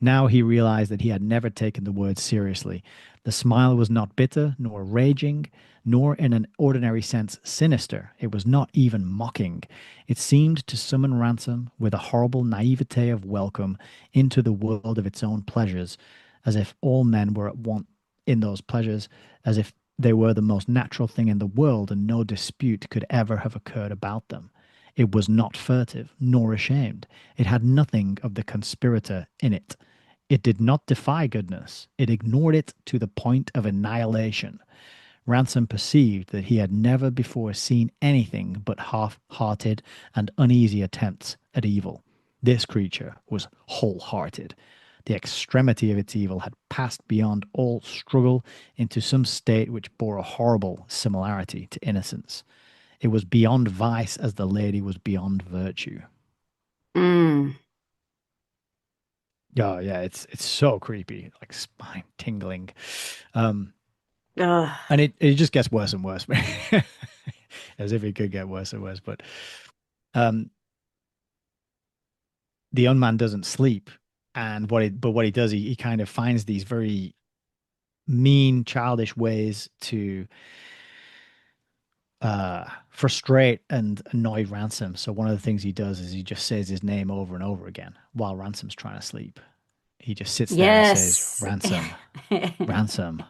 Now he realized that he had never taken the word seriously. The smile was not bitter, nor raging, nor in an ordinary sense sinister. It was not even mocking. It seemed to summon Ransom with a horrible naivete of welcome into the world of its own pleasures, as if all men were at one in those pleasures, as if they were the most natural thing in the world and no dispute could ever have occurred about them. It was not furtive, nor ashamed. It had nothing of the conspirator in it. It did not defy goodness. It ignored it to the point of annihilation. Ransom perceived that he had never before seen anything but half-hearted and uneasy attempts at evil. This creature was whole-hearted. The extremity of its evil had passed beyond all struggle into some state which bore a horrible similarity to innocence. It was beyond vice as the lady was beyond virtue. Mm. Oh yeah, it's so creepy, like spine tingling. Um, Ugh. and it just gets worse and worse. As if it could get worse and worse. But um the young man doesn't sleep. And what he does, he kind of finds these very mean, childish ways to frustrate and annoy Ransom. So one of the things he does is he just says his name over and over again while Ransom's trying to sleep. He just sits there and says, Yes. Ransom, Ransom.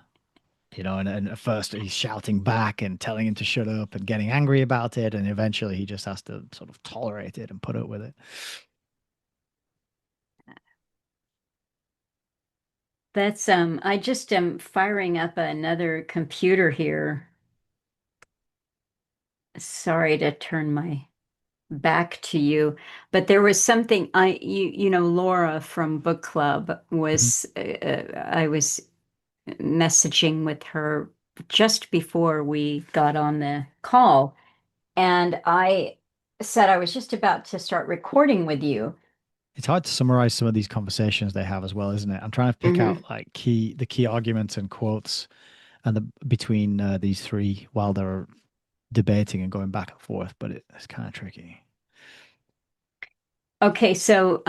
And at first he's shouting back and telling him to shut up and getting angry about it. And eventually he just has to sort of tolerate it and put up with it. That's I just am firing up another computer here. Sorry to turn my back to you, but there was something Laura from book club Mhm. was I was messaging with her just before we got on the call, and I said I was just about to start recording with you. It's hard to summarize some of these conversations they have as well, isn't it? I'm trying to pick Hmm. out like the key arguments and quotes and between these three while they're debating and going back and forth, but it's kind of tricky. Okay, so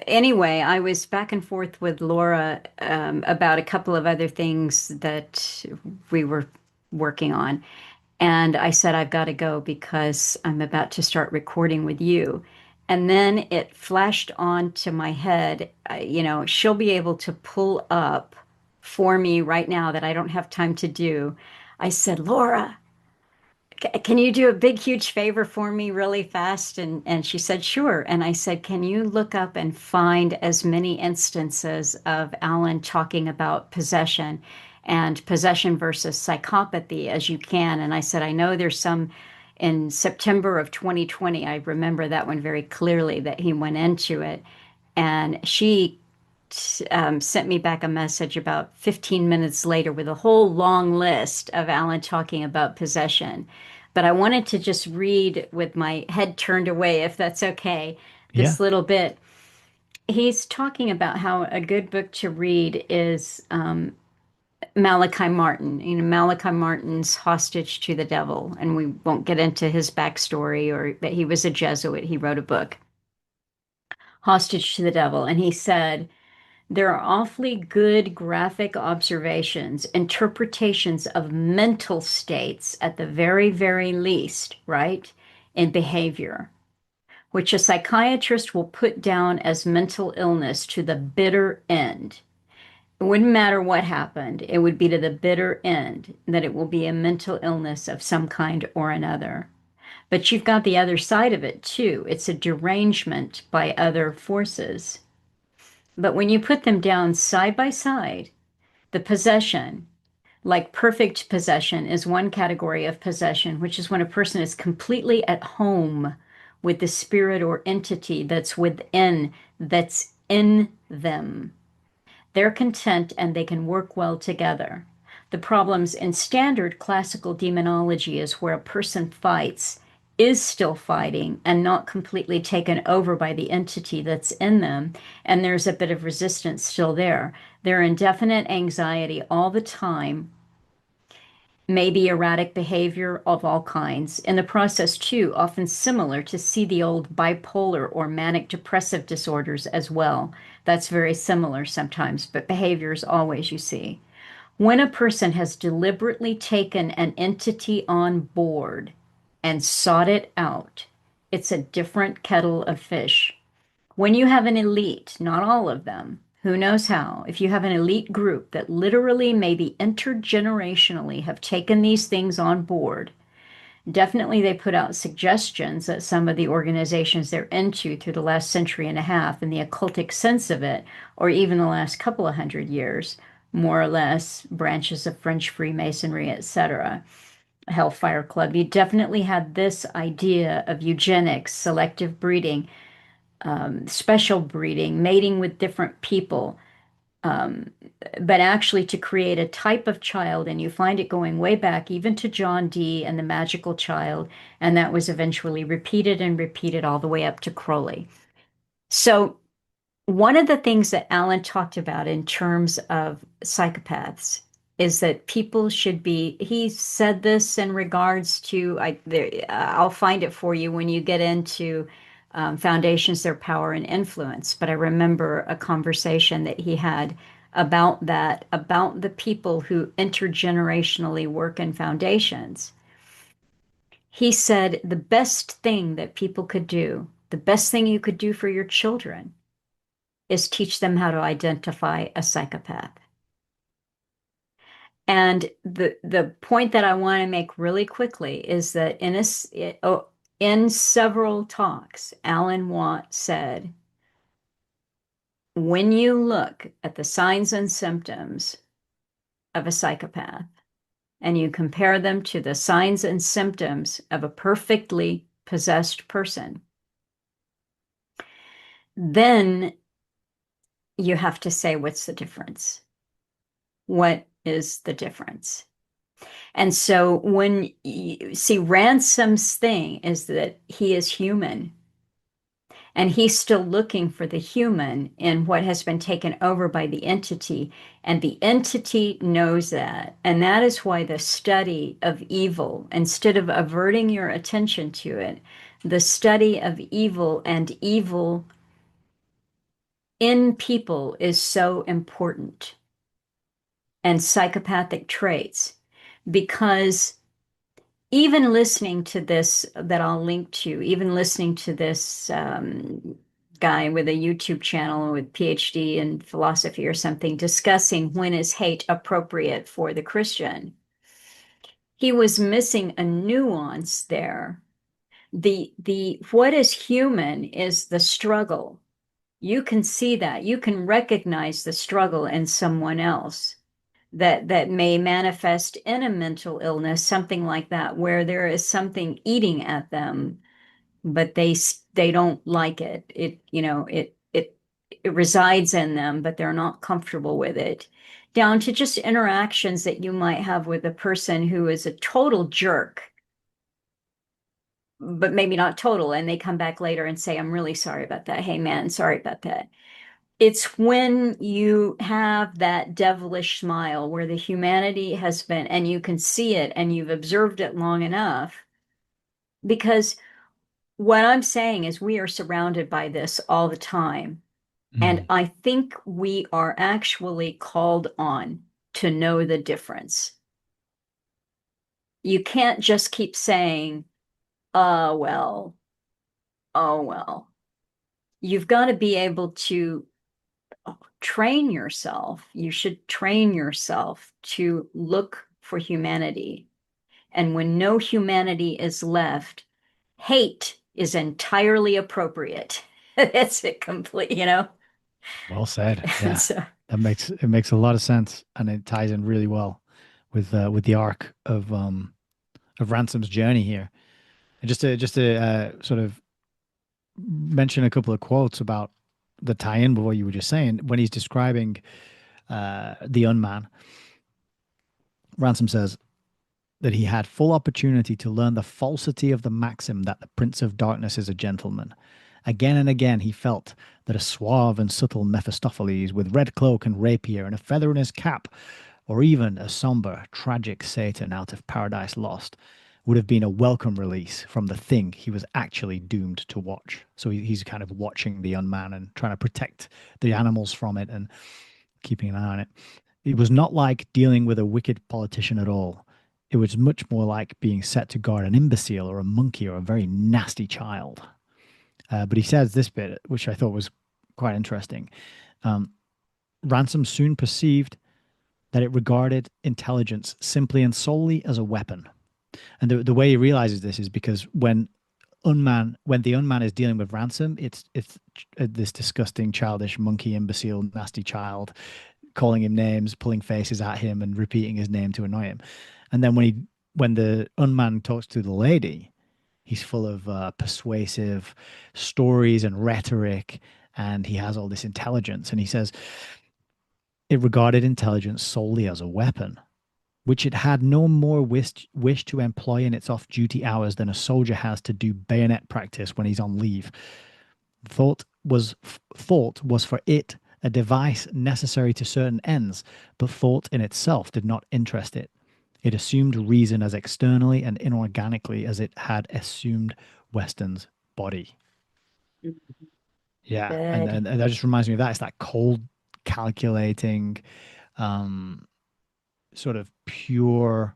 anyway, I was back and forth with Laura about a couple of other things that we were working on. And I said, I've got to go because I'm about to start recording with you. And then it flashed onto my head, she'll be able to pull up for me right now that I don't have time to do. I said, Laura, can you do a big, huge favor for me really fast? And she said, sure. And I said, can you look up and find as many instances of Alan talking about possession and possession versus psychopathy as you can? And I said, I know there's some in September of 2020. I remember that one very clearly that he went into it. And she sent me back a message about 15 minutes later with a whole long list of Alan talking about possession. But I wanted to just read with my head turned away, if that's okay, Yeah. this little bit. He's talking about how a good book to read is Malachi Martin. Malachi Martin's Hostage to the Devil. And we won't get into his backstory or that he was a Jesuit. He wrote a book, Hostage to the Devil. And he said, there are awfully good graphic observations, interpretations of mental states at the very, very least, right? In behavior, which a psychiatrist will put down as mental illness to the bitter end. It wouldn't matter what happened, it would be to the bitter end that it will be a mental illness of some kind or another. But you've got the other side of it too. It's a derangement by other forces. But when you put them down side by side, the possession, like perfect possession, is one category of possession, which is when a person is completely at home with the spirit or entity that's within, that's in them. They're content and they can work well together. The problems in standard classical demonology is where a person fights, is still fighting, and not completely taken over by the entity that's in them, and there's a bit of resistance still there. They're in definite anxiety all the time, maybe erratic behavior of all kinds. In the process, too, often similar to see the old bipolar or manic depressive disorders as well. That's very similar sometimes, but behaviors always, you see. When a person has deliberately taken an entity on board and sought it out, it's a different kettle of fish. When you have an elite, not all of them, who knows how, if you have an elite group that literally, maybe intergenerationally, have taken these things on board, definitely they put out suggestions that some of the organizations they're into through the last century and a half, in the occultic sense of it, or even the last couple of 100 years, more or less branches of French Freemasonry, etc., Hellfire Club, you definitely had this idea of eugenics, selective breeding, special breeding, mating with different people, but actually to create a type of child. And you find it going way back, even to John Dee and the magical child. And that was eventually repeated and repeated all the way up to Crowley. So, one of the things that Alan talked about in terms of psychopaths is that people should be, he said this in regards to, I'll find it for you when you get into Foundations, Their Power and Influence. But I remember a conversation that he had about that, about the people who intergenerationally work in foundations. He said the best thing that people could do, the best thing you could do for your children, is teach them how to identify a psychopath. And the point that I want to make really quickly is that in several talks, Alan Watt said, when you look at the signs and symptoms of a psychopath and you compare them to the signs and symptoms of a perfectly possessed person, then you have to say, what's the difference? What is the difference? And so when you see, Ransom's thing is that he is human, and he's still looking for the human in what has been taken over by the entity, and the entity knows that. And that is why the study of evil, instead of averting your attention to it, the study of evil and evil in people is so important, and psychopathic traits, because even listening to this, that I'll link to, even listening to this guy with a YouTube channel with PhD in philosophy or something, discussing when is hate appropriate for the Christian, he was missing a nuance there. The what is human is the struggle. You can see that. You can recognize the struggle in someone else that may manifest in a mental illness, something like that, where there is something eating at them, but they don't like it. It resides in them, but they're not comfortable with it. Down to just interactions that you might have with a person who is a total jerk, but maybe not total, and they come back later and say, I'm really sorry about that. Hey man, sorry about that. It's when you have that devilish smile where the humanity has been, and you can see it and you've observed it long enough. Because what I'm saying is we are surrounded by this all the time. And I think we are actually called on to know the difference. You can't just keep saying, well, oh, well, you've got to be able to train yourself. You should train yourself to look for humanity. And when no humanity is left, hate is entirely appropriate. That's it complete, you know? Well said. And Yeah, so, it makes a lot of sense, and it ties in really well with the arc of Ransom's journey here. And just to sort of mention a couple of quotes about the tie-in with what you were just saying, when he's describing the unman, Ransom says that he had full opportunity to learn the falsity of the maxim that the Prince of Darkness is a gentleman. Again and again he felt that a suave and subtle Mephistopheles with red cloak and rapier and a feather in his cap, or even a somber, tragic Satan out of Paradise Lost, would have been a welcome release from the thing he was actually doomed to watch. So he's kind of watching the unman and trying to protect the animals from it and keeping an eye on it. It was not like dealing with a wicked politician at all. It was much more like being set to guard an imbecile or a monkey or a very nasty child. But he says this bit, which I thought was quite interesting. Um, Ransom soon perceived that it regarded intelligence simply and solely as a weapon. And the way he realizes this is because when the unman is dealing with Ransom, it's this disgusting, childish, monkey, imbecile, nasty child, calling him names, pulling faces at him, and repeating his name to annoy him. And then when the unman talks to the lady, he's full of persuasive stories and rhetoric, and he has all this intelligence. And he says it regarded intelligence solely as a weapon, which it had no more wish to employ in its off-duty hours than a soldier has to do bayonet practice when he's on leave. Thought was for it a device necessary to certain ends, but thought in itself did not interest it. It assumed reason as externally and inorganically as it had assumed Weston's body. Yeah, and, good. and that just reminds me of that. It's that cold, calculating, um, sort of pure.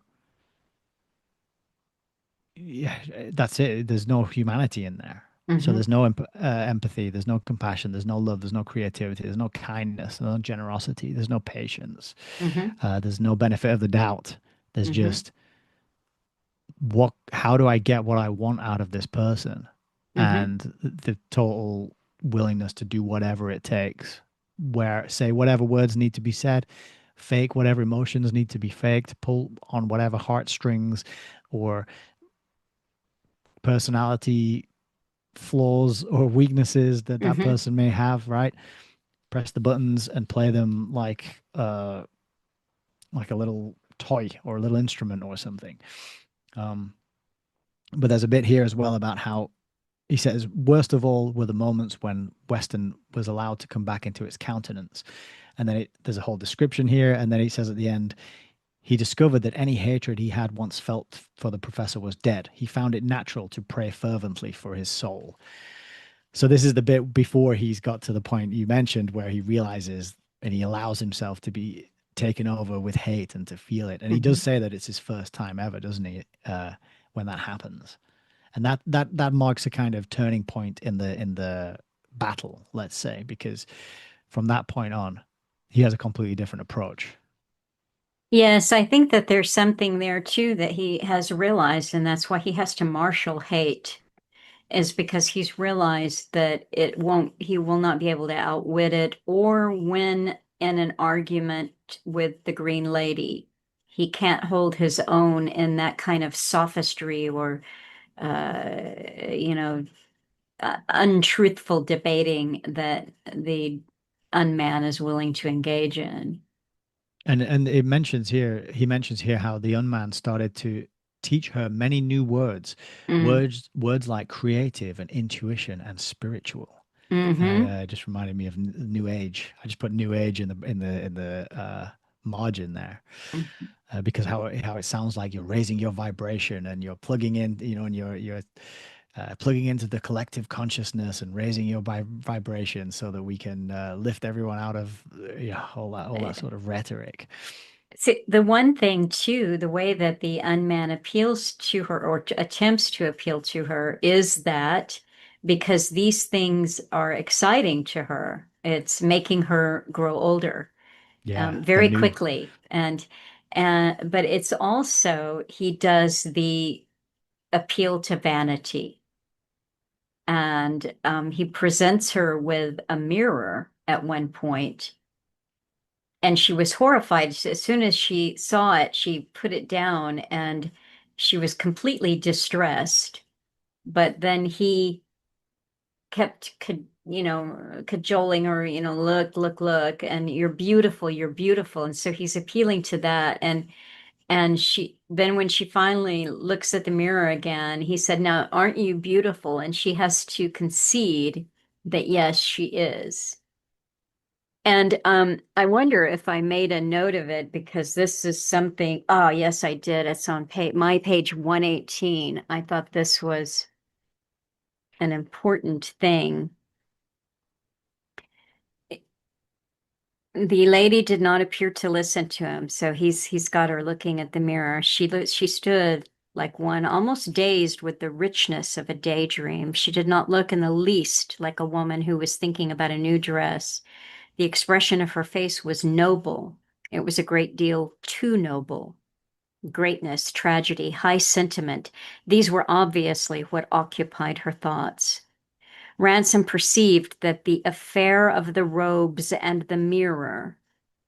Yeah, that's it. There's no humanity in there. So Hmm. there's no empathy, there's no compassion, there's no love, there's no creativity, there's no kindness, there's no generosity, there's no patience, Hmm. there's no benefit of the doubt. There's Hmm. just how do I get what I want out of this person? Hmm. And the total willingness to do whatever it takes, where say whatever words need to be said, fake whatever emotions need to be faked, pull on whatever heartstrings or personality flaws or weaknesses that that Hmm. person may have, right? Press the buttons and play them like a little toy or a little instrument or something. Um, but there's a bit here as well about how he says worst of all were the moments when Weston was allowed to come back into its countenance. And then there's a whole description here. And then he says at the end, he discovered that any hatred he had once felt for the professor was dead. He found it natural to pray fervently for his soul. So this is the bit before he's got to the point you mentioned where he realizes and he allows himself to be taken over with hate and to feel it. And he does Hmm. say that it's his first time ever, doesn't he? When that happens, and that marks a kind of turning point in the battle, let's say, because from that point on, he has a completely different approach. Yes, I think that there's something there too that he has realized, and that's why he has to marshal hate, is because he's realized that he will not be able to outwit it or win in an argument with the Green Lady. He can't hold his own in that kind of sophistry or, you know, untruthful debating that the unman is willing to engage in. And he mentions here how the unman started to teach her many new words, Mm. words like creative and intuition and spiritual. And Hmm. it just reminded me of New Age. I just put New Age in the margin there, because how it sounds like you're raising your vibration and you're plugging in, and you're plugging into the collective consciousness and raising your vibration so that we can lift everyone out of all that sort of rhetoric. See, the one thing too, the way that the unman appeals to her or attempts to appeal to her is that because these things are exciting to her. It's making her grow older Yeah, the very new. quickly. But it's also, he does the appeal to vanity. And he presents her with a mirror at one point, and she was horrified. As soon as she saw it, she put it down and she was completely distressed. But then he kept, cajoling her, look, look, look, and you're beautiful, you're beautiful. And so he's appealing to that. And then when she finally looks at the mirror again, he said, "Now, aren't you beautiful?" And she has to concede that yes, she is. And I wonder if I made a note of it because this is something. Oh, yes, I did. It's on my page 118. I thought this was an important thing. The lady did not appear to listen to him, so he's got her looking at the mirror. She stood like one almost dazed with the richness of a daydream. She did not look in the least like a woman who was thinking about a new dress. The expression of her face was noble. It was a great deal too noble. Greatness, tragedy, high sentiment, these were obviously what occupied her thoughts. Ransom perceived that the affair of the robes and the mirror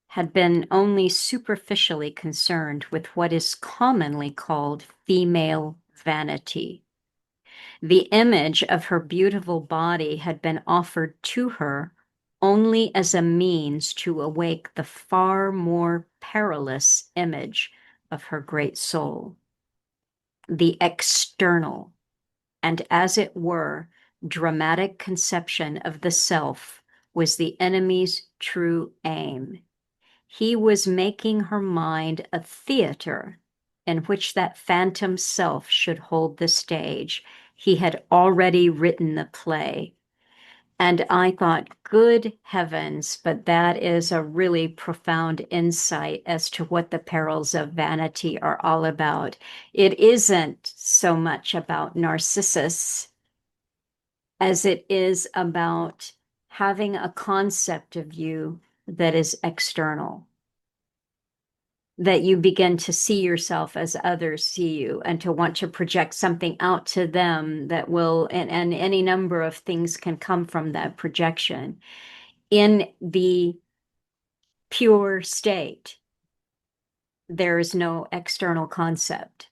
had been only superficially concerned with what is commonly called female vanity. The image of her beautiful body had been offered to her only as a means to awake the far more perilous image of her great soul. The external, and as it were, dramatic conception of the self was the enemy's true aim. He was making her mind a theater in which that phantom self should hold the stage. He had already written the play. And I thought, good heavens, but that is a really profound insight as to what the perils of vanity are all about. It isn't so much about Narcissus as it is about having a concept of you that is external, that you begin to see yourself as others see you and to want to project something out to them that will, and any number of things can come from that projection. In the pure state, there is no external concept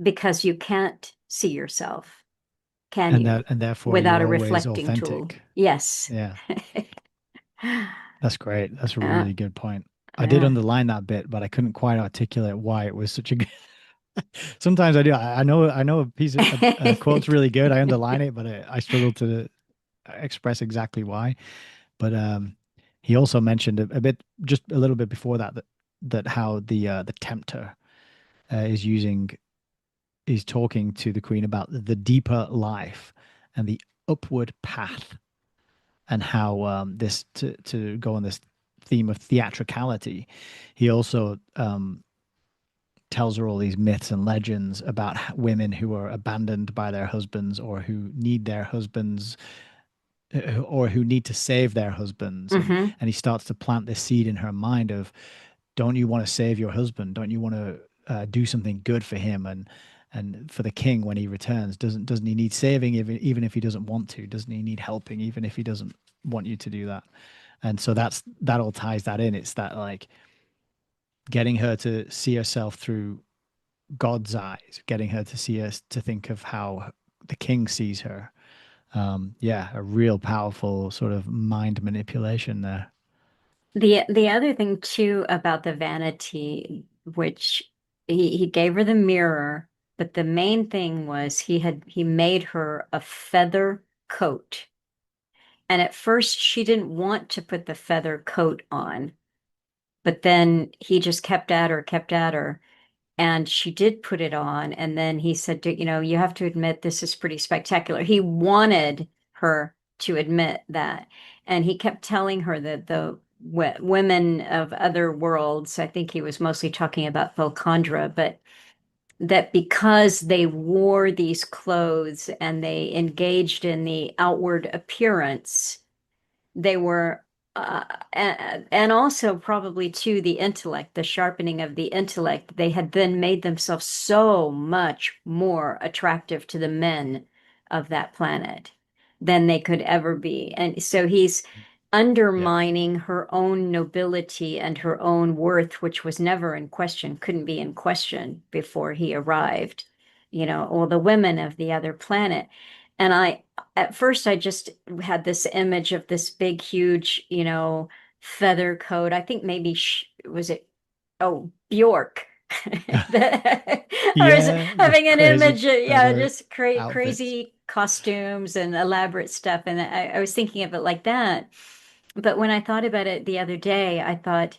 because you can't see yourself, can And you? therefore Without you're a always reflecting tool. authentic. Yes. Yeah, that's great. That's a Uh, really good point. I did yeah. underline that bit, but I couldn't quite articulate why it was such a good. Sometimes I do. I know a piece of a quote's really good. I underline it, but I struggle to express exactly why. But he also mentioned a bit, just a little bit before that how the tempter is using is talking to the queen about the deeper life and the upward path, and how this to go on this theme of theatricality. He also tells her all these myths and legends about women who are abandoned by their husbands, or who need their husbands, or who need to save their husbands. and Hmm. and he starts to plant this seed in her mind of, don't you want to save your husband? Don't you want to do something good for him, and for the king when he returns? Doesn't he need saving, even if he doesn't want to? Doesn't he need helping even if he doesn't want you to do that? And so that all ties that in. It's that, like, getting her to see herself through God's eyes, getting her to see us, to think of how the king sees her. Yeah, a real powerful sort of mind manipulation there. The other thing too about the vanity, which he gave her the mirror, but the main thing was he made her a feather coat. And at first she didn't want to put the feather coat on, but then he just kept at her. And she did put it on. And then he said, you have to admit this is pretty spectacular. He wanted her to admit that. And he kept telling her that the women of other worlds, I think he was mostly talking about Volcandra, but that because they wore these clothes and they engaged in the outward appearance, they were, and also probably too the intellect, the sharpening of the intellect, they had then made themselves so much more attractive to the men of that planet than they could ever be. And so he's Yeah. undermining her own nobility and her own worth, which was never in question, couldn't be in question before he arrived, or the women of the other planet. And at first, I just had this image of this big, huge, feather coat. I think maybe, was it, oh, Bjork. I was Yeah, the having an crazy image, yeah, feather just outfits. crazy costumes and elaborate stuff. And I was thinking of it like that. But when I thought about it the other day, I thought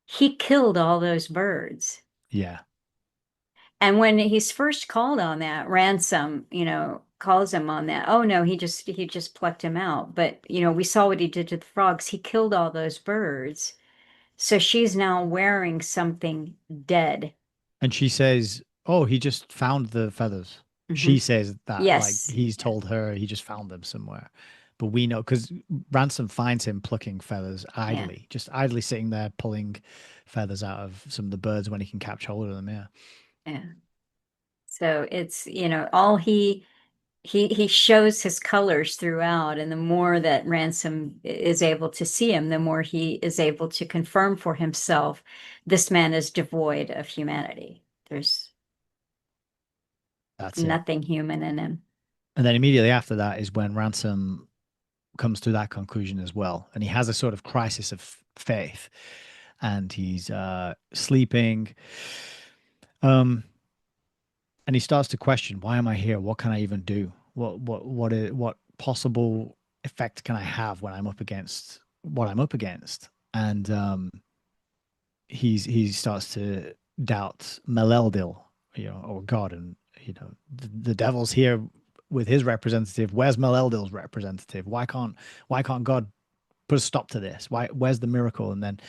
he killed all those birds. Yeah. And when he's first called on that, Ransom, calls him on that. Oh no, he just plucked him out. But we saw what he did to the frogs. He killed all those birds. So she's now wearing something dead. And she says, "Oh, he just found the feathers." Hmm. She says that like Yes. he's Yeah. told her he just found them somewhere. But we know because Ransom finds him plucking feathers Yeah. idly, just idly sitting there pulling feathers out of some of the birds when he can catch hold of them. Yeah. Yeah. So it's, all he shows his colors throughout, and the more that Ransom is able to see him, the more he is able to confirm for himself this man is devoid of humanity. There's That's it. nothing human in him. And then immediately after that is when Ransom comes to that conclusion as well. And he has a sort of crisis of faith and he's sleeping. Um, and he starts to question, why am I here? What can I even do? What possible effect can I have when I'm up against what I'm up against? And he starts to doubt Meleldil, or God, and the devil's here with his representative. Where's Meleldil's representative? Why can't God put a stop to this? Where's the miracle? And then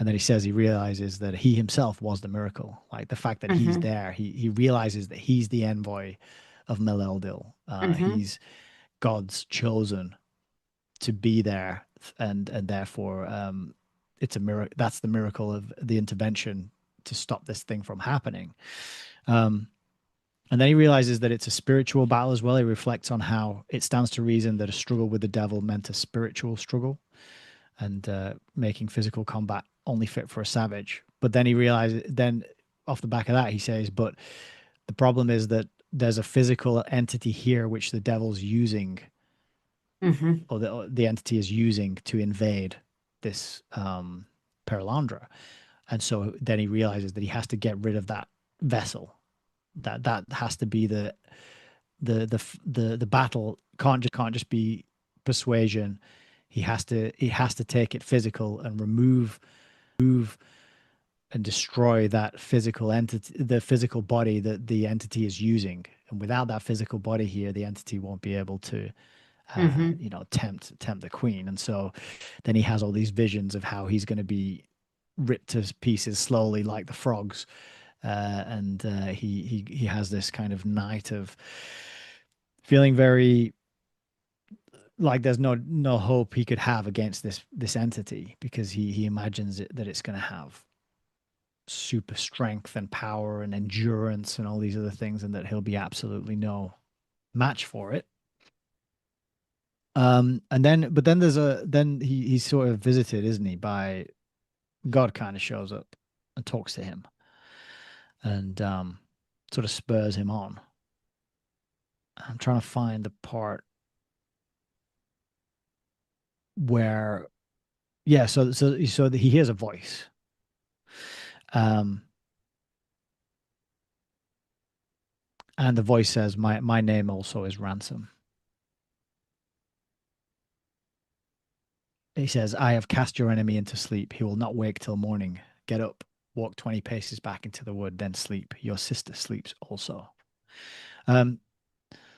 he says he realizes that he himself was the miracle. Like the fact that he's Hmm. there, he realizes that he's the envoy of Meleldil. Hmm. He's God's chosen to be there, and therefore it's a miracle. That's the miracle of the intervention to stop this thing from happening. Um, and then he realizes that it's a spiritual battle as well. He reflects on how it stands to reason that a struggle with the devil meant a spiritual struggle, and making physical combat only fit for a savage. But then he realizes, then off the back of that, he says, but the problem is that there's a physical entity here which the devil's using, Hmm. or the entity is using to invade this Perelandra. And so then he realizes that he has to get rid of that vessel. That has to be the battle. Can't just be persuasion. He has to take it physical and remove and destroy that physical entity, the physical body that the entity is using. And without that physical body here, the entity won't be able to Hmm. tempt the queen. And so then he has all these visions of how he's going to be ripped to pieces slowly like the frogs. And he has this kind of night of feeling very like there's no hope he could have against this entity, because he imagines that it's going to have super strength and power and endurance and all these other things, and that he'll be absolutely no match for it. And then, but then he's sort of visited, isn't he, by God. Kind of shows up and talks to him, and sort of spurs him on. I'm trying to find the part where, yeah, so he hears a voice, um, and the voice says, "My name also is Ransom." He says, "I have cast your enemy into sleep. He will not wake till morning. Get up, walk 20 paces back into the wood, then sleep. Your sister sleeps also." Um,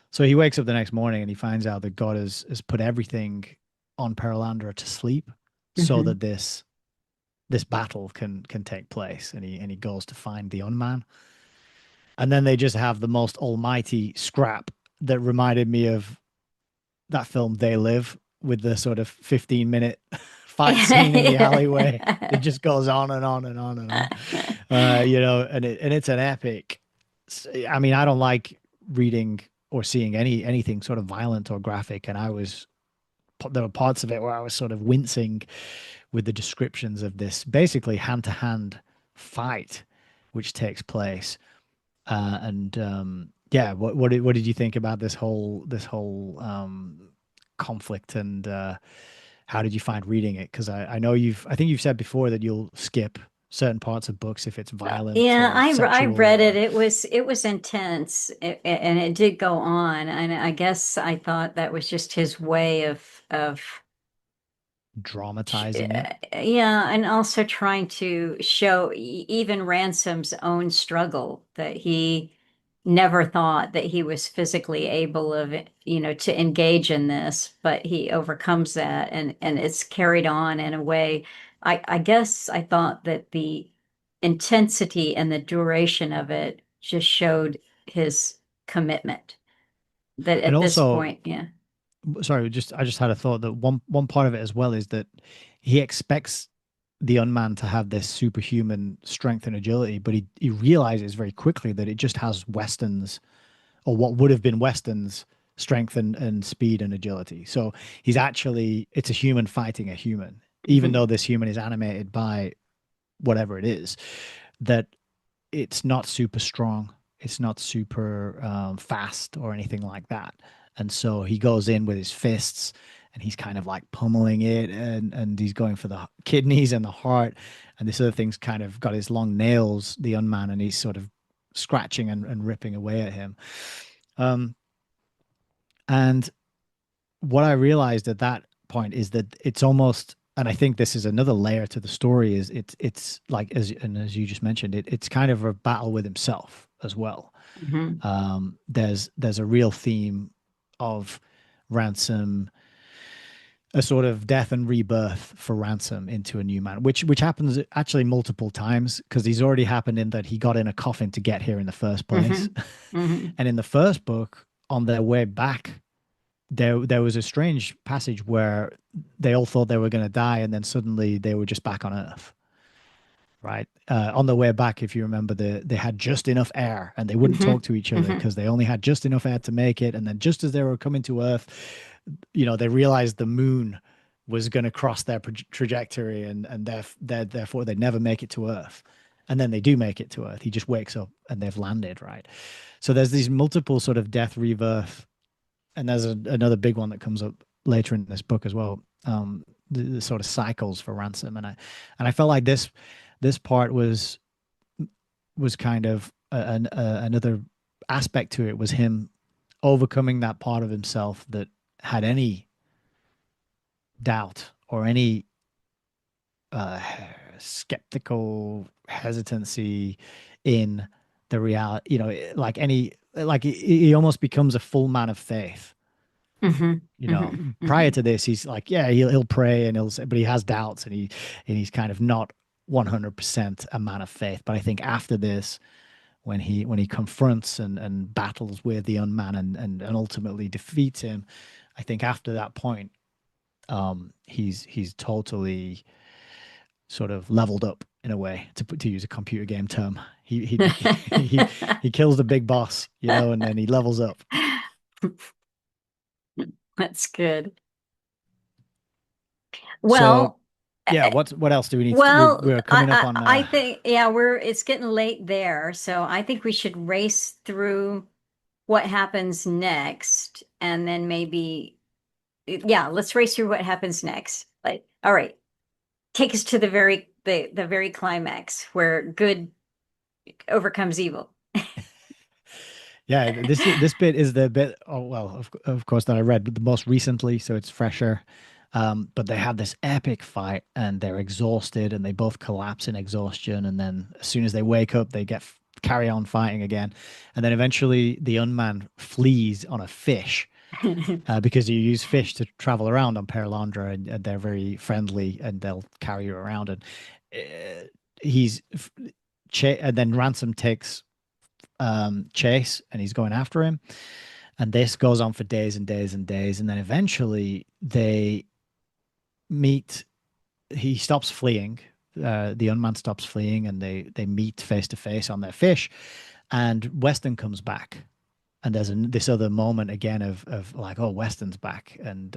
so he wakes up the next morning and he finds out that God has put everything on Perelandra to sleep so Hmm. that this battle can take place. And he goes to find the unman. And then they just have the most almighty scrap that reminded me of that film They Live, with the sort of 15-minute fight scene in the alleyway that just goes on and on and on and on. And it's an epic. I mean, I don't like reading or seeing anything sort of violent or graphic, and there were parts of it where I was sort of wincing with the descriptions of this basically hand-to-hand fight which takes place. And yeah, what did you think about this whole conflict, and how did you find reading it? Because I think you've said before that you'll skip certain parts of books if it's violent Yeah, or I sexual read it. or It was intense, and it did go on. And I guess I thought that was just his way of dramatizing it. yeah, and also trying to show even Ransom's own struggle, that he never thought that he was physically able of to engage in this, but he overcomes that, and it's carried on in a way. I guess I thought that the intensity and the duration of it just showed his commitment. That And at this also, point, yeah. sorry, I just had a thought that one part of it as well is that he expects the unmanned to have this superhuman strength and agility, but he realizes very quickly that it just has Weston's, or what would have been Weston's, strength and speed and agility. So it's a human fighting a human, even Mhm. though this human is animated by whatever it is, that it's not super strong. It's not super fast or anything like that. And so he goes in with his fists and he's kind of like pummeling it, and he's going for the kidneys and the heart. And this other thing's kind of got his long nails, the unman, and he's sort of scratching and ripping away at him. Um, and what I realized at that point is that it's almost, and I think this is another layer to the story, is it's like, as you just mentioned, it's kind of a battle with himself as well. Mhm. There's a real theme of Ransom, a sort of death and rebirth for Ransom into a new man, which happens actually multiple times, because he's already happened in that he got in a coffin to get here in the first place. Mhm. Mhm. And in the first book, on their way back, there was a strange passage where they all thought they were going to die, and then suddenly they were just back on Earth. Right, on the way back, if you remember, they had just enough air, and they wouldn't talk Mhm. to each other Mhm. because they only had just enough air to make it. And then just as they were coming to Earth, they realized the moon was going to cross their trajectory, and therefore they'd never make it to Earth. And then they do make it to Earth. He just wakes up and they've landed, right? So there's these multiple sort of death, rebirth, and there's another big one that comes up later in this book as well. The sort of cycles for Ransom, and I felt like this part was kind of another aspect to it, was him overcoming that part of himself that had any doubt or any uh, skeptical hesitancy in the reality. Like he almost becomes a full man of faith. Mhm. Mhm. Prior Mhm. to this, he's like, yeah, he'll pray and he'll say, but he has doubts, and he's kind of not 100% a man of faith. But I think after this, when he confronts and battles with the unman, and ultimately defeats him, I think after that point, he's totally sort of leveled up in a way, to use a computer game term. He kills the big boss, and then he levels up. That's good. So Well, yeah, uh, what else do we need to, well, we're coming up on I think, yeah, it's getting late there, so I think we should race through what happens next, and then maybe, yeah, let's race through what happens next. Like, all right, take us to the very climax where good overcomes evil. yeah, this bit is the bit, oh well, of course, that I read the most recently, so it's fresher. But they have this epic fight, and they're exhausted, and they both collapse in exhaustion. And then as soon as they wake up, they carry on fighting again. And then eventually the unman flees on a fish, because you use fish to travel around on Perelandra, and they're very friendly, and they'll carry you around. And uh, he's and then Ransom takes chase, and he's going after him. And this goes on for days and days and days. And then eventually they meet. He stops fleeing. The unman stops fleeing, and they meet face to face on their fish. And Weston comes back, and there's this other moment again of like, oh, Weston's back. And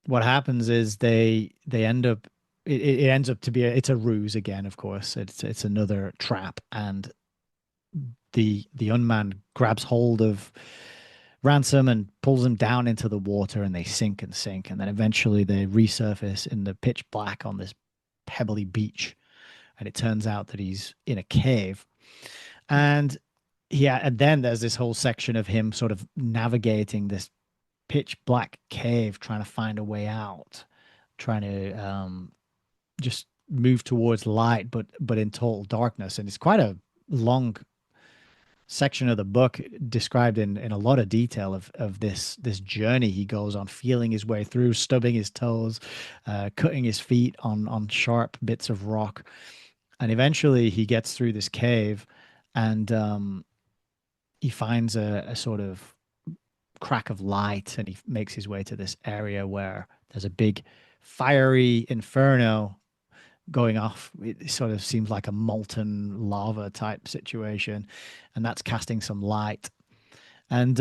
what happens is they end up. It ends up to be it's a ruse again. Of course, it's another trap, and the unman grabs hold of Ransom and pulls him down into the water, and they sink and sink, and then eventually they resurface in the pitch black on this pebbly beach, and it turns out that he's in a cave. And yeah, and then there's this whole section of him sort of navigating this pitch black cave, trying to find a way out, trying to just move towards light, but in total darkness. And it's quite a long section of the book described in a lot of detail of this journey he goes on, feeling his way through, stubbing his toes, cutting his feet on sharp bits of rock, and eventually he gets through this cave, and he finds a sort of crack of light, and he makes his way to this area where there's a big fiery inferno going off. It sort of seems like a molten lava type situation, and that's casting some light. And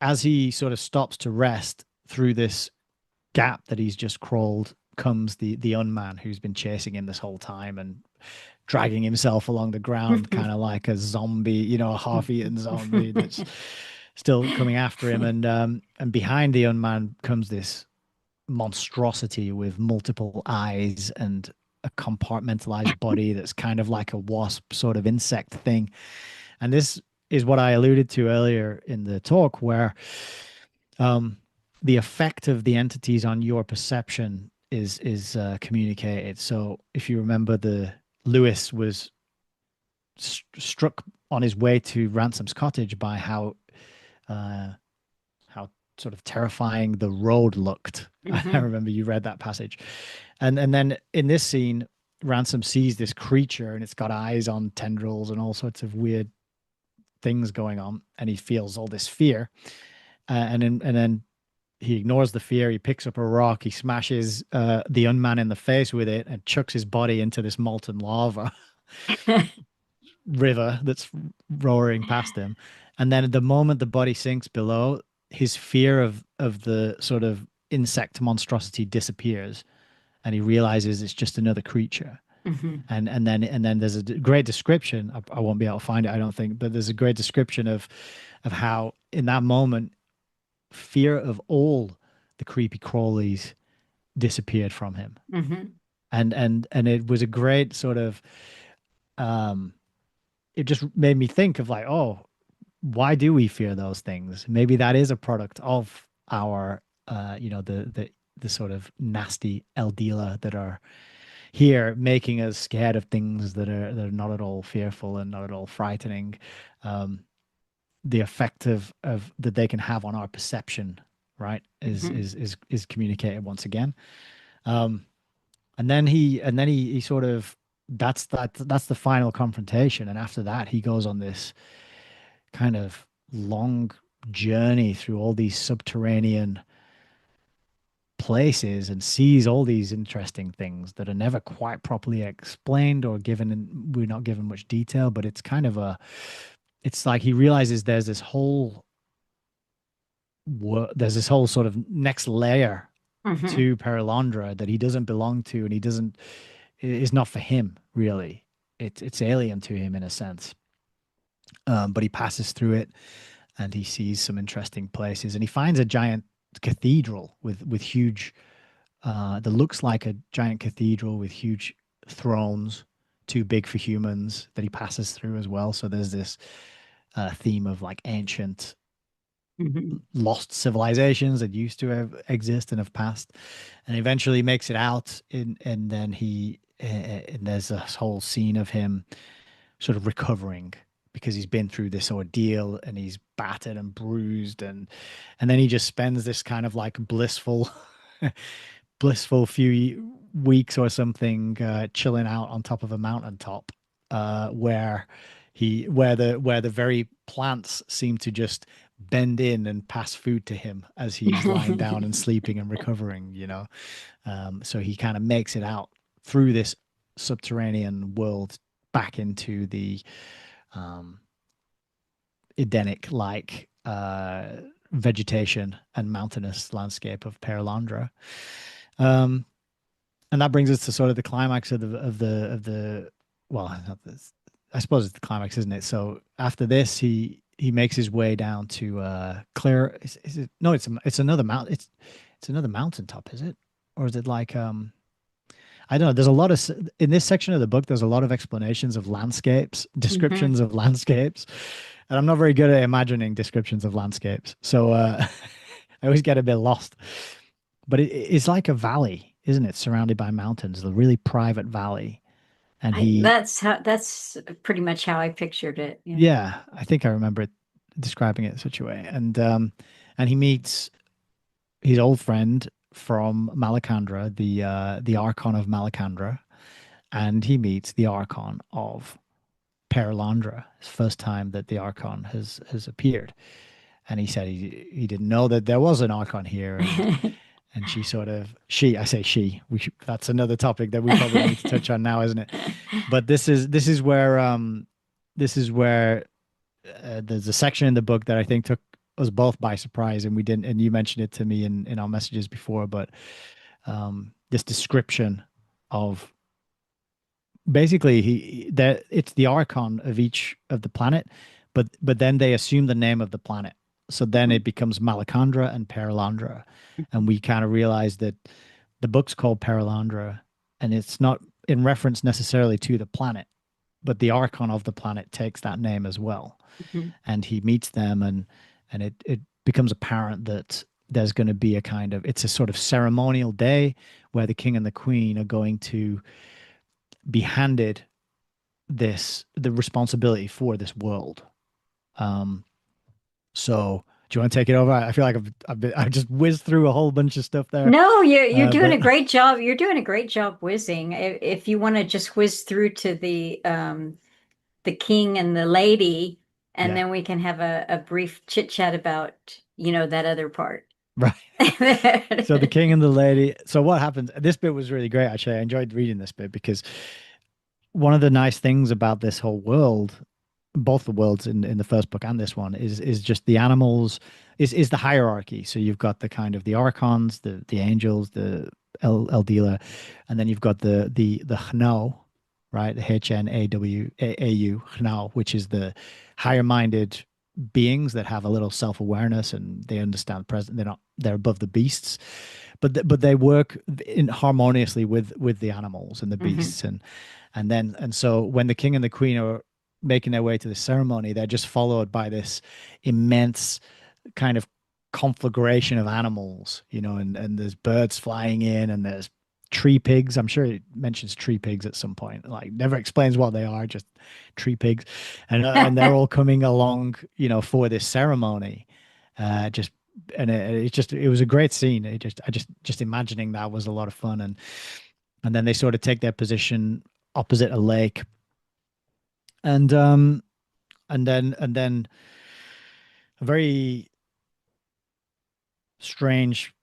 as he sort of stops to rest through this gap that he's just crawled, comes the unman who's been chasing him this whole time and dragging himself along the ground, kind of like a zombie, you know, a half-eaten zombie that's still coming after him. And behind the unman comes this monstrosity with multiple eyes and a compartmentalized body that's kind of like a wasp sort of insect thing. And this is what I alluded to earlier in the talk, where the effect of the entities on your perception is communicated. So if you remember, Lewis was struck on his way to Ransom's cottage by how sort of terrifying the road looked. I remember you read that passage. And then in this scene, Ransom sees this creature, and it's got eyes on tendrils and all sorts of weird things going on, and he feels all this fear. And then he ignores the fear. He picks up a rock, he smashes the unman in the face with it, and chucks his body into this molten lava river that's roaring past him. And then at the moment the body sinks below, his fear of the sort of insect monstrosity disappears, and he realizes it's just another creature. And then there's a great description. I won't be able to find it, I don't think, but there's a great description of how in that moment fear of all the creepy crawlies disappeared from him. And it was a great sort of it just made me think of like, oh, why do we fear those things? Maybe that is a product of our the sort of nasty Eldila that are here, making us scared of things that are not at all fearful and not at all frightening. The effect of that they can have on our perception, right, is communicated once again. And then he sort of that's the final confrontation, and after that he goes on this kind of long journey through all these subterranean places and sees all these interesting things that are never quite properly explained or given, and we're not given much detail, but it's kind of it's like he realizes there's this whole sort of next layer to Perelandra that he doesn't belong to, and is not for him, really. It's alien to him in a sense. But he passes through it, and he sees some interesting places, and he finds a giant cathedral with huge that looks like a giant cathedral with huge thrones, too big for humans, that he passes through as well. So there's this theme of like ancient lost civilizations that used to exist and have passed, and eventually makes it out and then and there's this whole scene of him sort of recovering, because he's been through this ordeal and he's battered and bruised, and then he just spends this kind of like blissful few weeks or something chilling out on top of a mountaintop, where where the very plants seem to just bend in and pass food to him as he's lying down and sleeping and recovering, so he kind of makes it out through this subterranean world back into the um, Edenic like vegetation and mountainous landscape of Perelandra. Um, and that brings us to sort of the climax of the well, I suppose it's the climax, isn't it? So after this, he makes his way down to Claire. Is it? No, it's another mountain. It's another mountaintop, is it? Or is it like I don't know. There's a lot of in this section of the book. There's a lot of explanations of landscapes, Hmm. descriptions of landscapes, and I'm not very good at imagining descriptions of landscapes. So I always get a bit lost. But it's like a valley, isn't it? Surrounded by mountains, a really private valley. And That's pretty much how I pictured it. Yeah. yeah, I think I remember describing it in such a way. And he meets his old friend from Malacandra, the Archon of Malacandra, and he meets the Archon of Perelandra. It's the first time that the Archon has appeared. And he said he didn't know that there was an Archon here, and she sort of I say she, that's another topic that we probably need to touch on now, isn't it? But this is where there's a section in the book that I think took us both by surprise, and we didn't. And you mentioned it to me in our messages before, but this description of basically that it's the archon of each of the planet, but then they assume the name of the planet, so then it becomes Malacandra and Perelandra, and we kind of realize that the book's called Perelandra, and it's not in reference necessarily to the planet, but the archon of the planet takes that name as well, Mhm. and he meets them, and it becomes apparent that there's going to be a kind of it's a sort of ceremonial day where the king and the queen are going to be handed the responsibility for this world. Um, so do you want to take it over? I feel like I've just whizzed through a whole bunch of stuff there, No, you're doing a but great job. You're doing a great job whizzing. If you want to just whiz through to the king and the lady, and yeah, then we can have a brief chit chat about, that other part. right. So the king and the lady. So what happens? This bit was really great. Actually, I enjoyed reading this bit because one of the nice things about this whole world, both the worlds in the first book and this one, is just the animals, is the hierarchy. So you've got the kind of the archons, the angels, the Eldila, and then you've got the Hnau, right? The Hnawu Hnau, which is the higher minded beings that have a little self awareness and they understand the present. They're above the beasts, but they work in harmoniously with the animals and the Hmm. beasts, and so when the king and the queen are making their way to the ceremony, they're just followed by this immense kind of conflagration of animals, and there's birds flying in, and there's tree pigs. I'm sure it mentions tree pigs at some point, like never explains what they are, just tree pigs, and they're all coming along, for this ceremony. Just and it was a great scene. I just imagining that was a lot of fun, and then they sort of take their position opposite a lake, and and then a very strange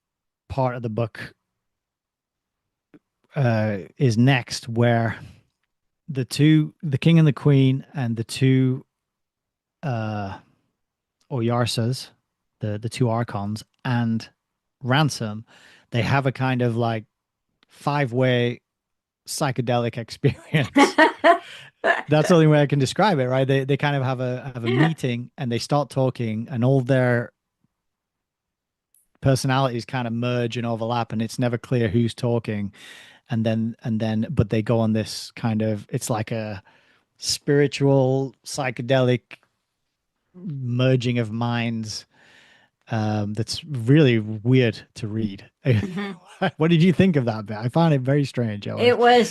part of the book is next, where the king and the queen, and the two uh, Oyarsas, the two archons, and Ransom, they have a kind of like five-way psychedelic experience. That's the only way I can describe it, right? They kind of have a meeting, and they start talking, and all their personalities kind of merge and overlap, and it's never clear who's talking. And then but they go on this kind of, it's like a spiritual psychedelic merging of minds, that's really weird to read. Hmm. What did you think of that bit? I found it very strange. It was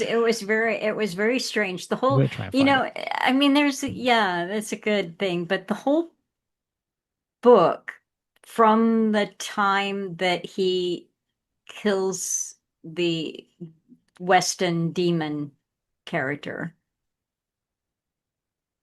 very strange. The I'm whole, gonna try and find it. I mean, yeah, that's a good thing, but the whole book, from the time that he kills the Weston demon character,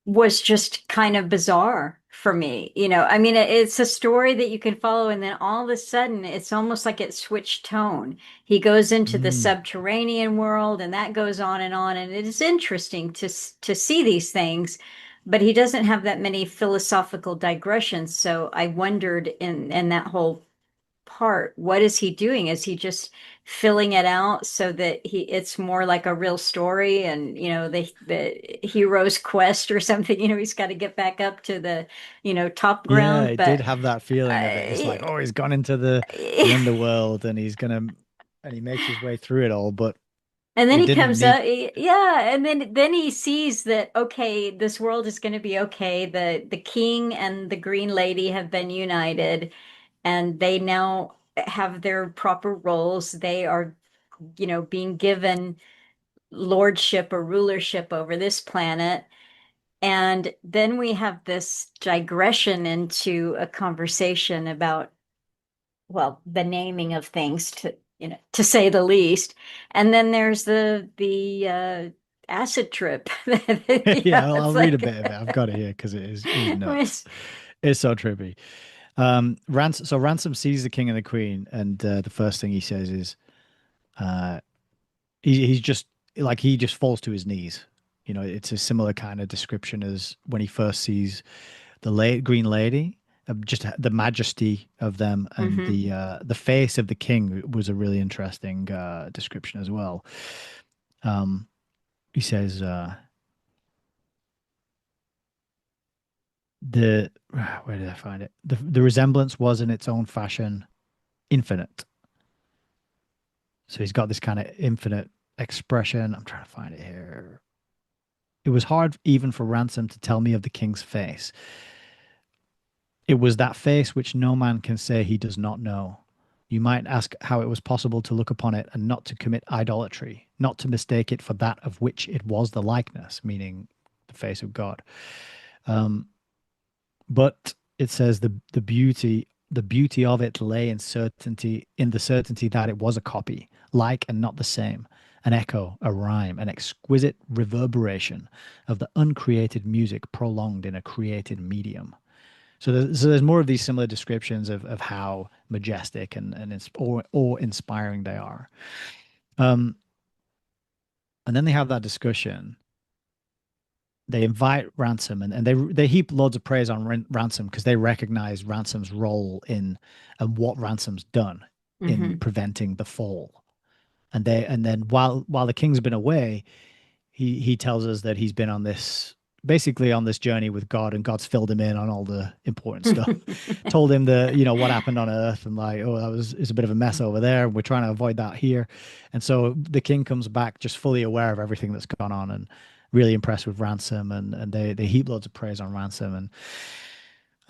was just kind of bizarre for me. I mean, it's a story that you can follow, and then all of a sudden, it's almost like it switched tone. He goes into the Mm. subterranean world, and that goes on, and it is interesting to see these things. But he doesn't have that many philosophical digressions. So I wondered in that whole part, what is he doing? Is he just filling it out so that it's more like a real story, and the hero's quest or something? He's got to get back up to the top Yeah, ground. it did But have that feeling of it. It's like, oh, he's gone into the underworld and he makes his way through it all, but and then it he didn't comes need. up, yeah, and then he sees that, okay, this world is going to be okay. The king and the green lady have been united, and they now have their proper roles. They are being given lordship or rulership over this planet. And then we have this digression into a conversation about, well, the naming of things, to say the least. And then there's the acid trip. Yeah, I'll It's read a like bit of it. I've got it here because it is nuts. It's so trippy. Ransom sees the king and the queen, and the first thing he says is, uh, he's just like he just falls to his knees. It's a similar kind of description as when he first sees the green lady, just the majesty of them, and Mhm. the face of the king was a really interesting description as well. Um, he says the where did I find it? The resemblance was in its own fashion infinite. So he's got this kind of infinite expression. I'm trying to find it here. It was hard even for Ransom to tell me of the king's face. It was that face which no man can say he does not know. You might ask how it was possible to look upon it and not to commit idolatry, not to mistake it for that of which it was the likeness, meaning the face of God. Um, but it says the beauty of it lay in the certainty that it was a copy, like and not the same, an echo, a rhyme, an exquisite reverberation of the uncreated music prolonged in a created medium. So there's more of these similar descriptions of how majestic and awe-inspiring they are. Um, and then they have that discussion. They invite Ransom, and they heap loads of praise on Ransom because they recognize Ransom's role in and what Ransom's done in Mhm. preventing the fall. And then while the king's been away, he tells us that he's been on this basically on this journey with God, and God's filled him in on all the important stuff. Told him what happened on Earth, and like, oh, it's a bit of a mess over there. We're trying to avoid that here. And so the king comes back just fully aware of everything that's gone on, and really impressed with Ransom, and they heap loads of praise on Ransom,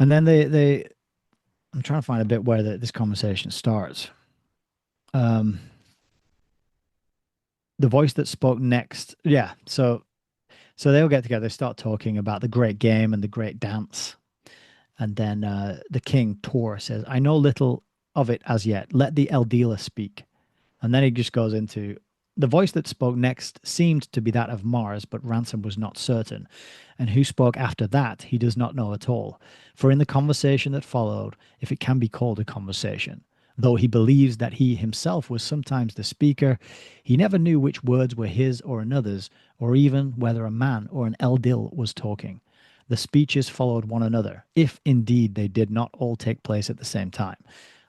and then they I'm trying to find a bit where this conversation starts. Um, the voice that spoke next, yeah. So they all get together, start talking about the great game and the great dance. And then the king, Tor, says, I know little of it as yet. Let the Eldila speak. And then he just goes into the voice that spoke next seemed to be that of Mars, but Ransom was not certain. And who spoke after that, he does not know at all. For in the conversation that followed, if it can be called a conversation, though he believes that he himself was sometimes the speaker, he never knew which words were his or another's, or even whether a man or an Eldil was talking. The speeches followed one another, if indeed they did not all take place at the same time,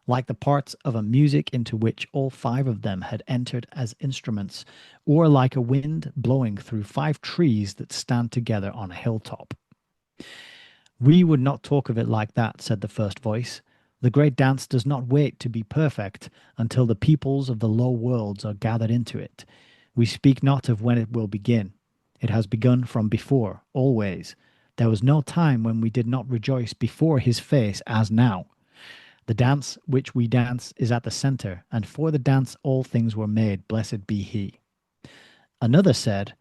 like the parts of a music into which all five of them had entered as instruments, or like a wind blowing through five trees that stand together on a hilltop. We would not talk of it like that, said the first voice. The great dance does not wait to be perfect until the peoples of the low worlds are gathered into it. We speak not of when it will begin. It has begun from before, always. There was no time when we did not rejoice before his face as now. The dance which we dance is at the center, and for the dance all things were made, blessed be he. Another said,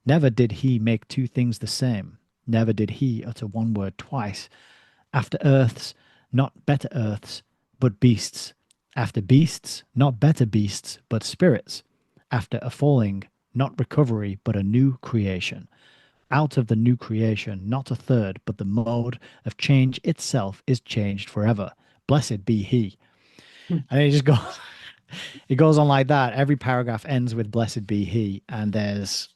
Never did he make two things the same. Never did he utter one word twice. After earths, not better earths, but beasts. After beasts, not better beasts, but spirits. After a falling, not recovery, but a new creation. out of the new creation, not a third, but the mode of change itself is changed forever. Blessed be he. And it just goes, it goes on like that. Every paragraph ends with blessed be he, and there's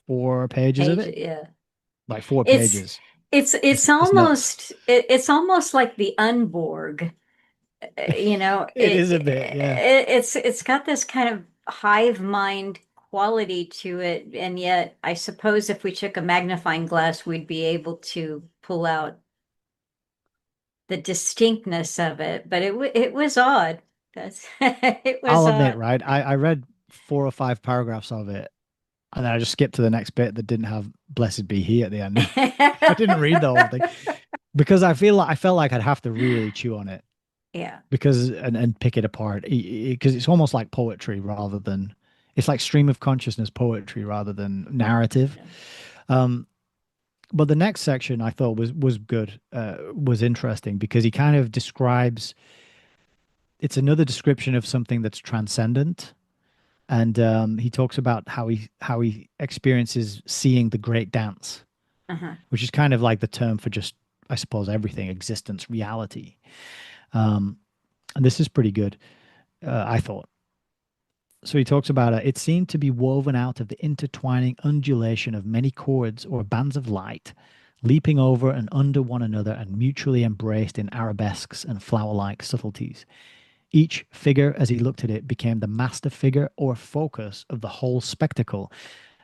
4 pages of Age, it, yeah. like four It's pages. it's It's nuts. almost it's almost like the Unborg. You know, It is a bit, yeah. it's got this kind of hive mind quality to it, and yet I suppose if we took a magnifying glass, we'd be able to pull out the distinctness of it. But it was odd. That's it was I'll admit, odd. right? I read 4 or 5 paragraphs of it, and then I just skipped to the next bit that didn't have "Blessed be He" at the end. I didn't read the whole thing because I felt like I'd have to really chew on it Yeah. because and pick it apart because it's almost like poetry rather than it's like stream of consciousness poetry rather than narrative. Yeah. Um, but the next section I thought was good, was interesting because he kind of describes it's another description of something that's transcendent. And he talks about how he experiences seeing the great dance, Uh-huh. which is kind of like the term for just, I suppose, everything, existence, reality. Um, and this is pretty good, I thought. So he talks about it. It seemed to be woven out of the intertwining undulation of many chords or bands of light, leaping over and under one another and mutually embraced in arabesques and flower-like subtleties. Each figure, as he looked at it, became the master figure or focus of the whole spectacle,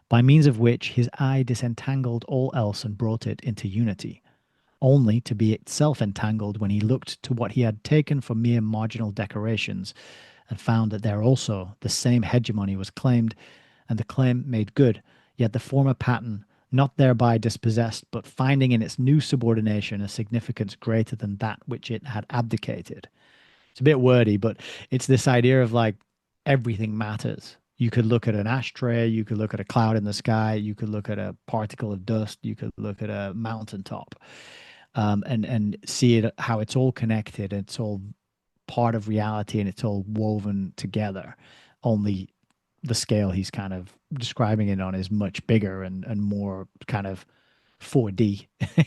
by means of which his eye disentangled all else and brought it into unity, only to be itself entangled when he looked to what he had taken for mere marginal decorations, and found that there also the same hegemony was claimed, and the claim made good, yet the former pattern not thereby dispossessed, but finding in its new subordination a significance greater than that which it had abdicated. It's a bit wordy, but it's this idea of like everything matters. You could look at an ashtray, you could look at a cloud in the sky, you could look at a particle of dust, you could look at a mountaintop, and see it how it's all connected, it's all part of reality, and it's all woven together. Only the scale he's kind of describing it on is much bigger and more kind of 4D.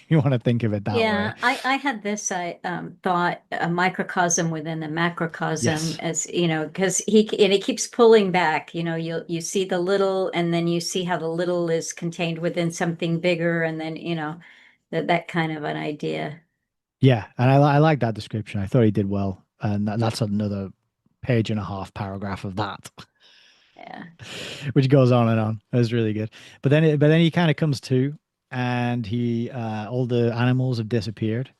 You want to think of it that way. Yeah, I had this I thought a microcosm within the macrocosm Yes. as you know because he keeps pulling back you see the little and then you see how the little is contained within something bigger and then that kind of an idea. Yeah, and I like that description. I thought he did well, and that's another page and a half paragraph of that, Yeah. which goes on and on. It was really good. But then he kind of comes to, and he all the animals have disappeared,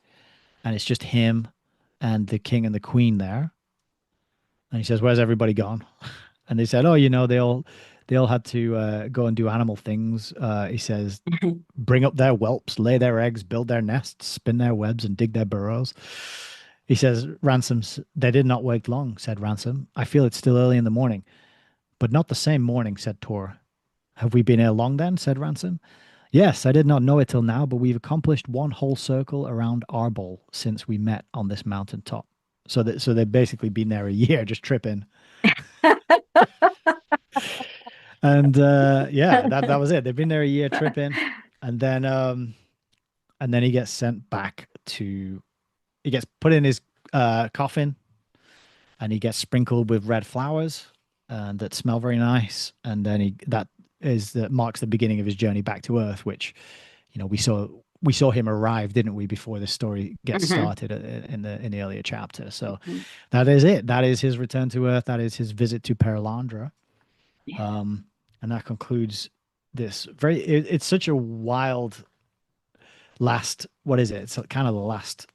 and it's just him and the king and the queen there. And he says, "Where's everybody gone?" And they said, "Oh, they all had to go and do animal things." He says, "Bring up their whelps, lay their eggs, build their nests, spin their webs, and dig their burrows." He says, "They did not wake long," said Ransom. "I feel it's still early in the morning." "But not the same morning," said Tor. "Have we been here long then?" said Ransom. "Yes, I did not know it till now, but we've accomplished one whole circle around Arbol since we met on this mountain top." So they've basically been there a year just tripping. And yeah, that was it. They've been there a year tripping. And then he gets sent back to he gets put in his coffin, and he gets sprinkled with red flowers and that smell very nice. And then that marks the beginning of his journey back to Earth, which we saw him arrive, didn't we, before this story gets Mhm. started in the earlier chapter. So Mhm. that is it. That is his return to Earth. That is his visit to Perelandra. Yeah. And that concludes this it's such a wild last, what is it? It's kind of the last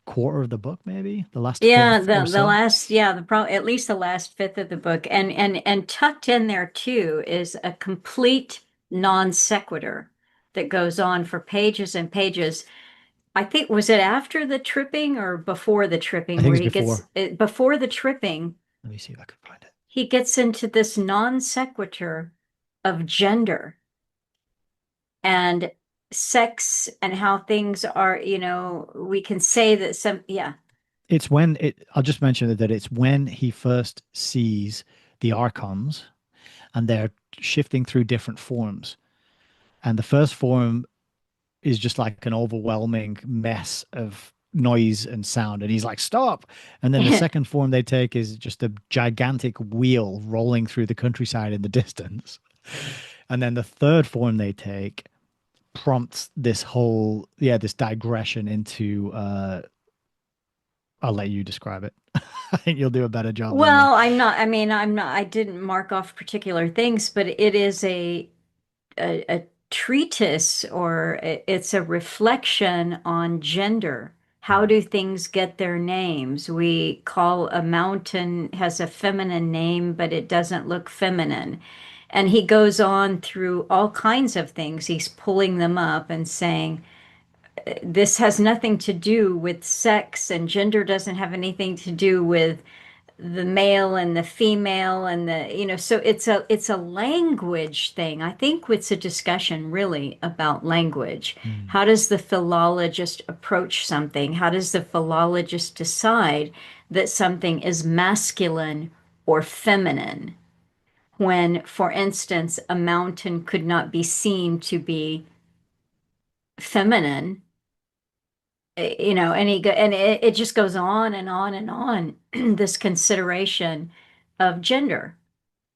quarter of the book, maybe the last Yeah, fifth the or the so. last the pro at least the last fifth of the book and tucked in there too is a complete non sequitur that goes on for pages and pages. I think was it after the tripping or before the I tripping think where it's he gets before. before the tripping Let me see if I can find it. he gets into this non sequitur of gender and sex and how things are, we can say that It's when it I'll just mention that it's when he first sees the archons, and they're shifting through different forms. And the first form is just like an overwhelming mess of noise and sound. And he's like, stop. And then the second form they take is just a gigantic wheel rolling through the countryside in the distance. And then the third form they take prompts this whole, this digression into, I'll let you describe it. I think you'll do a better job than me. Well, I didn't mark off particular things, but it is a treatise, or it's a reflection on gender. How do things get their names? We call a mountain has a feminine name, but it doesn't look feminine. And he goes on through all kinds of things. He's pulling them up and saying, this has nothing to do with sex, and gender doesn't have anything to do with the male and the female and so it's a language thing. I think it's a discussion really about language. Mm. How does the philologist approach something? How does the philologist decide that something is masculine or feminine when, for instance, a mountain could not be seen to be feminine? And it just goes on and on and on, this consideration of gender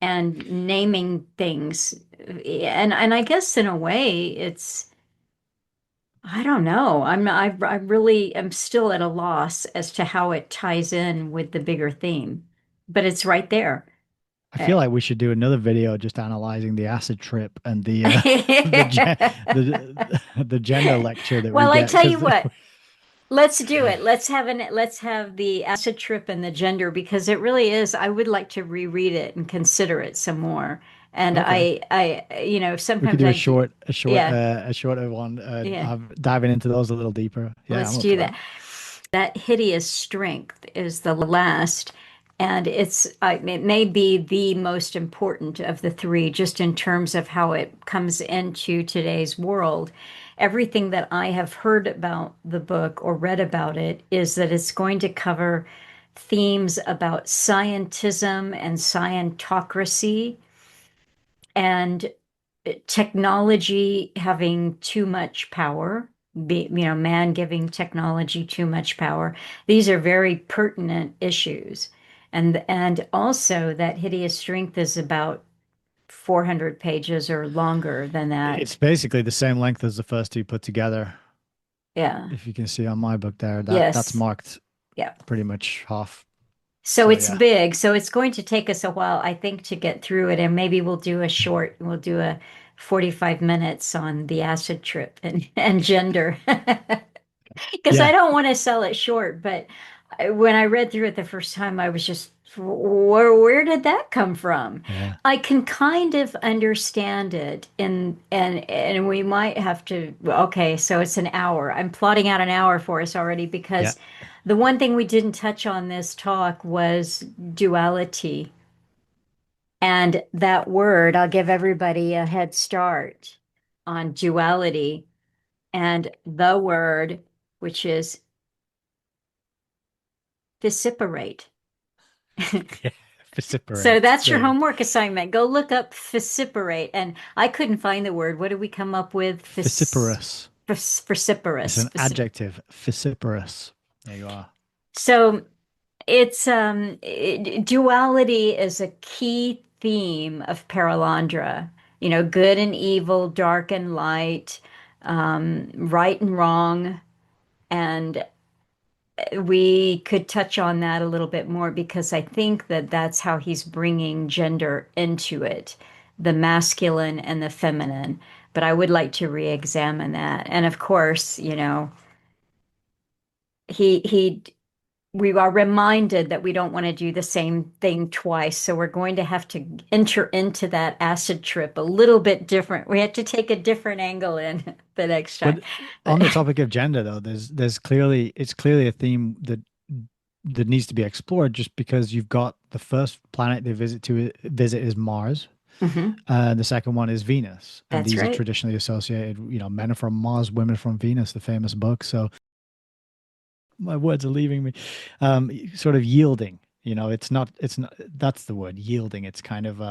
and naming things. And I guess in a way it's, I don't know. I really am still at a loss as to how it ties in with the bigger theme, but it's right there. I Uh, feel like we should do another video just analyzing the acid trip and the the gender lecture that we Well, I get tell you because what, let's do it. Let's have the acid trip and the gender, because it really is. I would like to reread it and consider it some more. And okay, we could sometimes do I do. Yeah, a shorter one, yeah. diving into those a little deeper. Yeah, I'm Let's up for do that. that. That hideous strength is the last, and it may be the most important of the three, just in terms of how it comes into today's world. Everything that I have heard about the book or read about it is that it's going to cover themes about scientism and scientocracy and technology having too much power, man giving technology too much power. These are very pertinent issues. And also that hideous strength is about 400 pages or longer than that. It's basically the same length as the first two put together. Yeah. If you can see on my book there, that's Yes. marked Yeah. pretty much half. So So it's yeah, big. So it's going to take us a while, I think, to get through it. And maybe we'll do a 45 minutes on the acid trip and gender. Because I yeah, don't want to sell it short, but when I read through it the first time, I was just, where did that come from? yeah, I can kind of understand it, and we might have to. Okay, so it's an hour. I'm plotting out an hour for us already, yeah. because the one thing we didn't touch on this talk was duality. And that word, I'll give everybody a head start on duality, and the word, which is vociferate. Yeah. So Vociferate. that's your homework assignment. Go look up vociferate. And I couldn't find the word. What did we come up with? Vociferous. It's Vociferous. an adjective. Vociferous. There you are. So it's duality is a key theme of Perelandra. Good and evil, dark and light, right and wrong, and we could touch on that a little bit more, because I think that that's how he's bringing gender into it, the masculine and the feminine. But I would like to re-examine that. And of course, he we are reminded that we don't want to do the same thing twice. So we're going to have to enter into that acid trip a little bit different. We have to take a different angle in the next time. But But on the topic of gender, though, there's clearly it's clearly a theme that needs to be explored. Just because you've got the first planet they visit is Mars, Mhm, the second one is Venus, and that's these are right. traditionally associated. Men are from Mars, women are from Venus, the famous book. So my words are leaving me. Sort of yielding. It's not. That's the word, yielding. It's kind of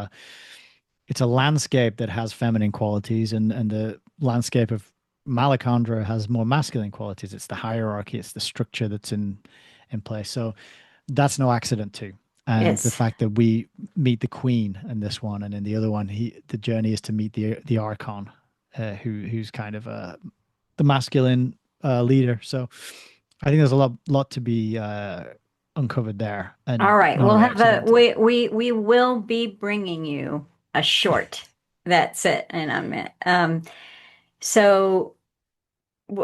it's a landscape that has feminine qualities, and the landscape of Malacandra has more masculine qualities. It's the hierarchy, it's the structure that's in place. So that's no accident too. And the It's fact that we meet the queen in this one, and in the other one, the journey is to meet the archon, who's kind of the masculine leader. So I think there's a lot to be uncovered there, and all right. not We'll only have a accidental. we will be bringing you a short. That's it. And so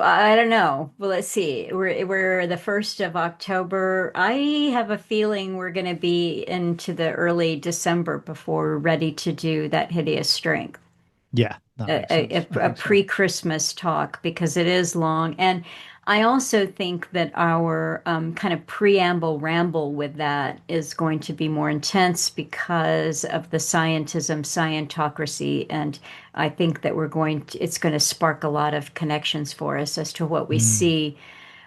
I don't know. Well, let's see. We're the 1st of October. I have a feeling we're going to be into the early December before we're ready to do that hideous strength. Yeah, that makes sense. I A think so. pre-Christmas talk because it is long. And I also think that our kind of preamble ramble with that is going to be more intense because of the scientism, scientocracy. And I think that it's going to spark a lot of connections for us as to what we Mm. see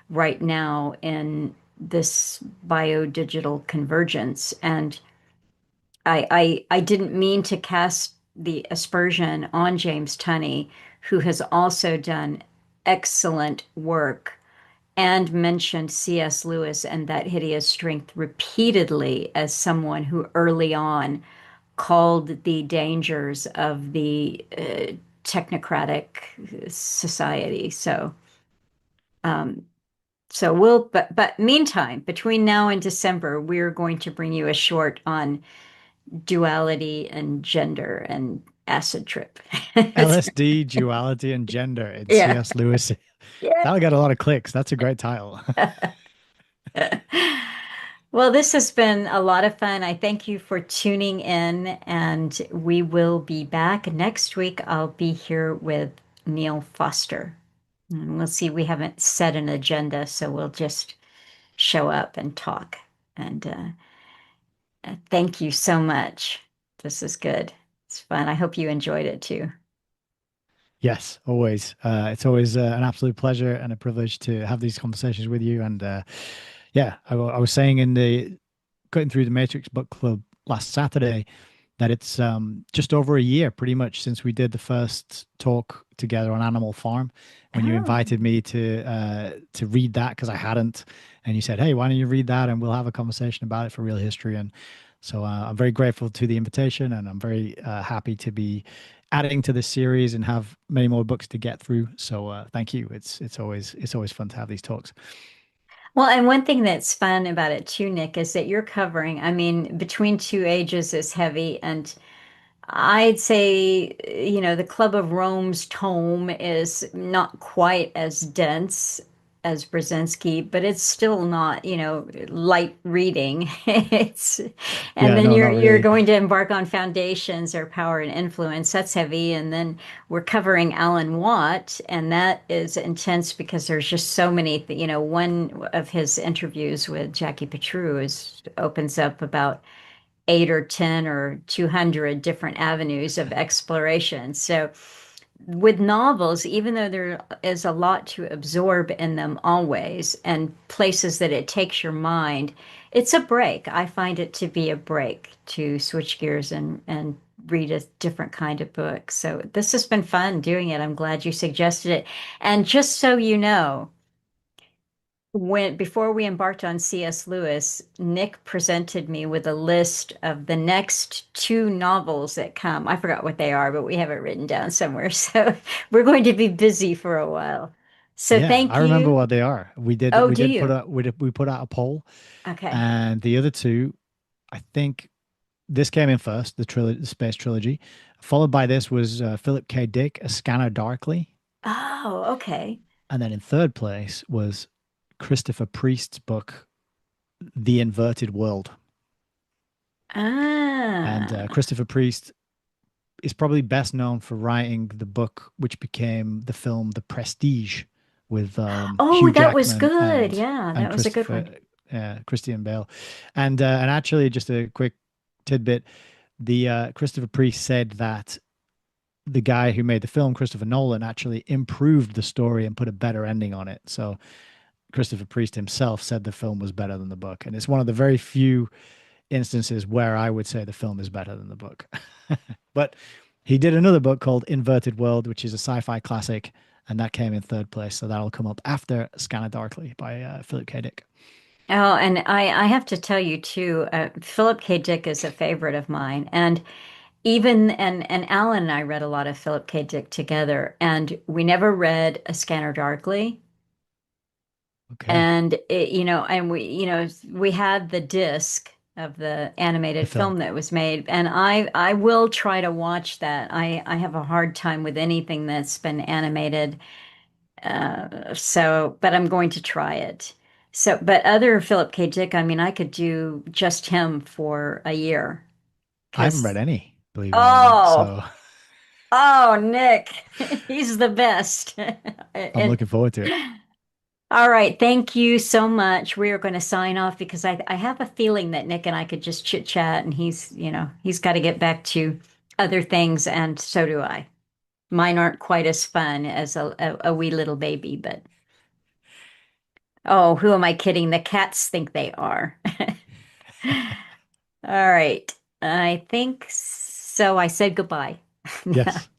right now in this biodigital convergence. And I didn't mean to cast the aspersion on James Tunney, who has also done excellent work and mentioned C.S. Lewis and That Hideous Strength repeatedly as someone who early on called the dangers of the technocratic society. Um, but meantime, between now and December, we're going to bring you a short on duality and gender and acid trip. LSD, duality, and gender in Yeah. C.S. Lewis. Yeah. That'll get a lot of clicks. That's a great title. Well, this has been a lot of fun. I thank you for tuning in, and we will be back next week. I'll be here with Neil Foster. And we'll see, we haven't set an agenda, so we'll just show up and talk. And thank you so much. This is good. It's fun. I hope you enjoyed it too. Yes, always. It's always an absolute pleasure and a privilege to have these conversations with you. And yeah, I was saying in the Cutting Through the Matrix book club last Saturday that it's just over a year pretty much since we did the first talk together on Animal Farm, when you Oh. invited me to read that because I hadn't, and you said, "Hey, why don't you read that and we'll have a conversation about it for real history." And so I'm very grateful to the invitation, and I'm very happy to be adding to this series and have many more books to get through. So thank you. It's always fun to have these talks. Well, and one thing that's fun about it too, Nick, is that you're covering, I mean, Between Two Ages is heavy, and I'd say, the Club of Rome's tome is not quite as dense as Brzezinski, but it's still not, light reading. It's, and Yeah, then no, not you're really. going to embark on Foundations or Power and Influence. That's heavy. And then we're covering Alan Watt, and that is intense because there's just so many, one of his interviews with Jackie Petru opens up about 8 or 10 or 200 different avenues of exploration. So, with novels, even though there is a lot to absorb in them always, and places that it takes your mind, it's a break. I find it to be a break to switch gears and read a different kind of book. So, this has been fun doing it. I'm glad you suggested it. And just so you know, when before we embarked on C.S. Lewis, Nick presented me with a list of the next two novels that come. I forgot what they are, but we have it written down somewhere. So we're going to be busy for a while. So Yeah, thank I remember you. what they are. We did Oh, we do did put you? out we put out a poll, Okay. and the other two, I think this came in first, the space trilogy. Followed by this was Philip K. Dick, A Scanner Darkly, Oh, okay. and then in third place was Christopher Priest's book, The Inverted World. And Ah. Christopher Priest is probably best known for writing the book which became the film The Prestige with Oh, Hugh that was Jackman good. Yeah, and that was a good Christopher one. Christian Bale, and actually just a quick tidbit: the Christopher Priest said that the guy who made the film, Christopher Nolan, actually improved the story and put a better ending on it. So Christopher Priest himself said the film was better than the book, and it's one of the very few instances where I would say the film is better than the book. But he did another book called Inverted World, which is a sci-fi classic, and that came in third place. So that'll come up after Scanner Darkly by Philip K. Dick. Oh, and I have to tell you too, Philip K. Dick is a favorite of mine. And and Alan and I read a lot of Philip K. Dick together, and we never read A Scanner Darkly. Okay. And we had the disc of the The animated film. film that was made, and I will try to watch that. I have a hard time with anything that's been animated. But I'm going to try it. So, but other Philip K. Dick, I mean, I could do just him for a year. I haven't read Because, any, believe it or not. oh, So oh, Nick, he's the best. I'm And looking forward to it. all right, thank you so much. We are going to sign off because I have a feeling that Nick and I could just chit chat, and he's got to get back to other things, and so do I. Mine aren't quite as fun as a wee little baby, but oh, who am I kidding? The cats think they are. All right. I think so. I said goodbye. Yes.